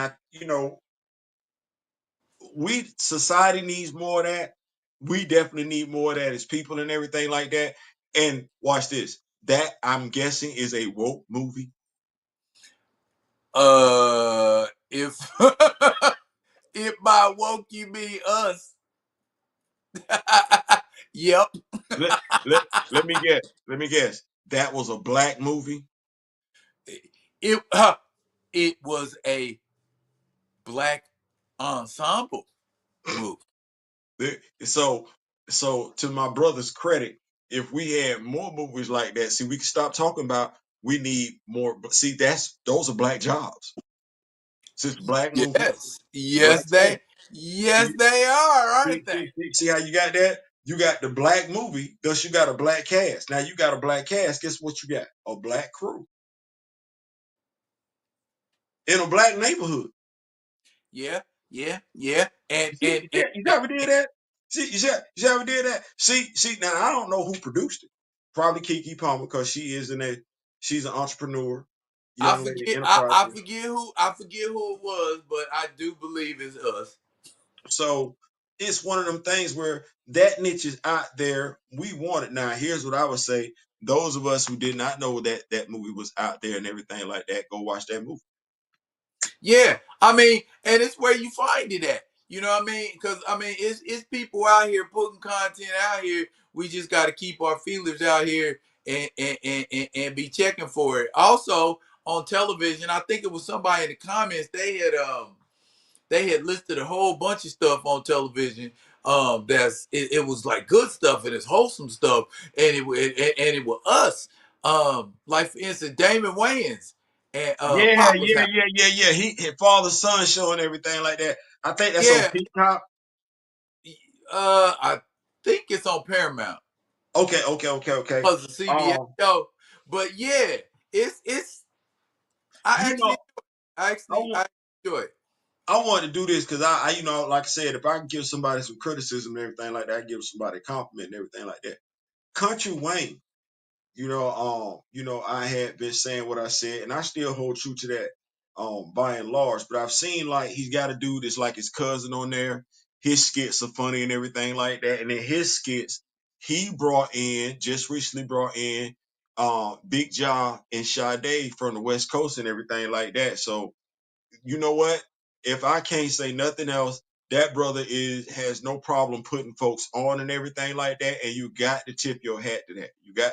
we society needs more of that. We definitely need more of that as people and everything like that. And watch this. That, I'm guessing, is a woke movie. If if by woke you mean us, yep. Let let me guess. Let me guess. That was a black movie. It it was a black ensemble movie. So, to my brother's credit, if we had more movies like that, see, we can stop talking about we need more. But see, those are black jobs. Since black movie, Yes, black cast. yes See, they are, see, aren't they? see, see how you got that? You got the black movie, thus you got a black cast. Now you got a black cast. Guess what you got? A black crew in a black neighborhood. Yeah. You ever did that? See, you ever did that? See. Now I don't know who produced it. Probably Kiki Palmer because she's an entrepreneur, young lady, I enterprising. forget who it was, but I do believe it's us. So it's one of them things where that niche is out there. We want it now. Here's what I would say: those of us who did not know that that movie was out there and everything like that, go watch that movie. Yeah, I mean, and it's where you find it at. You know what I mean? Because I mean, it's people out here putting content out here. We just got to keep our feelers out here and be checking for it. Also on television, I think it was somebody in the comments they had listed a whole bunch of stuff on television. It was like good stuff and it's wholesome stuff, and it was us. Like for instance, Damon Wayans and Papa's House. Yeah. His father son show and everything like that. I think that's on Yeah, Peacock. I think it's on Paramount Okay. because the CBS Um, show. But yeah, it's I you know, actually I I actually want I enjoy it. I want to do this because like I said, if I can give somebody some criticism and everything like that, I give somebody a compliment and everything like that. Country Wayne, I had been saying what I said, and I still hold true to that, by and large. But I've seen like he's got a dude that's like his cousin on there. His skits are funny and everything like that. And then his skits, he just recently brought in Big Jaw and Sade from the West Coast and everything like that. So you know what? If I can't say nothing else, that brother has no problem putting folks on and everything like that. And you got to tip your hat to that. You got,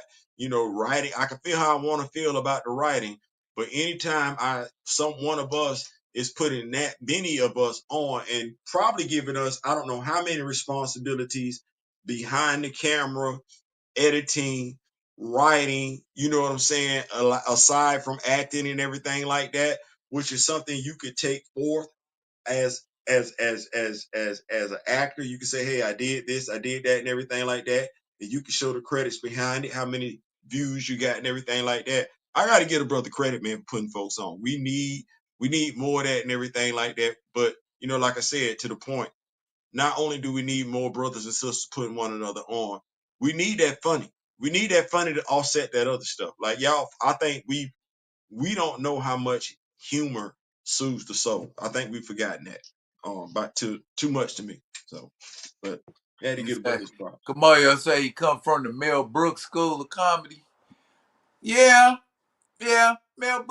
writing. I can feel how I want to feel about the writing, but anytime one of us is putting that many of us on and probably giving us, I don't know how many responsibilities behind the camera, editing, writing, you know what I'm saying? Aside from acting and everything like that, which is something you could take forth as an actor. You can say, hey, I did this, I did that, and everything like that. And you can show the credits behind it, how many views you got and everything like that. I gotta give a brother credit, man, for putting folks on. We need more of that and everything like that. But like I said, to the point, not only do we need more brothers and sisters putting one another on, we need that funny. We need that funny to offset that other stuff. Like y'all, I think we don't know how much humor soothes the soul. I think we've forgotten that. About too much to me. So, but had to You get say, above his props. Kamayo say he come from the Mel Brooks School of Comedy. Yeah, yeah. Mel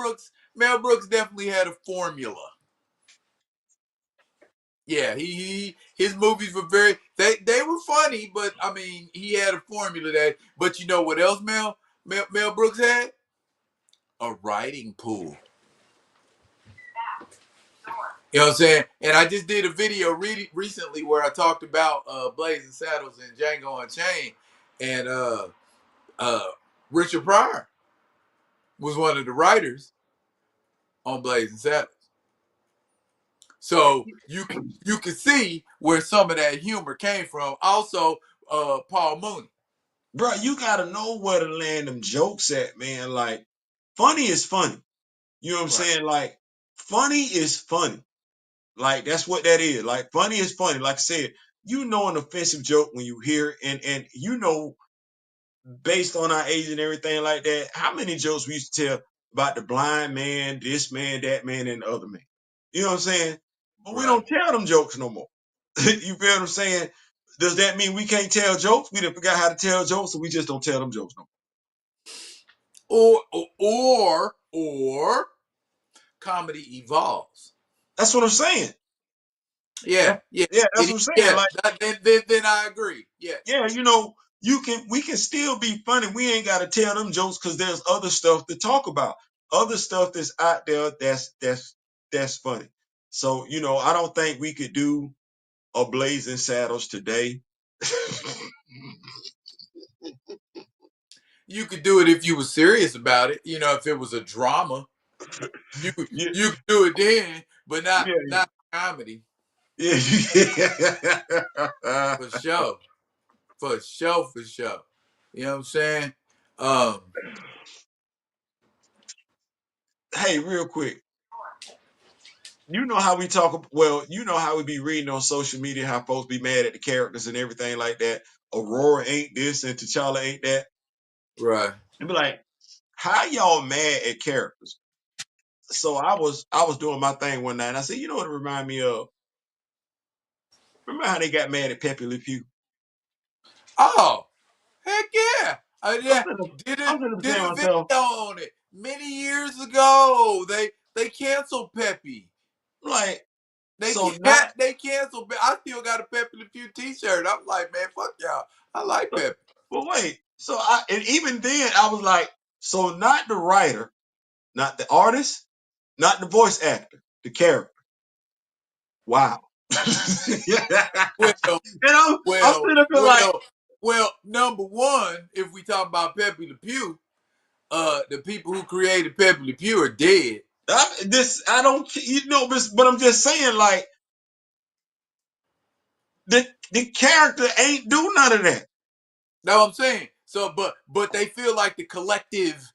Brooks definitely had a formula. Yeah, his movies were they were funny, but I mean he had a formula that. But you know what else Mel Brooks had? A writing pool. You know what I'm saying? And I just did a video recently where I talked about Blazing Saddles and Django Unchained, and uh, Richard Pryor was one of the writers on Blazing Saddles. So you can see where some of that humor came from. Also, Paul Mooney. Bro, you gotta know where to land them jokes at, man. Like, funny is funny. You know what I'm Right. saying? Like, funny is funny. Like, that's what that is. Like, funny is funny. Like I said, you know an offensive joke when you hear it, and you know, based on our age and everything like that, how many jokes we used to tell about the blind man, this man, that man, and the other man. You know what I'm saying? But we Right. don't tell them jokes no more. You feel what I'm saying? Does that mean we can't tell jokes? We done forgot how to tell jokes, so we just don't tell them jokes no more. Or comedy evolves. That's what I'm saying. Yeah, yeah, Yeah, that's what I'm saying. yeah. Like, Then I agree. Yes. yeah, we can still be funny. We ain't gotta tell them jokes because there's other stuff to talk about. Other stuff that's out there that's funny. So, I don't think we could do a Blazing Saddles today. You could do it if you were serious about it. You know, if it was a drama, you Yeah, you could do it then, but yeah, not comedy yeah. for sure, for sure, for sure. You know what I'm saying? Um, Hey, real quick. You know how we talk, well, you know how we be reading on social media how folks be mad at the characters and everything like that. Aurora ain't this and T'Challa ain't that. right. And be like, how y'all mad at characters? So I was doing my thing one night and I said, you know what it remind me of? Remember how they got mad at Pepe Le Pew? Oh, heck yeah! I I'm yeah, sitting, did I'm it sitting did saying a to video myself, on it many years ago. They canceled Pepe. like, They so can't. not, They canceled. I still got a Pepe Le Pew T-shirt. I'm like, man, fuck y'all. I like Pepe. but wait. So and even then I was like, so not the writer, not the artist, not the voice actor, the character. Wow. and Well, I'm well, sitting up here like, well, well. Number one, if we talk about Pepe Le Pew, the people who created Pepe Le Pew are dead. I don't, but I'm just saying, like, the character ain't do none of that. Know what I'm saying? So, but they feel like the collective,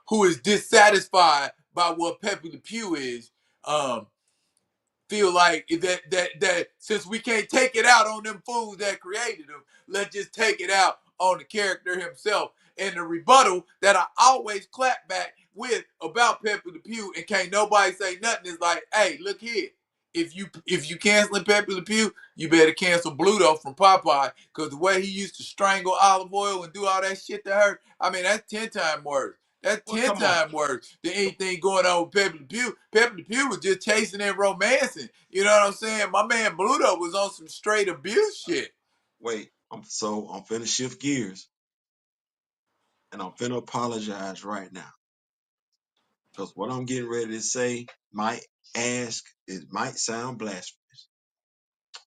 who is dissatisfied by what Pepe Le Pew is, um, feel like that since we can't take it out on them fools that created him, let's just take it out on the character himself. And the rebuttal that I always clap back with about Pepe Le Pew and can't nobody say nothing is like, hey, look here. If you canceling Pepe Le Pew, you better cancel Bluto from Popeye because the way he used to strangle olive oil and do all that shit to her, I mean that's 10 times worse. That's Well, 10 come on. times worse than anything going on with Pepe Le Pew. Pepe Le Pew was just chasing and romancing. You know what I'm saying? My man Bluto was on some straight abuse shit. Wait, I'm finna shift gears and I'm finna apologize right now because what I'm getting ready to say it might sound blasphemous.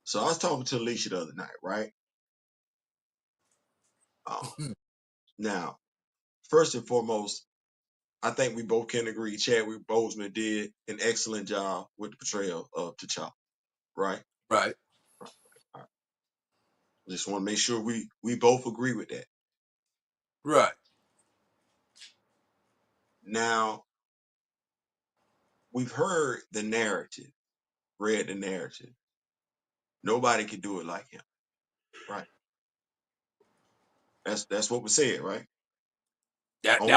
So I was talking to Alicia the other night, right? Uh, Now, first and foremost, I think we both can agree Chadwick Boseman did an excellent job with the portrayal of T'Challa, right? Right, Right. All right. Just want to make sure we both agree with that. right. Now, we've heard the narrative, read the narrative. Nobody can do it like him. Right. That's what was said, right? That Only,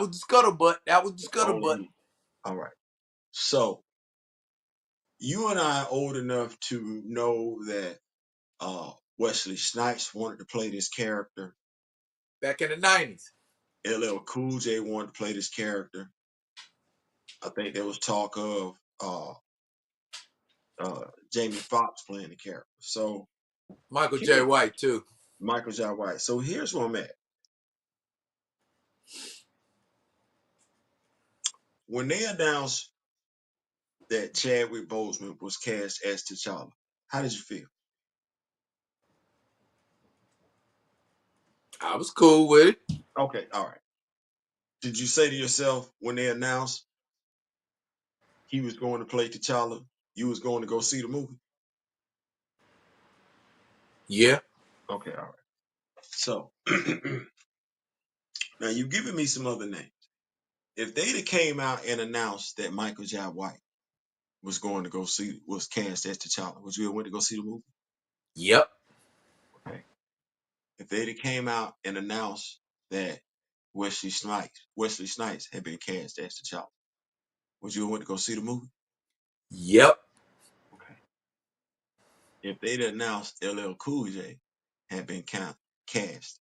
was the scuttlebutt. That was the only scuttlebutt. he. All right. So you and I are old enough to know that Wesley Snipes wanted to play this character. Back in the 90s. LL Cool J wanted to play this character. I think there was talk of Jamie Foxx playing the character. So Michael J. here, White too. Michael J. White. So here's where I'm at. When they announced that Chadwick Boseman was cast as T'Challa, how did you feel? I was cool with it. Okay, all right. Did you say to yourself when they announced he was going to play T'Challa, you was going to go see the movie? Yeah. Okay, all right. So now you've given me some other names. If they'd have came out and announced that Michael J. White was going to go see was cast as T'Challa, would you have went to go see the movie? Yep. Okay. If they'd have came out and announced that Wesley Snipes had been cast as T'Challa, would you have went to go see the movie? Yep. Okay. If they'd announced LL Cool J had been cast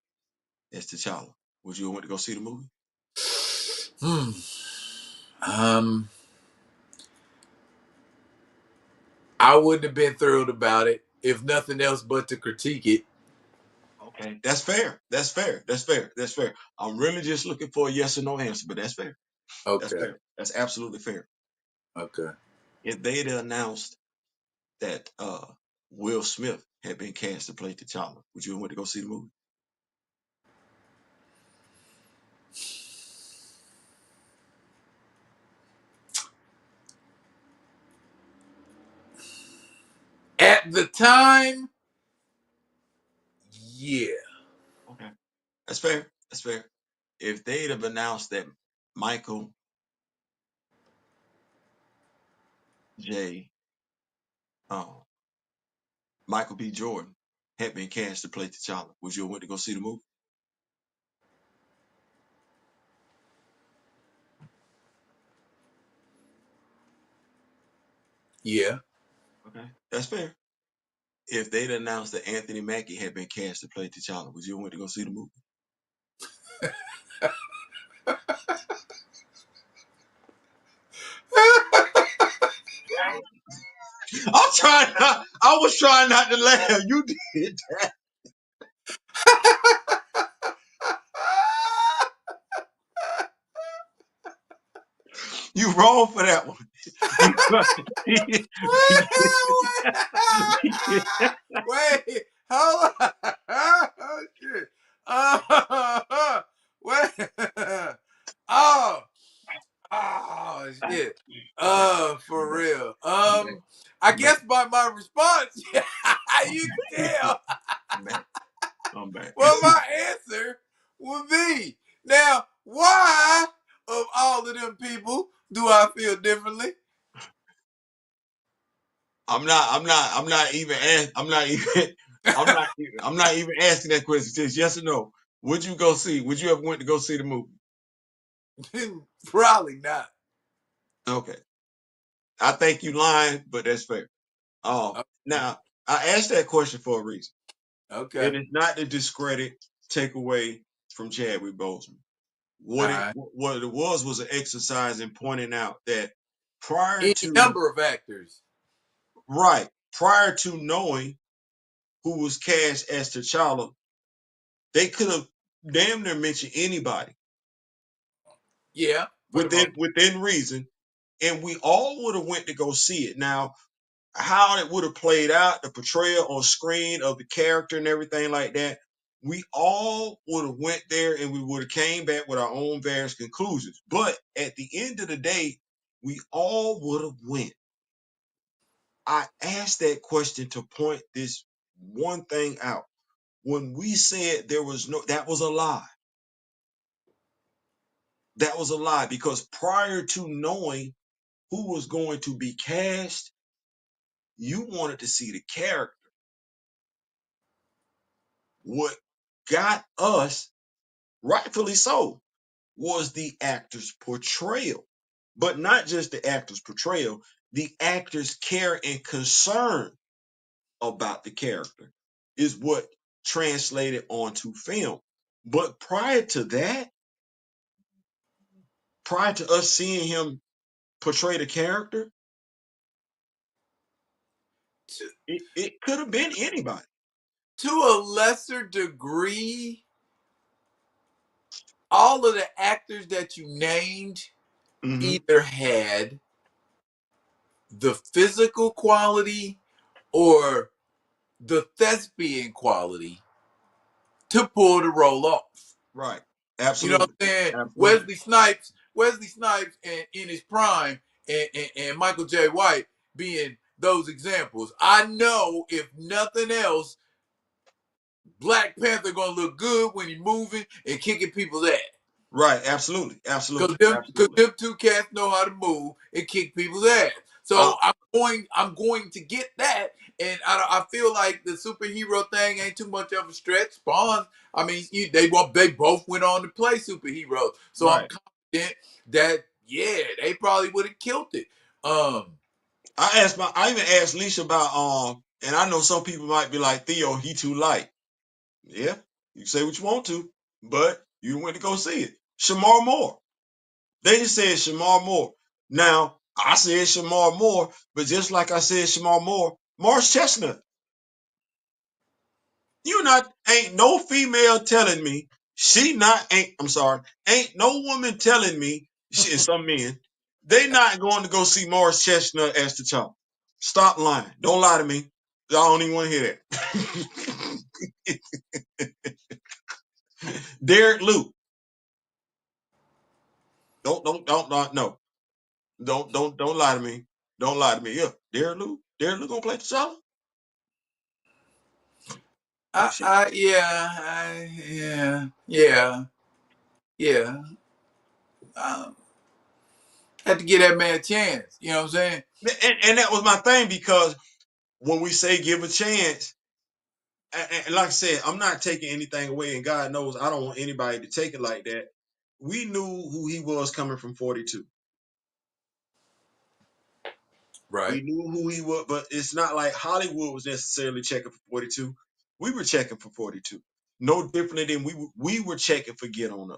as T'Challa, would you have went to go see the movie? Hmm. Um. I wouldn't have been thrilled about it if nothing else but to critique it. Okay, that's fair. That's fair. That's fair. That's fair. I'm really just looking for a yes or no answer, but that's fair. That's Okay. fair. That's absolutely fair. Okay. If they'd announced that Will Smith had been cast to play T'Challa, would you have went to go see the movie? At the time, yeah. Okay, that's fair. That's fair. If they'd have announced that Michael J. Uh, Michael B. Jordan had been cast to play T'Challa, would you have went to go see the movie? Yeah. Okay, that's fair. If they'd announced that Anthony Mackie had been cast to play T'Challa, would you have went to go see the movie? I'm trying not. I was trying not to laugh. You did that. You wrong for that one. You, Wait, hold on. Oh shit. Wait. Oh, oh shit. For I'm back. real. I'm back. I I'm back. guess by my response, you can tell. I'm back. I'm back. Well, my answer would be now. Why of all of them people do I feel differently? I'm not even. I'm not even. I'm not even asking that question. Just yes or no. Would you go see? Would you ever went to go see the movie? Probably not. Okay. I think you lying, but that's fair. Okay. Now I asked that question for a reason. Okay. It is not to discredit, take away from Chadwick Boseman. All right. What it was an exercise in pointing out that prior Any to number of actors. right, prior to knowing who was cast as T'Challa, they could have damn near mentioned anybody Yeah, for the most. within reason, and we all would have went to go see it. Now, how it would have played out, the portrayal on screen of the character and everything like that, we all would have went there and we would have came back with our own various conclusions. But at the end of the day, we all would have went. I asked that question to point this one thing out. When we said there was no, that was a lie. That was a lie because prior to knowing who was going to be cast, You wanted to see the character. What got us, rightfully so, was the actor's portrayal. But not just the actor's portrayal, the actor's care and concern about the character is what translated onto film. But prior to that, prior to us seeing him portray the character, To, it could have been anybody. to a lesser degree, all of the actors that you named Mm-hmm. either had the physical quality or the thespian quality to pull the role off. Right. You know what Absolutely. I'm saying? Absolutely. Wesley Snipes in his prime and Michael J. White being those examples. I know if nothing else, Black Panther gonna look good when he moving and kicking people's ass. Right. Absolutely. Cause Absolutely. Absolutely. them two cats know how to move and kick people's ass. Uh, So I'm going to get that, and I feel like the superhero thing ain't too much of a stretch. Spawn, I mean, they both went on to play superheroes, so I'm right. confident that yeah, they probably would have killed it. I even asked Leisha about and I know some people might be like, Theo, he too light. Yeah, you say what you want to, but you went to go see it. Shamar Moore. They just said Shamar Moore. Now, I said Shamar Moore, but just like I said Shamar Moore, Morris Chestnut. Ain't no female telling me I'm sorry, ain't no woman telling me, and some men, they not going to go see Morris Chestnut as the child. Stop lying. Don't lie to me. I don't even want to hear that. Derek Luke. Don't no. Don't lie to me. Don't lie to me. Yeah, Derek Luke. Derek Luke gonna play the child. Shit. Yeah. Had to give that man a chance. You know what I'm saying? And that was my thing because when we say give a chance, and like I said, I'm not taking anything away, and God knows I don't want anybody to take it like that. We knew who he was coming from 42. Right. We knew who he was, but it's not like Hollywood was necessarily checking for 42. We were checking for 42. No different than we were checking for Get On Up.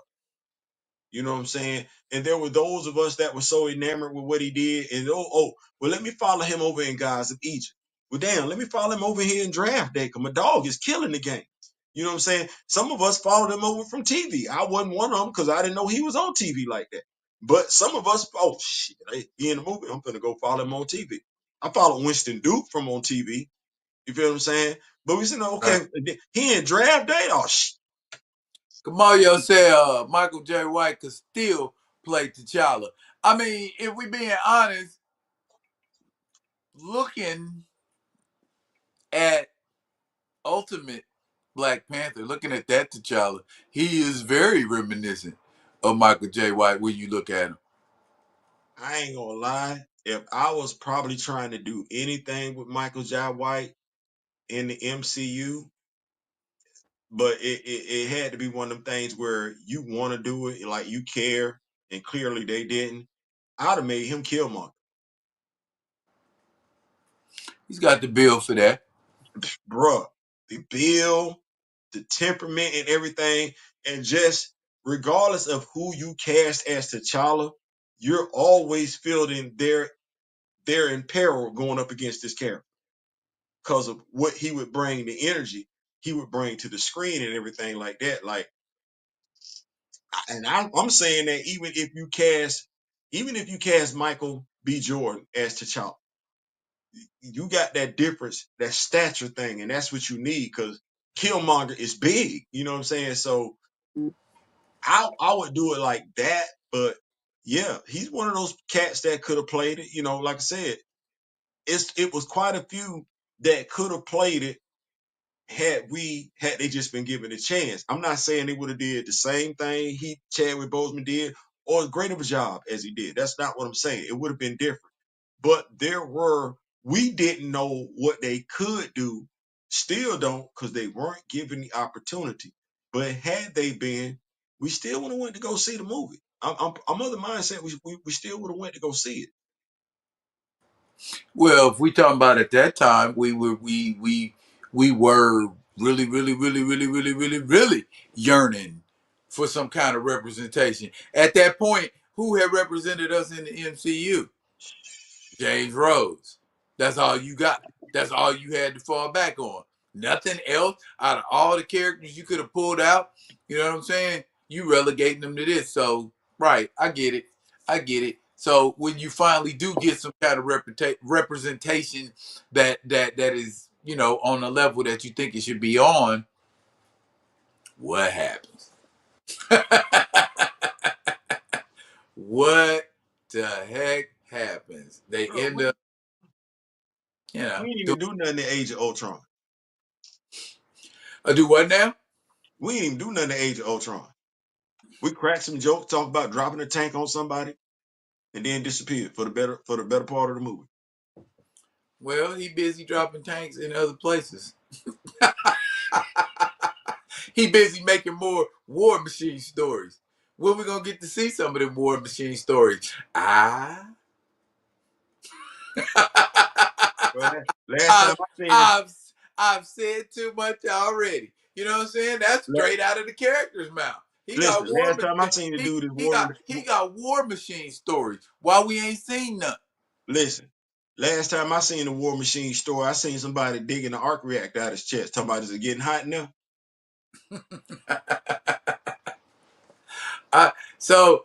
You know what I'm saying? And there were those of us that were so enamored with what he did, and well, let me follow him over in Gods of Egypt. Well, damn, let me follow him over here in Draft Day, because my dog is killing the game. You know what I'm saying? Some of us followed him over from TV. I wasn't one of them because I didn't know he was on TV like that. But some of us, oh shit, he in the movie. I'm gonna go follow him on TV. I followed Winston Duke from on TV. You feel what I'm saying? But we said, no, Right. okay, he in Draft Day. Oh shit. Kamayo said Michael J. White could still play T'Challa. I mean, if we being honest, looking at Ultimate Black Panther, looking at that T'Challa, he is very reminiscent of Michael J. White when you look at him. I ain't gonna lie. If I was probably trying to do anything with Michael J. White in the MCU, but it had to be one of them things where you want to do it, like you care, and clearly they didn't. I'd have made him Killmonger. He's got the bill for that. Bruh, the bill, the temperament and everything, and just regardless of who you cast as T'Challa, you're always feeling they're in peril going up against this character because of what he would bring, the energy he would bring to the screen and everything like that. Like, and I'm saying that even if you cast Michael B. Jordan as T'Challa, you got that difference, that stature thing, and that's what you need because Killmonger is big. You know what I'm saying? So I would do it like that, but yeah, he's one of those cats that could have played it. You know, like I said, it was quite a few that could have played it had they just been given a chance. I'm not saying they would have did the same thing Chadwick Boseman did or as great of a job as he did. That's not what I'm saying. It would have been different. But there were we didn't know what they could do. Still don't, because they weren't given the opportunity. But had they been, we still would have went to go see the movie. I'm of the mindset we still would have went to go see it. Well, if we talking about at that time, we were really yearning for some kind of representation. At that point, who had represented us in the MCU? James Rhodes. That's all you got. That's all you had to fall back on. Nothing else out of all the characters you could have pulled out. You know what I'm saying? You relegating them to this. So, right, I get it. I get it. So when you finally do get some kind of representation that is, on the level that you think it should be on, what happens? What the heck happens? They Bro, end up, we didn't doing, even do nothing in the Age of Ultron. do what now? We didn't even do nothing in the Age of Ultron. We cracked some jokes, talk about dropping a tank on somebody, and then disappeared for the better part of the movie. Well, he busy dropping tanks in other places. He busy making more War Machine stories. When we gonna get to see some of them War Machine stories? Well, last time I've, I seen him, I've I've said too much already. You know what I'm saying? That's straight out of the character's mouth. He got listen, War last time I Machine. seen the He, dude is he got he got War Machine stories. Why we ain't seen none? listen. Last time I seen the War Machine store, I seen somebody digging the arc reactor out his chest. Talking about, is it getting hot now? So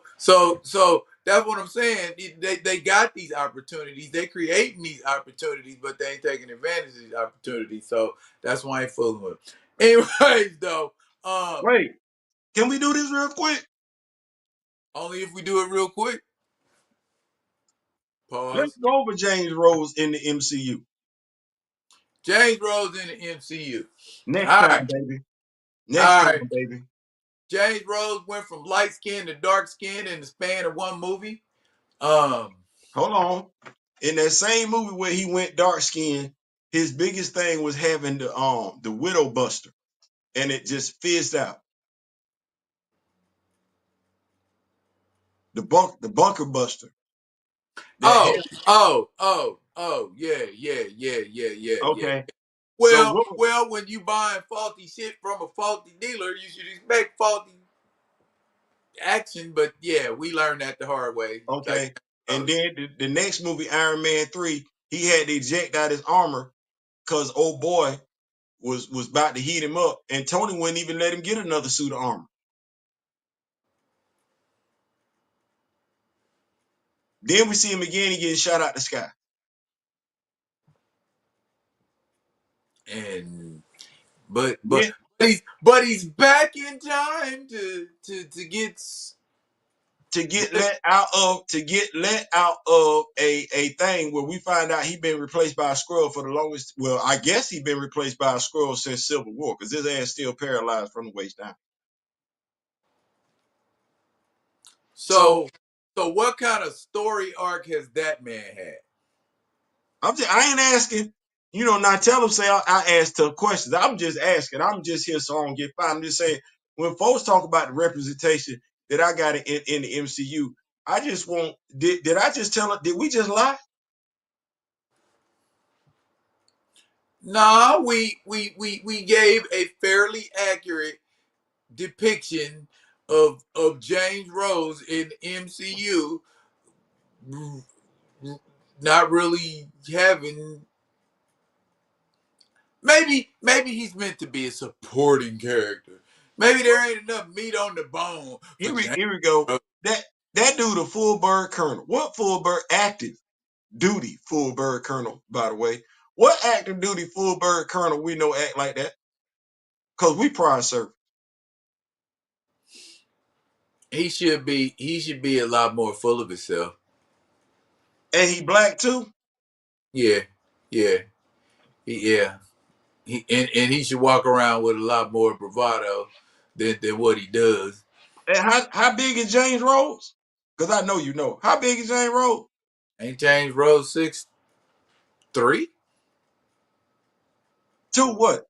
that's what I'm saying. They got these opportunities. They creating these opportunities, but they ain't taking advantage of these opportunities. So that's why I ain't fooling with them. Anyways, though, Wait, can we do this real quick? only if we do it real quick. Let's Pause. go over James Rose in the MCU. James Rose in the MCU. Next All right, time, baby. Next all time, right. baby. James Rose went from light skin to dark skin in the span of one movie. Um, Hold on. In that same movie where he went dark skinned, his biggest thing was having the Widow Buster, and it just fizzed out. The Bunker Buster. That oh, had yeah. okay. So Well, what? well, when you buying faulty shit from a faulty dealer, you should expect faulty action. But yeah, we learned that the hard way. Like, Okay. And then the next movie, Iron Man 3, he had to eject out his armor because old boy was about to heat him up, and Tony wouldn't even let him get another suit of armor. Then we see him again, he getting shot out the sky. and but but Yeah, but he's back in time to get. to get let out of a thing where we find out he been replaced by a Skrull for the longest. Well, I guess he been replaced by a Skrull since Civil War because his ass still paralyzed from the waist down. So So so what kind of story arc has that man had? I ain't asking. Not tell them say I ask tough questions. I'm just asking. I'm just here so I don't get fired. I'm just saying when folks talk about the representation that I got in the MCU, I just want did I just tell did we just lie? Nah, we gave a fairly accurate depiction of James Rose in MCU, not really having. Maybe he's meant to be a supporting character. Maybe there ain't enough meat on the bone for James Here we go. Rose. That dude a full bird colonel. What full bird active duty full bird colonel, by the way? What active duty full bird colonel we know act like that? Cause we prior service. He should be a lot more full of himself. And he black too. Yeah, yeah, yeah. And he should walk around with a lot more bravado than what he does. And how big is James Rose? Because I know you know. How big is James Rose? Ain't James Rose 6'3"? 3? To what?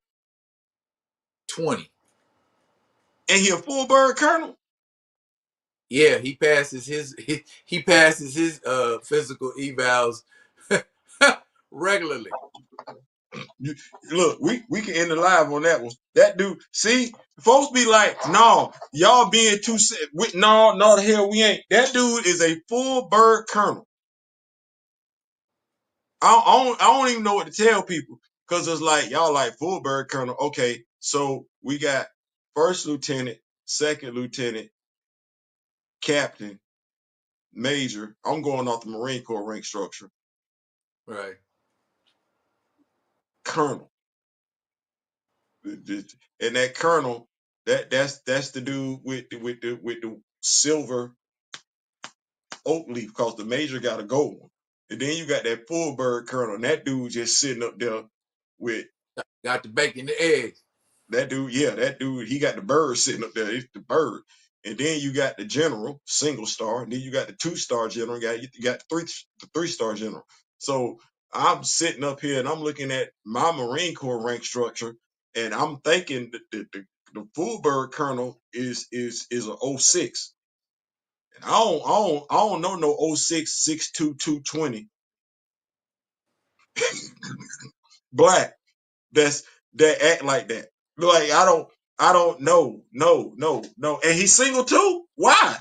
20. And he a full bird colonel? Yeah, he passes his he passes his physical evals regularly. You, look, we can end the live on that one. That dude, see, folks be like, no, y'all being too no, the hell we ain't. That dude is a full bird colonel. I don't even know what to tell people because it's like y'all like full bird colonel. Okay, so we got first lieutenant, second lieutenant, captain, major. I'm going off the Marine Corps rank structure. Right. Colonel, and that colonel, that's the dude with the silver oak leaf because the major got a gold one. And then you got that full bird colonel, and that dude just sitting up there with Got the bacon, the eggs. that dude. Yeah, that dude, he got the bird sitting up there. It's the bird. And then you got the general, single star, and then you got the 2-star general, you got the 3-star general. So I'm sitting up here and I'm looking at my Marine Corps rank structure, and I'm thinking that the full bird colonel is a '06. And I don't know no '06 6'2", 220 black that act like that. Like I don't know. No. And he's single too? Why?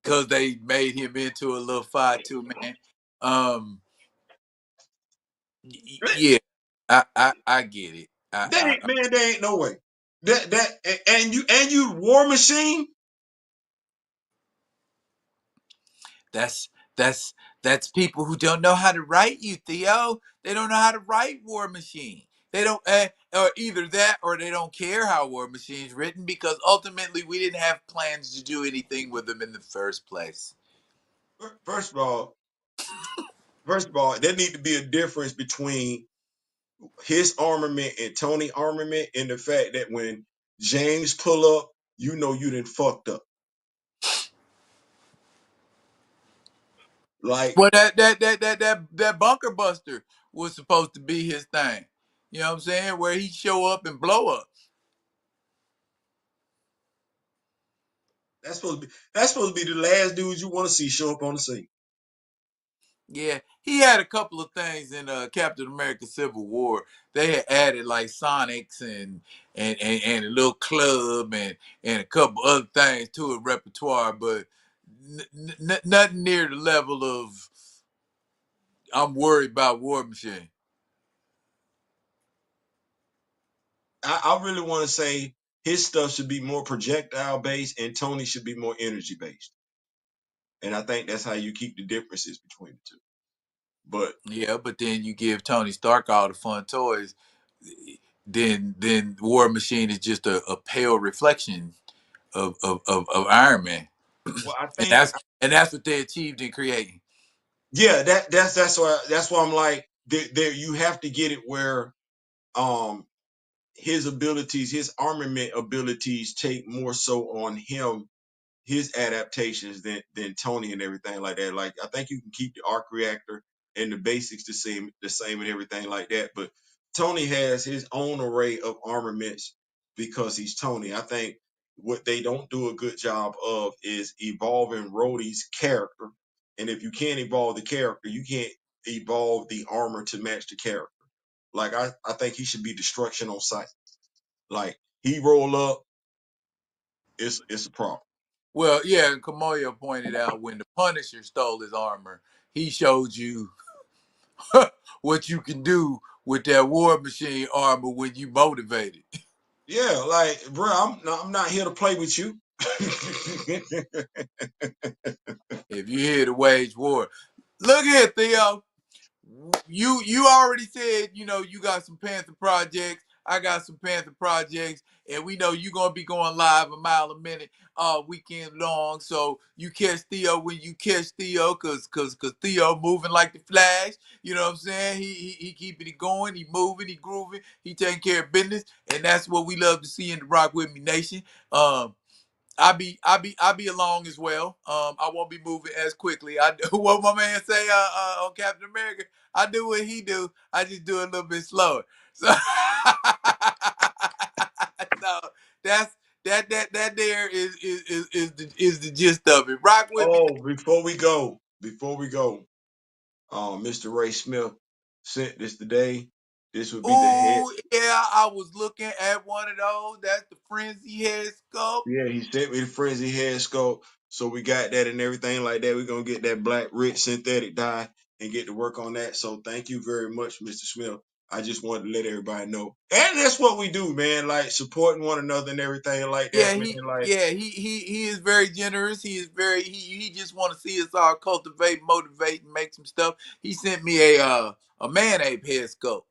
Because they made him into a little 5'2" man. Um, yeah, I get it. There ain't no way. And you War Machine? That's that's that's people who don't know how to write, you Theo. They don't know how to write War Machine. They don't, or either that, or they don't care how War Machine's written because ultimately we didn't have plans to do anything with them in the first place. First of all, there need to be a difference between his armament and Tony armament, and the fact that when James pull up, you know you done fucked up. Like Well, that bunker buster was supposed to be his thing. You know what I'm saying? Where he show up and blow up. that's supposed to be the last dudes you want to see show up on the scene. Yeah, he had a couple of things in Captain America: Civil War. They had added like Sonics and a little club and a couple other things to a repertoire, but nothing near the level of I'm worried about War Machine. I really want to say his stuff should be more projectile based and Tony should be more energy based. And I think that's how you keep the differences between the two. But Yeah, but then you give Tony Stark all the fun toys, then War Machine is just a pale reflection of Iron Man, well, I and think that's what they achieved in creating. yeah, that's why I'm like there you have to get it where um his abilities, his armament abilities take more so on him, his adaptations than Tony and everything like that. Like I think you can keep the arc reactor and the basics the same and everything like that. But Tony has his own array of armaments because he's Tony. I think what they don't do a good job of is evolving Rhodey's character. And if you can't evolve the character, you can't evolve the armor to match the character. Like I think he should be destruction on sight. Like he roll up, it's a problem. Well, yeah, and Kamoya pointed out when the Punisher stole his armor, he showed you what you can do with that War Machine armor when you motivated. Yeah, like, bro, I'm not here to play with you. If you're here to wage war, look here, Theo. You already said you got some Panther projects. I got some Panther projects, and we know you're gonna be going live a mile a minute all weekend long. So you catch Theo when you catch Theo, cause Theo moving like the Flash. You know what I'm saying? He keeping it going. He moving. He grooving. He taking care of business, and that's what we love to see in the Rock With Me Nation. Um, I be along as well. I won't be moving as quickly. I do what my man say on Captain America. I do what he do. I just do it a little bit slower. So, so that's that there is the gist of it. Rock with me. Oh, before we go, Mr. Ray Smith sent this today. This would be the head. Ooh, yeah, I was looking at one of those. That's the frenzy head sculpt. Yeah, he sent me the frenzy head sculpt. So we got that and everything like that. We're gonna get that black rich synthetic dye and get to work on that. So thank you very much, Mr. Smith. I just wanted to let everybody know. And that's what we do, man. Like supporting one another and everything like Yeah, that, man. Like, he is very generous. He is very he just want to see us all cultivate, motivate, and make some stuff. He sent me a man ape head sculpt.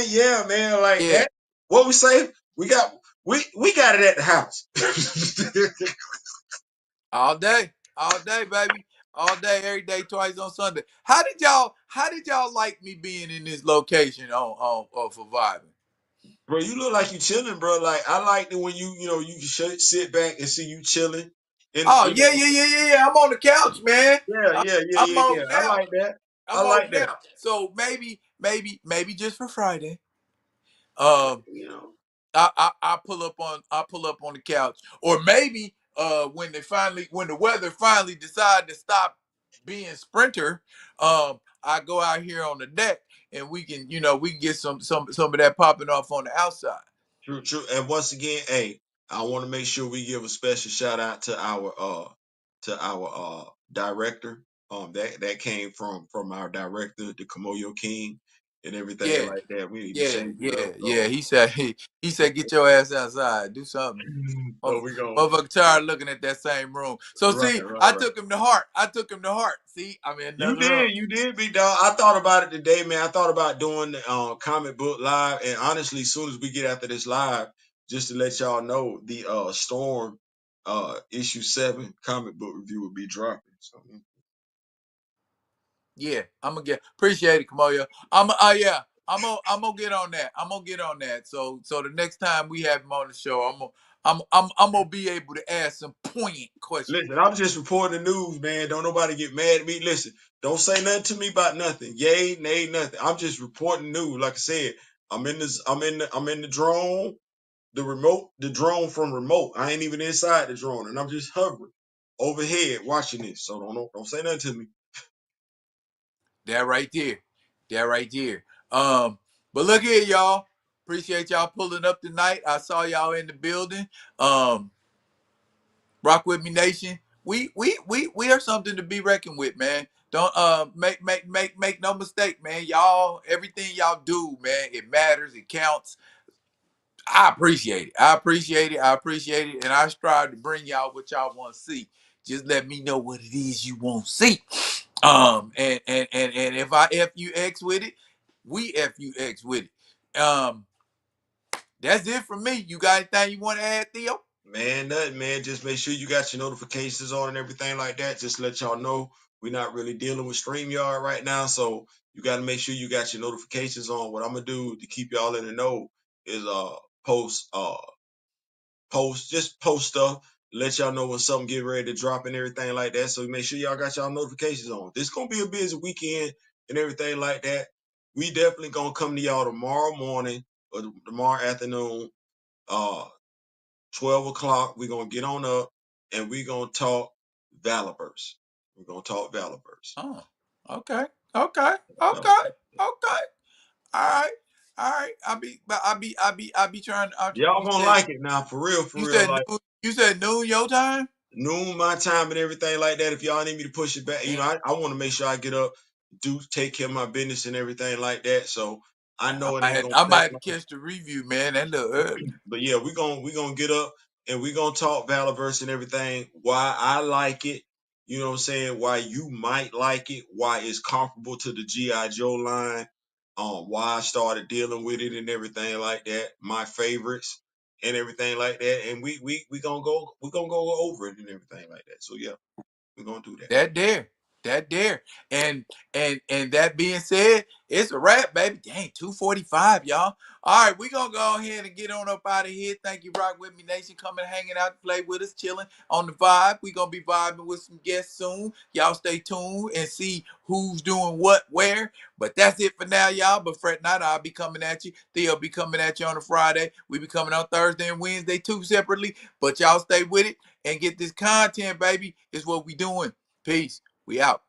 yeah, man. Like Yeah, that. What we say? We got it at the house. all day, baby, all day, every day, twice on Sunday. How did y'all like me being in this location on for vibing? Bro, you look like you chilling, bro. Like I like it when you can sit back and see you chilling, and Oh yeah. I'm on the couch, man. I, I'm on yeah. I couch. like that. I I'm on like that. couch. So maybe just for Friday. Um, You know, I pull up on the couch, or maybe when the weather finally decide to stop being sprinter, I go out here on the deck and we can get some of that popping off on the outside. true, true. And once again, hey, I want to make sure we give a special shout out to our director. That came from our director, the Kamoyo King, and everything Yeah, like that. We need to change it up. yeah. So, He said get your ass outside, do something. so we go Motherfucker tired looking at that same room. So right, see, right, I right. took him to heart. I took him to heart. See, I'm in another room. You did, big dog. I thought about it today, man. I thought about doing the comic book live, and honestly, as soon as we get after this live, just to let y'all know, the Storm issue 7 comic book review will be dropping. So Yeah, I'm gonna get appreciate it, Kamoya. Yeah, I'm gonna get on that. I'm gonna get on that. So the next time we have him on the show, I'm gonna be able to ask some poignant questions. listen, I'm just reporting the news, man. Don't nobody get mad at me. Listen, don't say nothing to me about nothing. Yay, nay, nothing. I'm just reporting news. Like I said, I'm in the drone. The drone from remote. I ain't even inside the drone, and I'm just hovering overhead watching this. So don't say nothing to me. That right there, that right there. But look here, y'all. Appreciate y'all pulling up tonight. I saw y'all in the building. Um, Rock with me, nation. We are something to be reckoned with, man. Don't make no mistake, man. Y'all, everything y'all do, man, it matters. It counts. I appreciate it. I appreciate it. I appreciate it. And I strive to bring y'all what y'all want to see. Just let me know what it is you want to see. And if I FUX with it, we FUX with it. That's it for me. You got anything you want to add, Theo? Man, nothing, man. Just make sure you got your notifications on and everything like that. Just let y'all know we're not really dealing with StreamYard right now. So you got to make sure you got your notifications on. What I'm gonna do to keep y'all in the know is post just post stuff, let y'all know when something get ready to drop and everything like that. So make sure y'all got y'all notifications on. This gonna be a busy weekend and everything like that. We definitely gonna come to y'all tomorrow morning or tomorrow afternoon. Uh 12 o'clock, we're gonna get on up and we're gonna talk Valibers. We're gonna talk Valibers. Oh, okay, okay, okay, okay. All right, all right. I be trying. Y'all gonna like it now, for real. Like You said noon your time. noon my time and everything like that. If y'all need me to push it back, Man, I want to make sure I get up, do take care of my business and everything like that. So I know it ain't gonna I might affect have to catch the review, man. That little early. but yeah, we gonna get up and we gonna talk Valaverse and everything. Why I like it, you know what I'm saying? Why you might like it? Why it's comparable to the GI Joe line? Why I started dealing with it and everything like that. My favorites and everything like that. And we gonna go over it and everything like that. So yeah, we're gonna do that. That there. That there. And that being said, it's a wrap, baby. Dang, 2:45, y'all. All right, we're gonna go ahead and get on up out of here. Thank you, Rock With Me Nation, coming hanging out to play with us, chilling on the vibe. We're gonna be vibing with some guests soon. Y'all stay tuned and see who's doing what where. But that's it for now, y'all. But fret not, I'll be coming at you. Theo be coming at you on a Friday. We be coming on Thursday and Wednesday too, separately. But y'all stay with it and get this content, baby. Is what we doing. Peace. We out.